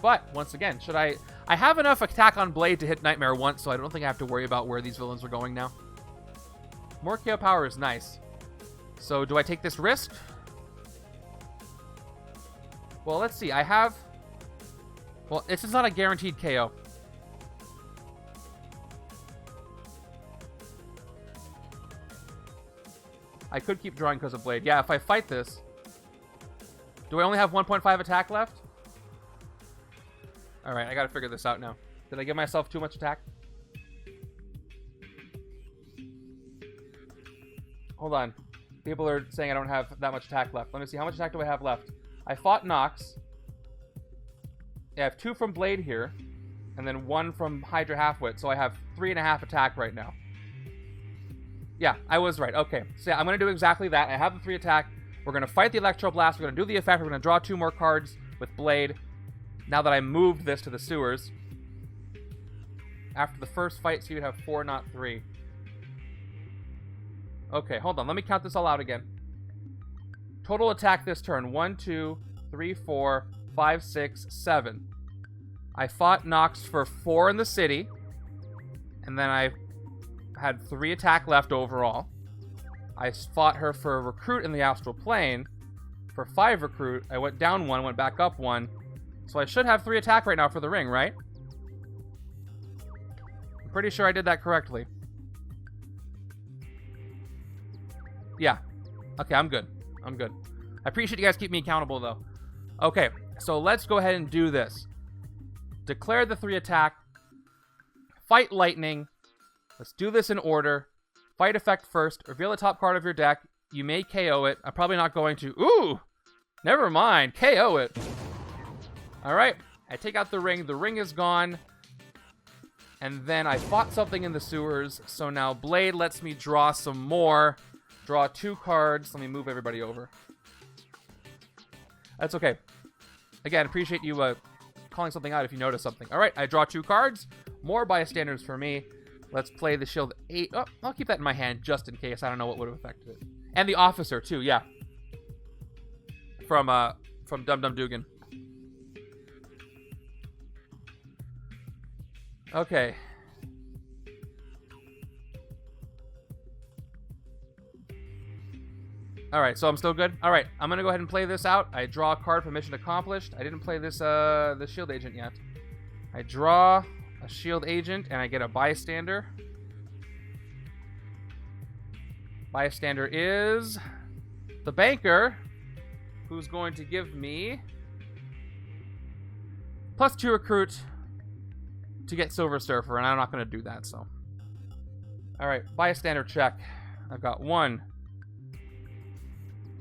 But once again, should I have enough attack on Blade to hit Nightmare once, so I don't think I have to worry about where these villains are going now. More KO power is nice. So do I take this risk? Well, let's see. I have... Well, this is not a guaranteed KO. I could keep drawing because of Blade. Yeah, if I fight this... Do I only have 1.5 attack left? Alright, I gotta figure this out now. Did I give myself too much attack? Hold on. People are saying I don't have that much attack left. Let me see. How much attack do I have left? I fought Nox. Yeah, I have 2 from Blade here. And then 1 from HYDRA Halfwit. So I have 3.5 attack right now. Yeah, I was right. Okay. So yeah, I'm going to do exactly that. I have the 3 attack. We're going to fight the Electro Blast. We're going to do the effect. We're going to draw 2 more cards with Blade. Now that I moved this to the sewers. After the first fight, so you'd have 4, not 3. Okay, hold on. Let me count this all out again. Total attack this turn. 1, 2, 3, 4, 5, 6, 7. I fought Nox for 4 in the city. And then I had 3 attack left overall. I fought her for a recruit in the astral plane. For 5 recruit, I went down 1, went back up 1. So I should have 3 attack right now for the ring, right? I'm pretty sure I did that correctly. Yeah. Okay, I'm good. I'm good. I appreciate you guys keep me accountable, though. Okay, so let's go ahead and do this. Declare the 3 attack. Fight lightning. Let's do this in order. Fight effect first. Reveal the top card of your deck. You may KO it. I'm probably not going to. Ooh! Never mind. KO it. Alright. I take out the ring. The ring is gone. And then I fought something in the sewers. So now Blade lets me draw some more. Draw 2 cards. Let me move everybody over. That's okay. Again, appreciate you calling something out if you notice something. Alright, I draw 2 cards. More bystanders for me. Let's play the shield 8. Oh, I'll keep that in my hand just in case. I don't know what would have affected it. And the officer, too, yeah. From Dum Dum Dugan. Okay. Alright, so I'm still good? Alright, I'm gonna go ahead and play this out. I draw a card for mission accomplished. I didn't play this, the shield agent yet. I draw a shield agent, and I get a bystander. Bystander is the banker, who's going to give me +2 recruit to get Silver Surfer, and I'm not going to do that, so. Alright, bystander check. I've got 1.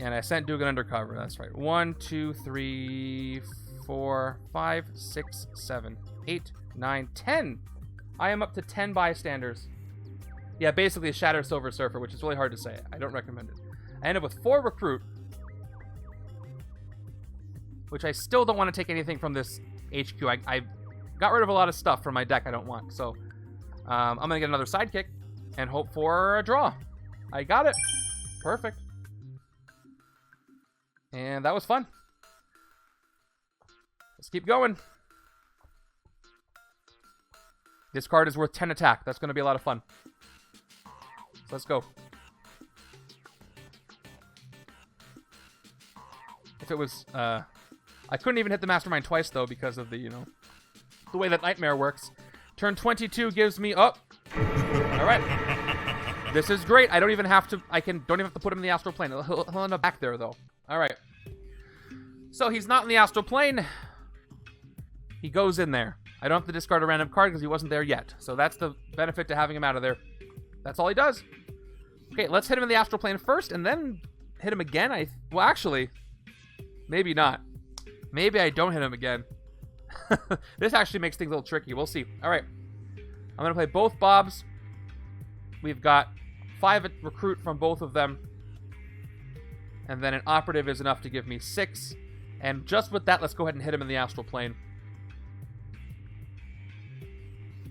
And I sent Dugan undercover, that's right. 1, 2, 3, 4, 5, 6, 7, 8, 9, 10. I am up to 10 bystanders. Yeah, basically a Shattered Silver Surfer, which is really hard to say. I don't recommend it. I end up with 4 recruit, which I still don't want to take anything from this HQ. I got rid of a lot of stuff from my deck I don't want. So I'm going to get another sidekick and hope for a draw. I got it. Perfect. And that was fun. Let's keep going. This card is worth 10 attack. That's going to be a lot of fun. So let's go. If it was, I couldn't even hit the Mastermind twice, though, because of the, you know, the way that Nightmare works. Turn 22 gives me, oh. All right. This is great. I don't even have to, don't even have to put him in the astral plane. He'll end up back there, though. All right. So he's not in the astral plane. He goes in there. I don't have to discard a random card because he wasn't there yet. So that's the benefit to having him out of there. That's all he does. Okay, let's hit him in the astral plane first and then hit him again. Well, actually, maybe not. Maybe I don't hit him again. This actually makes things a little tricky. We'll see. All right. I'm going to play both Bobs. We've got 5 recruit from both of them. And then an operative is enough to give me 6. And just with that, let's go ahead and hit him in the astral plane.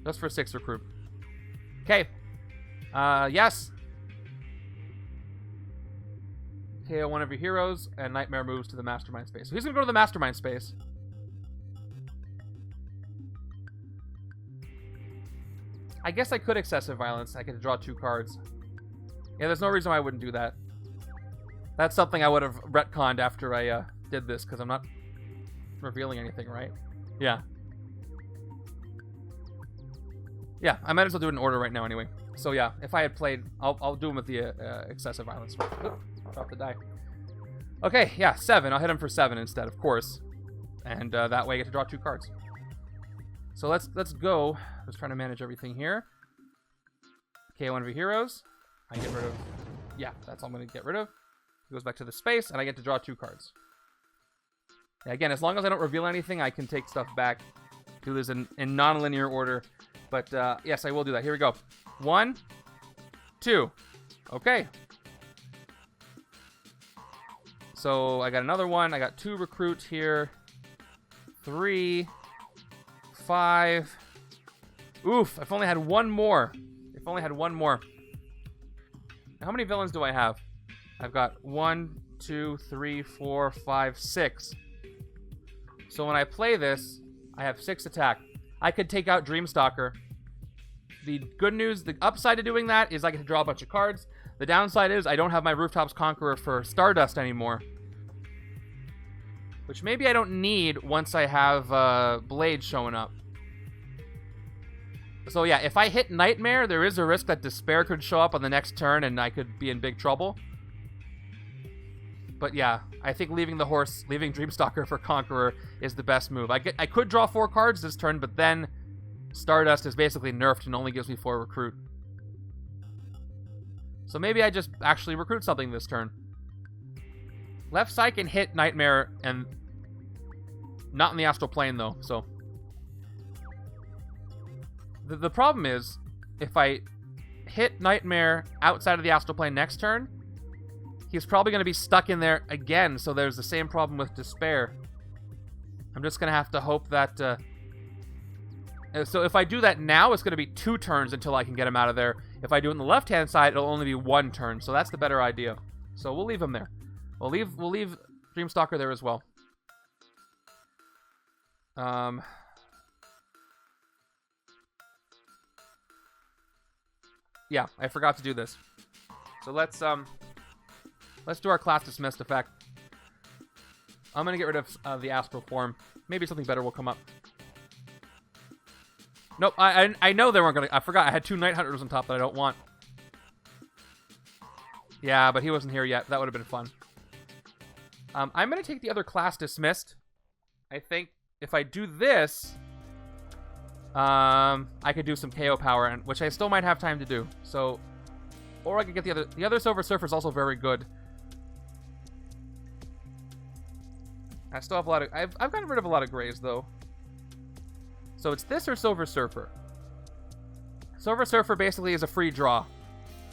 Just for 6 recruit. Okay. Yes. KO one of your heroes, and Nightmare moves to the Mastermind space. So he's going to go to the Mastermind space. I guess I could Excessive Violence. I could draw 2 cards. Yeah, there's no reason why I wouldn't do that. That's something I would have retconned after I did this, because I'm not revealing anything, right? Yeah. Yeah, I might as well do it in order right now anyway. So yeah, if I had played, I'll do him with the Excessive Violence. Oop, drop the die. Okay, yeah, 7. I'll hit him for 7 instead, of course. And that way I get to draw 2 cards. So let's go. Just trying to manage everything here. KO one of your heroes. I get rid of... Yeah, that's all I'm going to get rid of. He goes back to the space, and I get to draw 2 cards. Yeah, again, as long as I don't reveal anything, I can take stuff back. Do this in non-linear order. But, yes, I will do that. Here we go. 1, 2. Okay. So I got another one. I got 2 recruits here. 3, 5. Oof, I've only had one more. If only had one more. How many villains do I have? I've got 1, 2, 3, 4, 5, 6. So when I play this, I have 6 attack. I could take out Dreamstalker. The good news, the upside to doing that is I get to draw a bunch of cards. The downside is I don't have my Rooftops Conqueror for Stardust anymore. Which maybe I don't need once I have Blade showing up. So yeah, if I hit Nightmare, there is a risk that Despair could show up on the next turn and I could be in big trouble. But yeah, I think leaving Dreamstalker for Conqueror is the best move. I could draw 4 cards this turn, but then Stardust is basically nerfed and only gives me 4 recruit. So maybe I just actually recruit something this turn. Left side can hit Nightmare and not in the Astral Plane though, so. The problem is, if I hit Nightmare outside of the Astral Plane next turn, he's probably going to be stuck in there again, so there's the same problem with Despair. I'm just going to have to hope that... So if I do that now, it's going to be 2 turns until I can get him out of there. If I do it on the left-hand side, it'll only be 1 turn, so that's the better idea. So we'll leave him there. We'll leave Dreamstalker there as well. Yeah, I forgot to do this. So let's do our class dismissed effect. I'm gonna get rid of the astral form. Maybe something better will come up. Nope, I know they weren't gonna. I forgot I had 2 Night Hunters on top that I don't want. Yeah, but he wasn't here yet. That would have been fun. I'm gonna take the other class dismissed. I think if I do this, I could do some KO power, which I still might have time to do. So, or I could get the other Silver Surfer is also very good. I still have a lot of... I've gotten rid of a lot of grays, though. So it's this or Silver Surfer. Silver Surfer basically is a free draw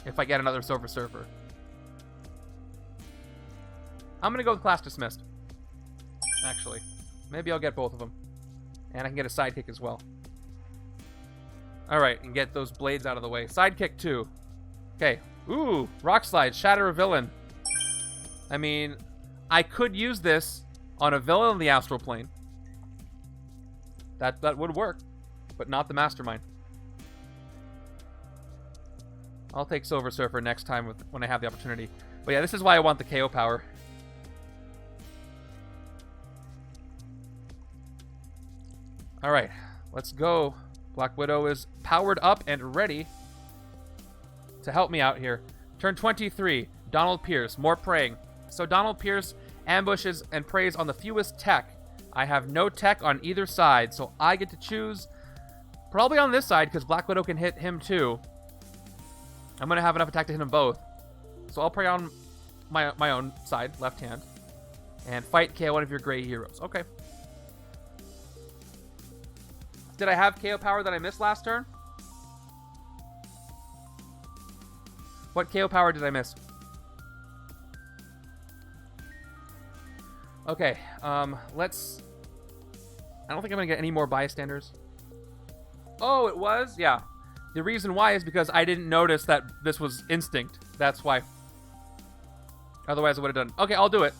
if I get another Silver Surfer. I'm going to go with Class Dismissed. Actually. Maybe I'll get both of them. And I can get a Sidekick as well. Alright, and get those blades out of the way. Sidekick 2. Okay. Ooh, Rock Slide, Shatter a Villain. I mean, I could use this on a villain in the Astral Plane. That would work, but not the Mastermind. I'll take Silver Surfer next time when I have the opportunity. But yeah, this is why I want the KO power. Alright, let's go. Black Widow is powered up and ready to help me out here. Turn 23, Donald Pierce, more praying. So Donald Pierce ambushes and preys on the fewest tech. I have no tech on either side, so I get to choose probably on this side because Black Widow can hit him too. I'm going to have enough attack to hit them both. So I'll prey on my own side, left hand, and fight KO one of your gray heroes. Okay. Did I have KO power that I missed last turn? What KO power did I miss? Okay, let's... I don't think I'm going to get any more bystanders. Oh, it was? Yeah. The reason why is because I didn't notice that this was instinct. That's why. Otherwise, I would have done... Okay, I'll do it.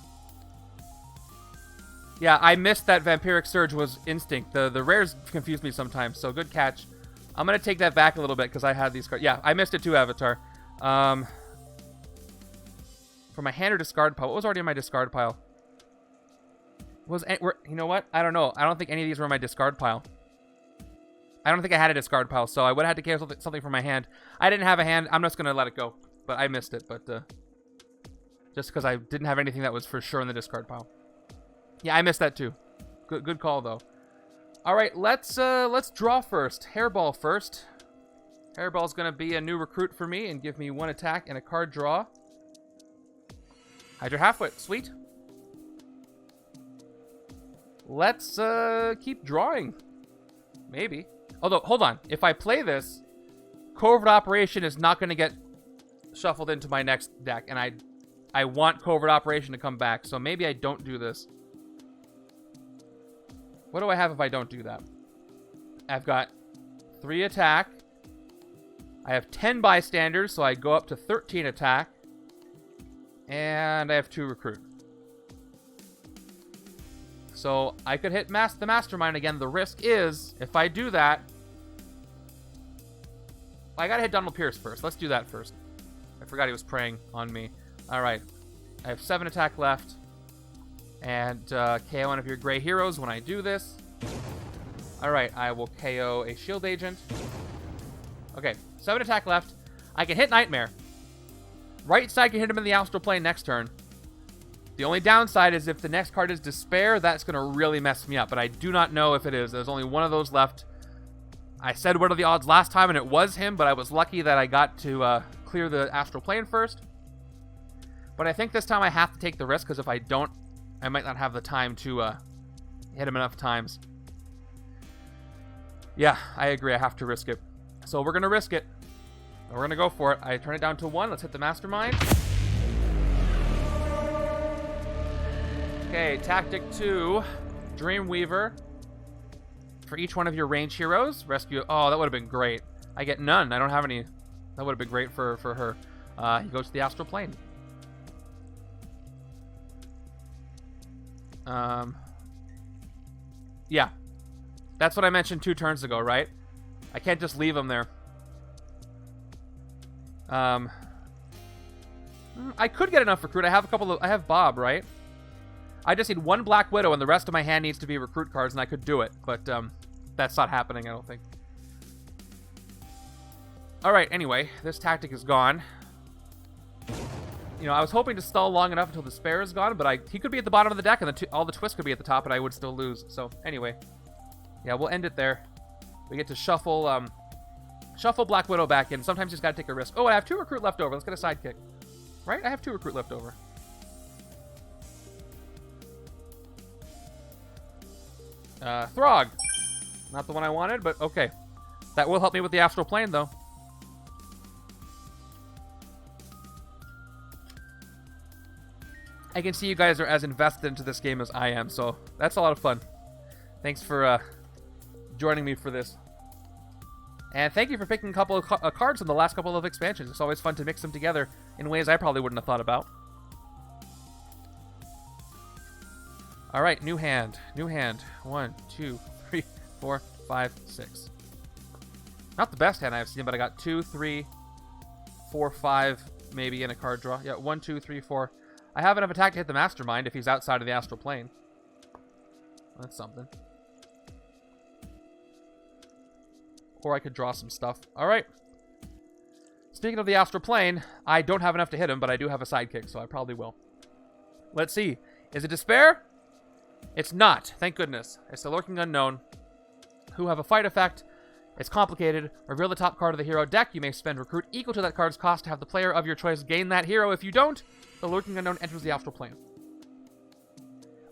Yeah, I missed that Vampiric Surge was instinct. The rares confuse me sometimes, so good catch. I'm going to take that back a little bit because I had these cards. Yeah, I missed it too, Avatar. For my hand or discard pile. What was already in my discard pile? You know what? I don't know. I don't think any of these were in my discard pile. I don't think I had a discard pile, so I would have had to cancel something from my hand. I didn't have a hand. I'm just going to let it go. But I missed it. But just because I didn't have anything that was for sure in the discard pile. Yeah, I missed that too. Good call, though. All right, let's draw first. Hairball first. Hairball's going to be a new recruit for me and give me 1 attack and a card draw. Hydra Halfwit. Sweet. Let's keep drawing. Maybe. Although, hold on. If I play this, Covert Operation is not going to get shuffled into my next deck. And I want Covert Operation to come back. So maybe I don't do this. What do I have if I don't do that? I've got 3 attack. I have 10 bystanders, so I go up to 13 attack. And I have 2 recruit. So I could hit the Mastermind again. The risk is, if I do that... I gotta hit Donald Pierce first. Let's do that first. I forgot he was preying on me. Alright. I have 7 attack left. And KO one of your gray heroes when I do this. Alright, I will KO a shield agent. Okay, 7 attack left. I can hit Nightmare. Right side can hit him in the astral plane next turn. The only downside is if the next card is Despair, that's going to really mess me up. But I do not know if it is. There's only one of those left. I said what are the odds last time, and it was him, but I was lucky that I got to clear the astral plane first. But I think this time I have to take the risk, because if I don't, I might not have the time to hit him enough times. Yeah, I agree. I have to risk it. So we're going to risk it. We're going to go for it. I turn it down to 1. Let's hit the Mastermind. Okay, Tactic 2. Dreamweaver. For each one of your range heroes, rescue... Oh, that would have been great. I get none. I don't have any... That would have been great for her. He goes to the astral plane. Yeah. That's what I mentioned 2 turns ago, right? I can't just leave him there. I could get enough recruit. I have Bob, right? I just need 1 Black Widow, and the rest of my hand needs to be recruit cards, and I could do it. But that's not happening, I don't think. Alright, anyway, this tactic is gone. You know, I was hoping to stall long enough until Despair is gone, but he could be at the bottom of the deck, and all the twists could be at the top, and I would still lose. So, anyway. Yeah, we'll end it there. We get to shuffle Black Widow back in. Sometimes you just gotta take a risk. Oh, I have 2 recruit left over. Let's get a sidekick. Right? I have 2 recruit left over. Throg. Not the one I wanted, but okay. That will help me with the astral plane, though. I can see you guys are as invested into this game as I am, so that's a lot of fun. Thanks for joining me for this. And thank you for picking a couple of cards from the last couple of expansions. It's always fun to mix them together in ways I probably wouldn't have thought about. Alright, new hand. New hand. 1, 2, 3, 4, 5, 6. Not the best hand I've seen, but I got 2, 3, 4, 5, maybe in a card draw. Yeah, 1, 2, 3, 4. I have enough attack to hit the Mastermind if he's outside of the astral plane. That's something. Or I could draw some stuff. Alright. Speaking of the astral plane, I don't have enough to hit him, but I do have a sidekick, so I probably will. Let's see. Is it Despair? It's not. Thank goodness. It's the Lurking Unknown, who have a fight effect. It's complicated. Reveal the top card of the hero deck. You may spend recruit equal to that card's cost to have the player of your choice gain that hero. If you don't, the Lurking Unknown enters the astral plane.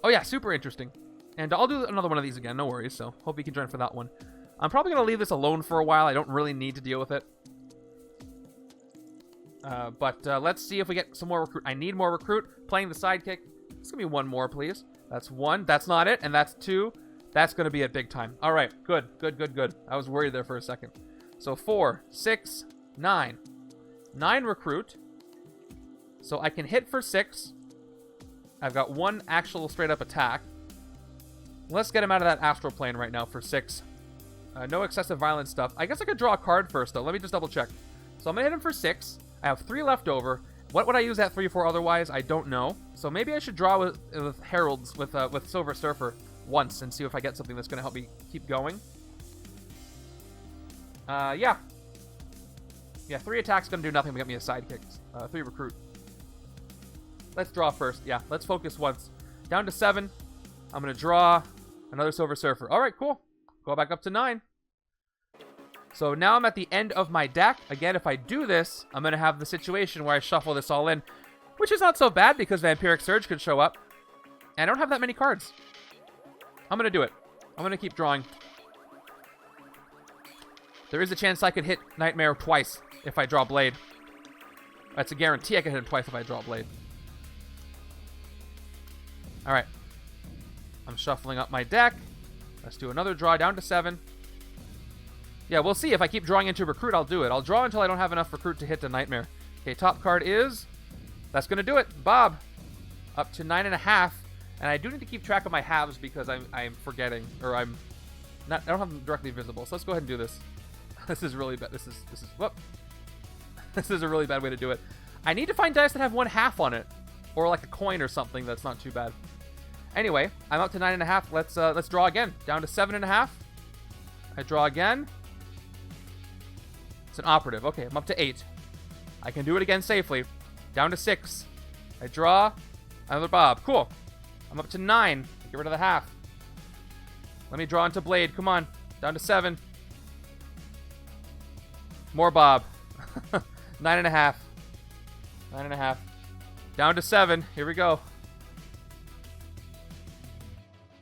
Oh yeah, super interesting. And I'll do another one of these again, no worries, so hope you can join for that one. I'm probably going to leave this alone for a while. I don't really need to deal with it. But let's see if we get some more recruit. I need more recruit. Playing the sidekick. It's going to be 1 more, please. That's 1. That's not it. And that's 2. That's going to be it big time. All right. Good. Good, good, good. I was worried there for a second. So 4, 6, 9. 9 recruit. So I can hit for 6. I've got 1 actual straight up attack. Let's get him out of that astral plane right now for 6. No excessive violence stuff. I guess I could draw a card first, though. Let me just double check. So I'm going to hit him for 6. I have 3 left over. What would I use that 3 for otherwise? I don't know. So maybe I should draw with Heralds, with Silver Surfer once and see if I get something that's going to help me keep going. Yeah. Yeah, 3 attacks going to do nothing but get me a sidekick. 3 recruit. Let's draw first. Yeah, let's focus once. Down to 7. I'm going to draw another Silver Surfer. All right, cool. Go back up to 9. So now I'm at the end of my deck. Again, if I do this, I'm going to have the situation where I shuffle this all in, which is not so bad because Vampiric Surge could show up. And I don't have that many cards. I'm going to do it. I'm going to keep drawing. There is a chance I could hit Nightmare twice if I draw Blade. That's a guarantee I can hit him twice if I draw Blade. Alright. I'm shuffling up my deck. Let's do another draw down to 7. Yeah, we'll see. If I keep drawing into recruit, I'll do it. I'll draw until I don't have enough recruit to hit the nightmare. Okay, top card is... That's going to do it. Bob. Up to 9.5. And I do need to keep track of my halves because I'm forgetting. Or I'm not... I don't have them directly visible. So let's go ahead and do this. This is really bad. This is... Whoop. This is a really bad way to do it. I need to find dice that have 1/2 on it. Or like a coin or something that's not too bad. Anyway, I'm up to 9.5. Let's draw again. Down to 7.5. I draw again. It's an operative. Okay, I'm up to 8. I can do it again safely. Down to 6. I draw. Another Bob. Cool. I'm up to 9. Get rid of the half. Let me draw into Blade. Come on. Down to 7. More Bob. 9.5. 9.5. Down to 7. Here we go.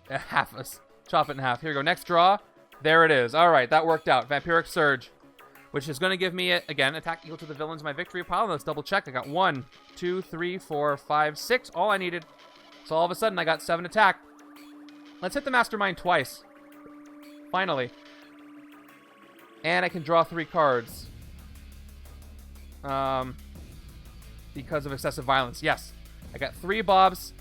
Half us. Chop it in half. Here we go. Next draw. There it is. All right, that worked out. Vampiric Surge, which is going to give me, again, attack equal to the villains in my victory pile. Let's double check. I got 1, 2, 3, 4, 5, 6. All I needed. So all of a sudden, I got 7 attack. Let's hit the Mastermind twice. Finally. And I can draw 3 cards. Because of excessive violence. Yes. I got 3 Bobs.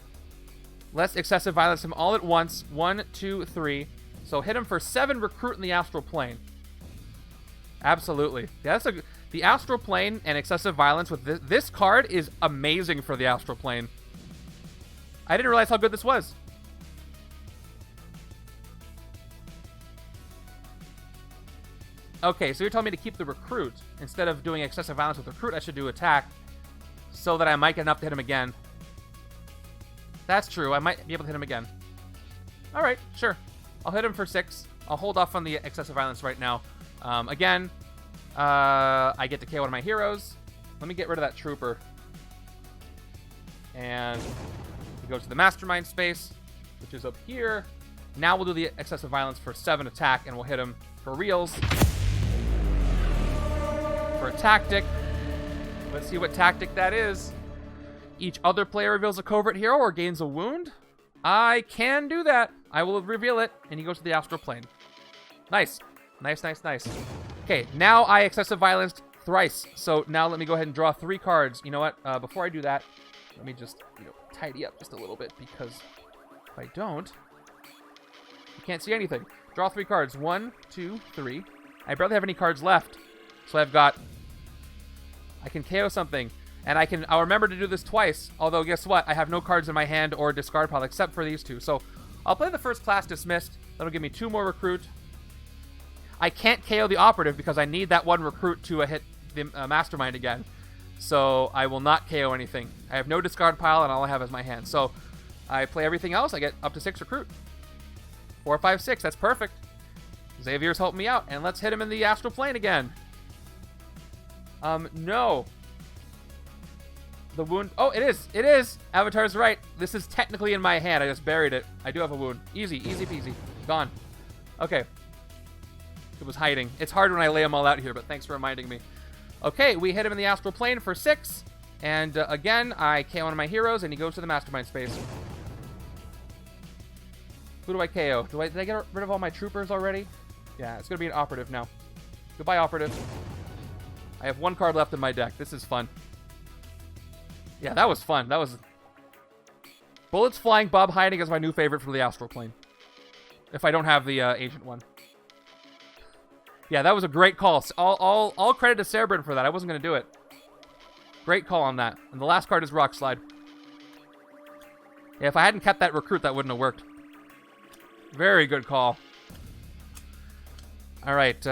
Let's excessive violence him all at once. 1, 2, 3. So hit him for 7 recruit in the astral plane. Absolutely. Yeah, the astral plane and excessive violence with this card is amazing for the astral plane. I didn't realize how good this was. Okay, so you're telling me to keep the recruit. Instead of doing excessive violence with recruit, I should do attack so that I might get enough to hit him again. That's true. I might be able to hit him again. All right, sure. I'll hit him for 6. I'll hold off on the excessive violence right now. Again, I get to KO one of my heroes. Let me get rid of that trooper. And we go to the Mastermind space, which is up here. Now we'll do the excessive violence for 7 attack, and we'll hit him for reals. For a tactic. Let's see what tactic that is. Each other player reveals a covert hero or gains a wound. I can do that. I will reveal it, and he goes to the astral plane. Nice. Nice, nice, nice. Okay, now I excessive violenced thrice. So now let me go ahead and draw 3 cards. You know what? Before I do that, let me just tidy up just a little bit, because if I don't, you can't see anything. Draw 3 cards. 1, 2, 3. I barely have any cards left. So I can KO something. And I'll remember to do this twice. Although, guess what? I have no cards in my hand or discard pile except for these 2. So I'll play the first class dismissed. That'll give me 2 more recruit. I can't KO the operative because I need that 1 recruit to hit the Mastermind again. So I will not KO anything. I have no discard pile, and all I have is my hand. So I play everything else. I get up to 6 recruit. 4, 5, 6. That's perfect. Xavier's helping me out. And let's hit him in the astral plane again. No. The wound... Oh, it is. It is. Avatar's right. This is technically in my hand. I just buried it. I do have a wound. Easy. Easy peasy. Gone. Okay. It was hiding. It's hard when I lay them all out here, but thanks for reminding me. Okay, we hit him in the astral plane for 6. And again, I KO one of my heroes, and he goes to the Mastermind space. Who do I KO? Did I get rid of all my troopers already? Yeah, it's going to be an operative now. Goodbye, operative. I have 1 card left in my deck. This is fun. Yeah, that was fun. That was... Bullets flying, Bob hiding is my new favorite for the astral plane. If I don't have the agent one. Yeah, that was a great call. All credit to Cerebrin for that. I wasn't going to do it. Great call on that. And the last card is Rock Slide. Yeah, if I hadn't kept that recruit, that wouldn't have worked. Very good call. All right.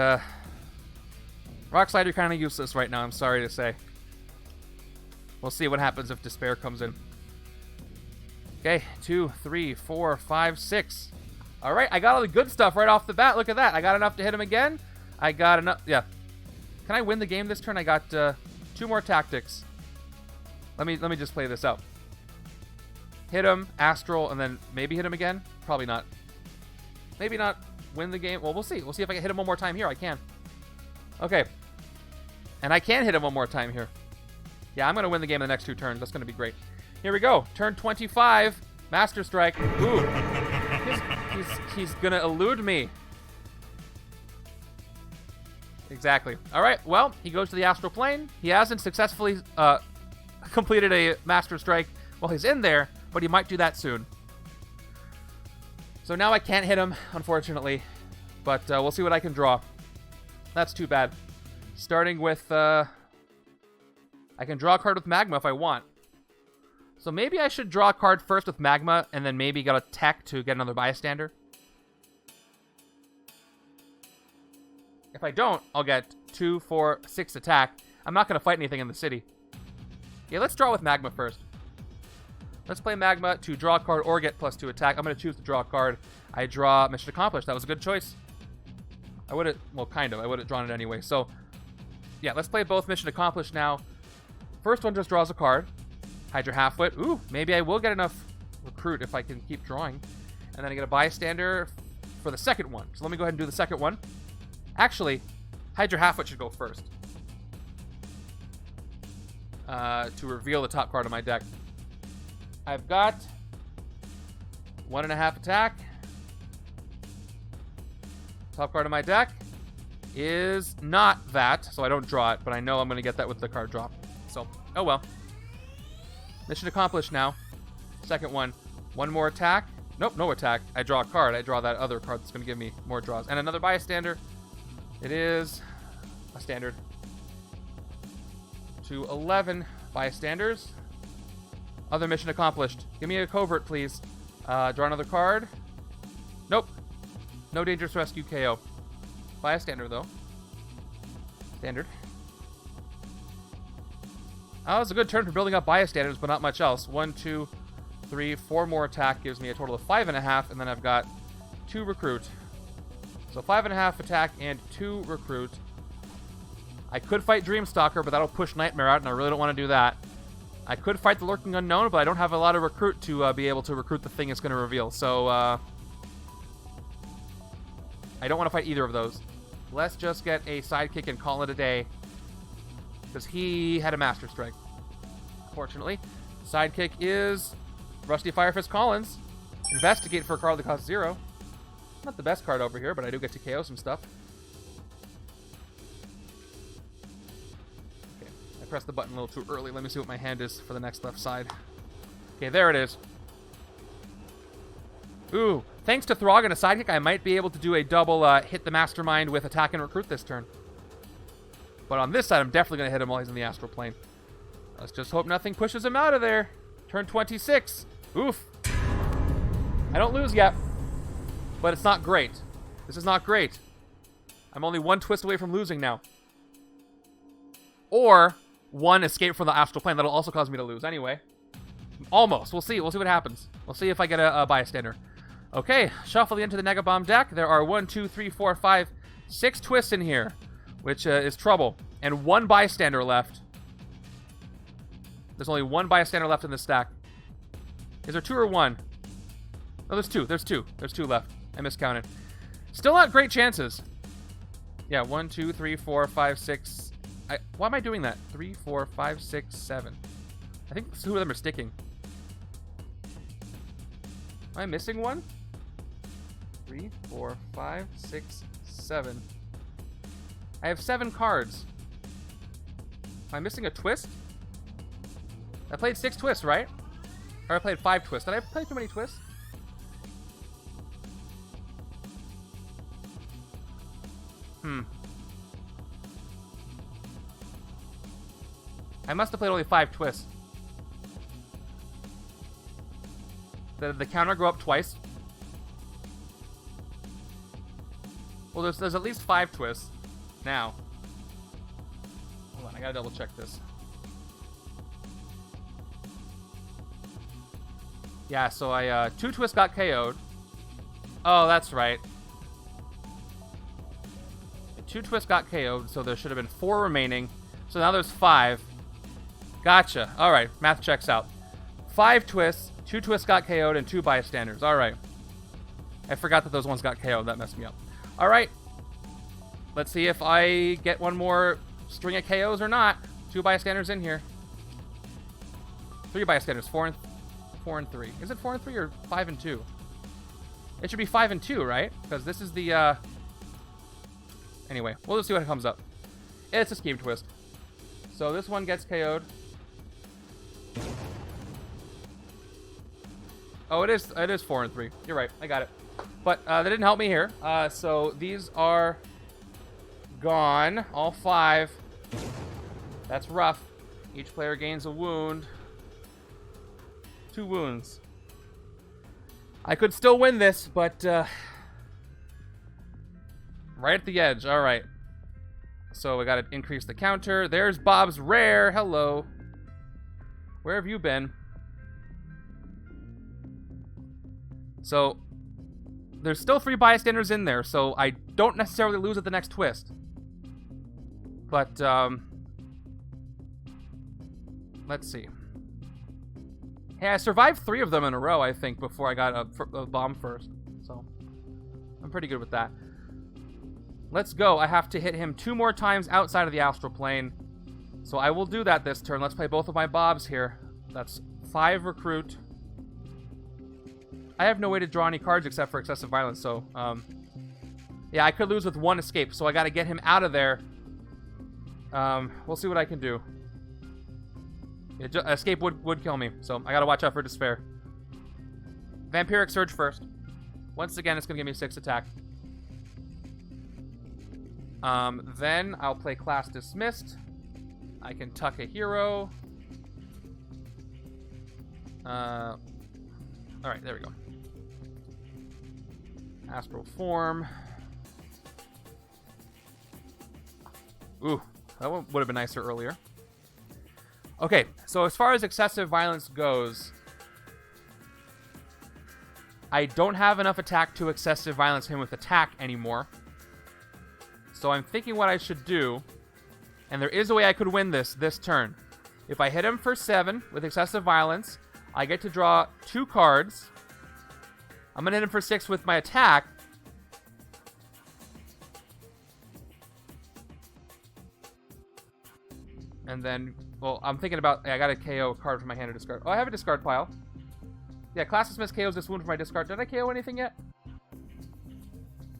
Rock Slide, you're kind of useless right now, I'm sorry to say. We'll see what happens if Despair comes in. Okay, 2, 3, 4, 5, 6. All right, I got all the good stuff right off the bat. Look at that. I got enough to hit him again. I got enough. Yeah. Can I win the game this turn? I got 2 more tactics. Let me just play this out. Hit him, astral, and then maybe hit him again. Probably not. Maybe not win the game. Well, we'll see. We'll see if I can hit him one more time here. I can. Okay. And I can hit him one more time here. Yeah, I'm going to win the game in the next 2 turns. That's going to be great. Here we go. Turn 25. Master Strike. Ooh. He's gonna elude me. Exactly. All right, well, he goes to the astral plane. He hasn't successfully completed a Master Strike while he's in there, but he might do that soon. So now I can't hit him, unfortunately, but we'll see what I can draw. That's too bad. Starting with, I can draw a card with Magma if I want. So maybe I should draw a card first with Magma, and then maybe get a tech to get another Bystander. If I don't, I'll get 2, 4, 6 attack. I'm not going to fight anything in the city. Yeah, let's draw with Magma first. Let's play Magma to draw a card or get +2 attack. I'm going to choose to draw a card. I draw Mission Accomplished. That was a good choice. I would have, well, kind of. I would have drawn it anyway. So, yeah, let's play both Mission Accomplished now. First one just draws a card. Hydra Halfwit. Ooh, maybe I will get enough Recruit if I can keep drawing. And then I get a Bystander for the second one. So let me go ahead and do the second one. Actually, Hydra Halfwit should go first. To reveal the top card of my deck. I've got 1.5 attack. Top card of my deck is not that, so I don't draw it, but I know I'm going to get that with the card drop. So, oh well. Mission accomplished now. Second one. One more attack. Nope, no attack. I draw a card. I draw that other card that's going to give me more draws. And another Bystander. It is a standard. To 11 Bystanders. Other mission accomplished. Give me a covert, please. Draw another card. Nope. No dangerous rescue KO. Bystander, though. Standard. Oh, it's a good turn for building up Bystanders, but not much else. 1, 2, 3, 4 more attack gives me a total of 5.5, and then I've got 2 recruit. So 5.5 attack and 2 recruit. I could fight Dreamstalker, but that'll push Nightmare out, and I really don't want to do that. I could fight the Lurking Unknown, but I don't have a lot of recruit to be able to recruit the thing it's going to reveal. So, I don't want to fight either of those. Let's just get a sidekick and call it a day. Because he had a Master Strike. Fortunately. Sidekick is Rusty Firefist Collins. Investigate for a card that costs 0. Not the best card over here, but I do get to KO some stuff. Okay, I pressed the button a little too early. Let me see what my hand is for the next left side. Okay, there it is. Ooh, thanks to Throg and a sidekick, I might be able to do a double hit the Mastermind with attack and recruit this turn. But on this side, I'm definitely going to hit him while he's in the astral plane. Let's just hope nothing pushes him out of there. Turn 26. Oof. I don't lose yet. But it's not great. This is not great. I'm only 1 twist away from losing now. Or 1 escape from the astral plane. That'll also cause me to lose anyway. Almost. We'll see. We'll see what happens. We'll see if I get a Bystander. Okay. Shuffle into the Nega-Bomb deck. There are 1, 2, 3, 4, 5, 6 twists in here. Which is trouble. And 1 Bystander left. There's only 1 Bystander left in the stack. Is there 2 or 1? No, there's 2. There's 2. There's 2 left. I miscounted. Still not great chances. Yeah, 1, 2, 3, 4, 5, 6. Why am I doing that? 3, 4, 5, 6, 7. I think 2 of them are sticking. Am I missing 1? 3, 4, 5, 6, 7. I have 7 cards. Am I missing a twist? I played 6 twists, right? Or I played 5 twists. Did I play too many twists? I must have played only 5 twists. Did the counter go up twice? Well, there's at least 5 twists. Now. Hold on, I gotta double check this. Yeah, so I, 2 twists got KO'd. Oh, that's right. 2 twists got KO'd, so there should have been 4 remaining. So now there's 5. Gotcha. Alright, math checks out. 5 twists, 2 twists got KO'd, and 2 Bystanders. Alright. I forgot that those ones got KO'd. That messed me up. Alright. Let's see if I get one more string of KOs or not. 2 Bystanders in here. 3 Bystanders. 4 and 3. Is it 4 and 3 or 5 and 2? It should be 5 and 2, right? Because this is the, Anyway, we'll just see what comes up. It's a scheme twist. So this one gets KO'd. Oh, it is 4 and 3. You're right. I got it. But that didn't help me here. So these are gone. All 5. That's rough. Each player gains a wound. 2 wounds. I could still win this, but right at the edge. All right. So we got to increase the counter. There's Bob's Rare. Hello. Where have you been? So there's still 3 bystanders in there, so I don't necessarily lose at the next twist. But let's see. Hey, I survived 3 of them in a row, I think, before I got a bomb first. So I'm pretty good with that. Let's go. I have to hit him 2 more times outside of the astral plane. So I will do that this turn. Let's play both of my bobs here. That's 5 recruit. I have no way to draw any cards except for excessive violence, so yeah, I could lose with 1 escape, so I got to get him out of there. We'll see what I can do. Yeah, escape would kill me, so I got to watch out for despair. Vampiric Surge first. Once again, it's going to give me 6 attack. Then I'll play Class Dismissed. I can tuck a hero. Alright, there we go. Astral Form. Ooh, that one would have been nicer earlier. Okay, so as far as excessive violence goes, I don't have enough attack to excessive violence him with attack anymore. So I'm thinking what I should do, and there is a way I could win this turn. If I hit him for 7 with excessive violence, I get to draw 2 cards. I'm going to hit him for 6 with my attack. And then, well, I'm thinking about, I got to KO a card from my hand to discard. Oh, I have a discard pile. Yeah, Class Dismiss KOs this wound from my discard. Did I KO anything yet?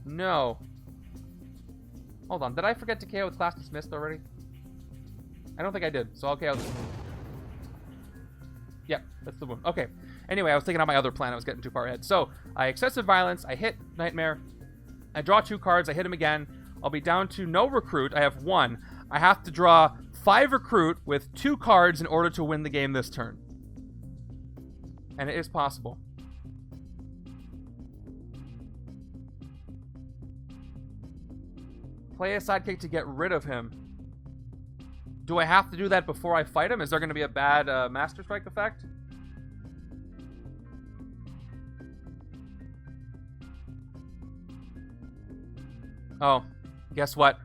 No. Hold on, did I forget to KO with Class Dismissed already? I don't think I did, so I'll KO this wound. Yep, that's the wound. Okay. Anyway, I was thinking on my other plan. I was getting too far ahead. So, I excessive violence. I hit Nightmare. I draw 2 cards. I hit him again. I'll be down to no recruit. I have 1. I have to draw 5 recruit with 2 cards in order to win the game this turn. And it is possible. Play a sidekick to get rid of him. Do I have to do that before I fight him? Is there going to be a bad Master Strike effect? Oh, guess what?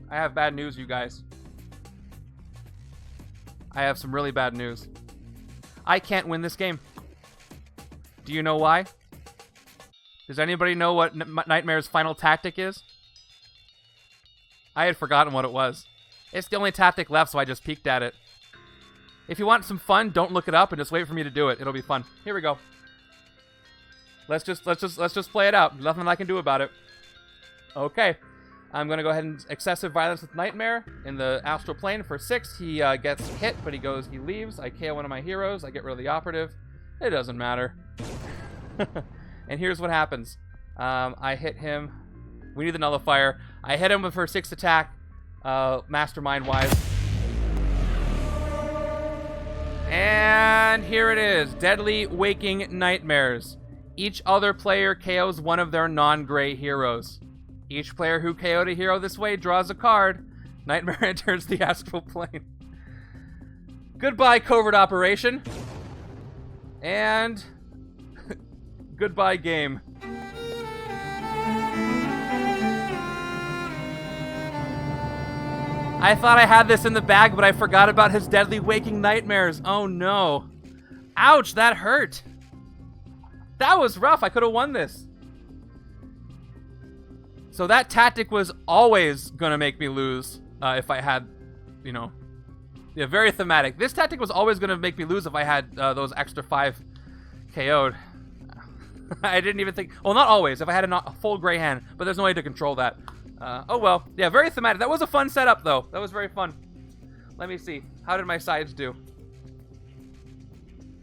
I have bad news, you guys. I have some really bad news. I can't win this game. Do you know why? Does anybody know what Nightmare's final tactic is? I had forgotten what it was. It's the only tactic left, so I just peeked at it. If you want some fun, don't look it up and just wait for me to do it. It'll be fun. Here we go. Let's just play it out. Nothing I can do about it. Okay. I'm gonna go ahead and excessive violence with Nightmare in the astral plane for 6. He gets hit, but he leaves. I KO one of my heroes. I get rid of the operative. It doesn't matter. And here's what happens. I hit him. We need the nullifier. I hit him for 6 attack, Mastermind wise. And here it is. Deadly Waking Nightmares. Each other player KOs one of their non-gray heroes. Each player who KO'd a hero this way draws a card. Nightmare enters the astral plane. Goodbye, covert operation. And goodbye, game. I thought I had this in the bag, but I forgot about his Deadly Waking Nightmares. Oh no. Ouch, that hurt. That was rough. I could have won this. So that tactic was always going to make me lose if I had, you know, yeah, very thematic. This tactic was always going to make me lose if I had those extra 5 KO'd. I didn't even think... Well, not always, if I had a full gray hand, but there's no way to control that. Oh well. Yeah, very thematic. That was a fun setup, though. That was very fun. Let me see. How did my sides do?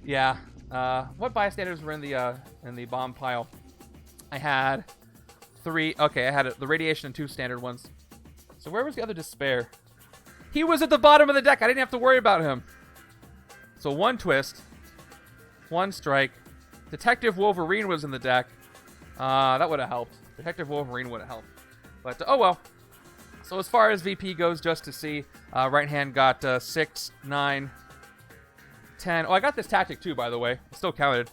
Yeah. What bystanders were in the bomb pile? I had 3. Okay, I had the radiation and 2 standard ones. So where was the other despair? He was at the bottom of the deck. I didn't have to worry about him. So 1 twist, 1 strike. Detective Wolverine was in the deck. That would have helped. Detective Wolverine would have helped. But, oh well. So as far as VP goes, just to see, right hand got 6, 9, 10. Oh, I got this tactic too, by the way. I still counted.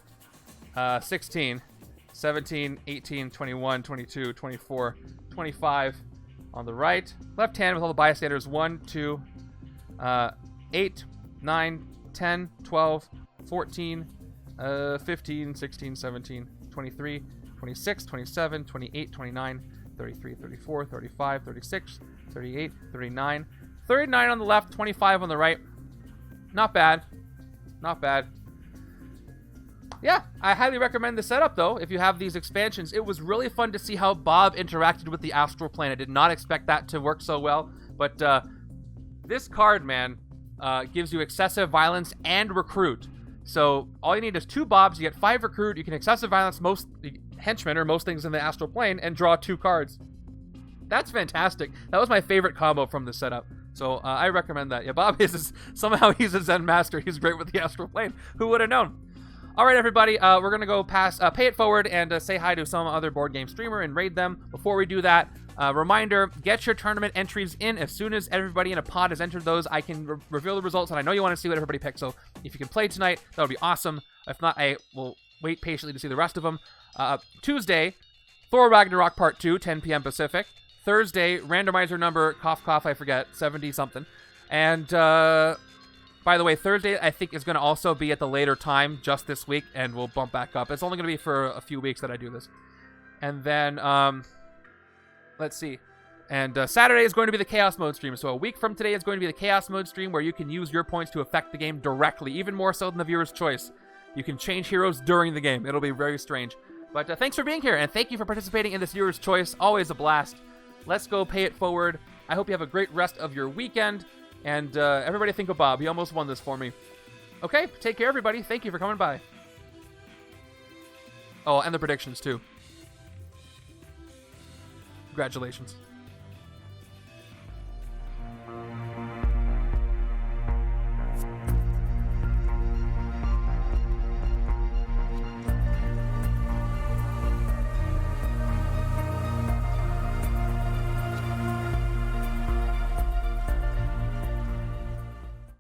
16, 17, 18, 21, 22, 24, 25 on the right. Left hand with all the bystanders. 1, 2, 8, 9, 10, 12, 14, 15, 16, 17, 23, 26, 27, 28, 29, 33, 34, 35, 36, 38, 39. 39 on the left, 25 on the right. Not bad. Not bad. Yeah, I highly recommend the setup, though, if you have these expansions. It was really fun to see how Bob interacted with the astral plane. I did not expect that to work so well, but this card, man, gives you excessive violence and recruit. So all you need is 2 Bobs, you get 5 recruit, you can excessive violence most henchmen or most things in the astral plane, and draw 2 cards. That's fantastic. That was my favorite combo from the setup. So I recommend that. Yeah, Bob somehow he's a Zen master. He's great with the astral plane. Who would have known? All right, everybody, we're going to go past Pay It Forward and say hi to some other board game streamer and raid them. Before we do that, reminder, get your tournament entries in. As soon as everybody in a pod has entered those, I can reveal the results, and I know you want to see what everybody picked, so if you can play tonight, that would be awesome. If not, I will wait patiently to see the rest of them. Tuesday, Thor Ragnarok Part 2, 10 p.m. Pacific. Thursday, randomizer number, cough, cough, I forget, 70-something. And, by the way, Thursday, I think, is going to also be at the later time just this week, and we'll bump back up. It's only going to be for a few weeks that I do this. And then, let's see. And Saturday is going to be the Chaos Mode stream. So a week from today is going to be the Chaos Mode stream where you can use your points to affect the game directly, even more so than the viewer's choice. You can change heroes during the game. It'll be very strange. But thanks for being here, and thank you for participating in this viewer's choice. Always a blast. Let's go Pay It Forward. I hope you have a great rest of your weekend. And everybody think of Bob. He almost won this for me. Okay, take care, everybody. Thank you for coming by. Oh, and the predictions, too. Congratulations.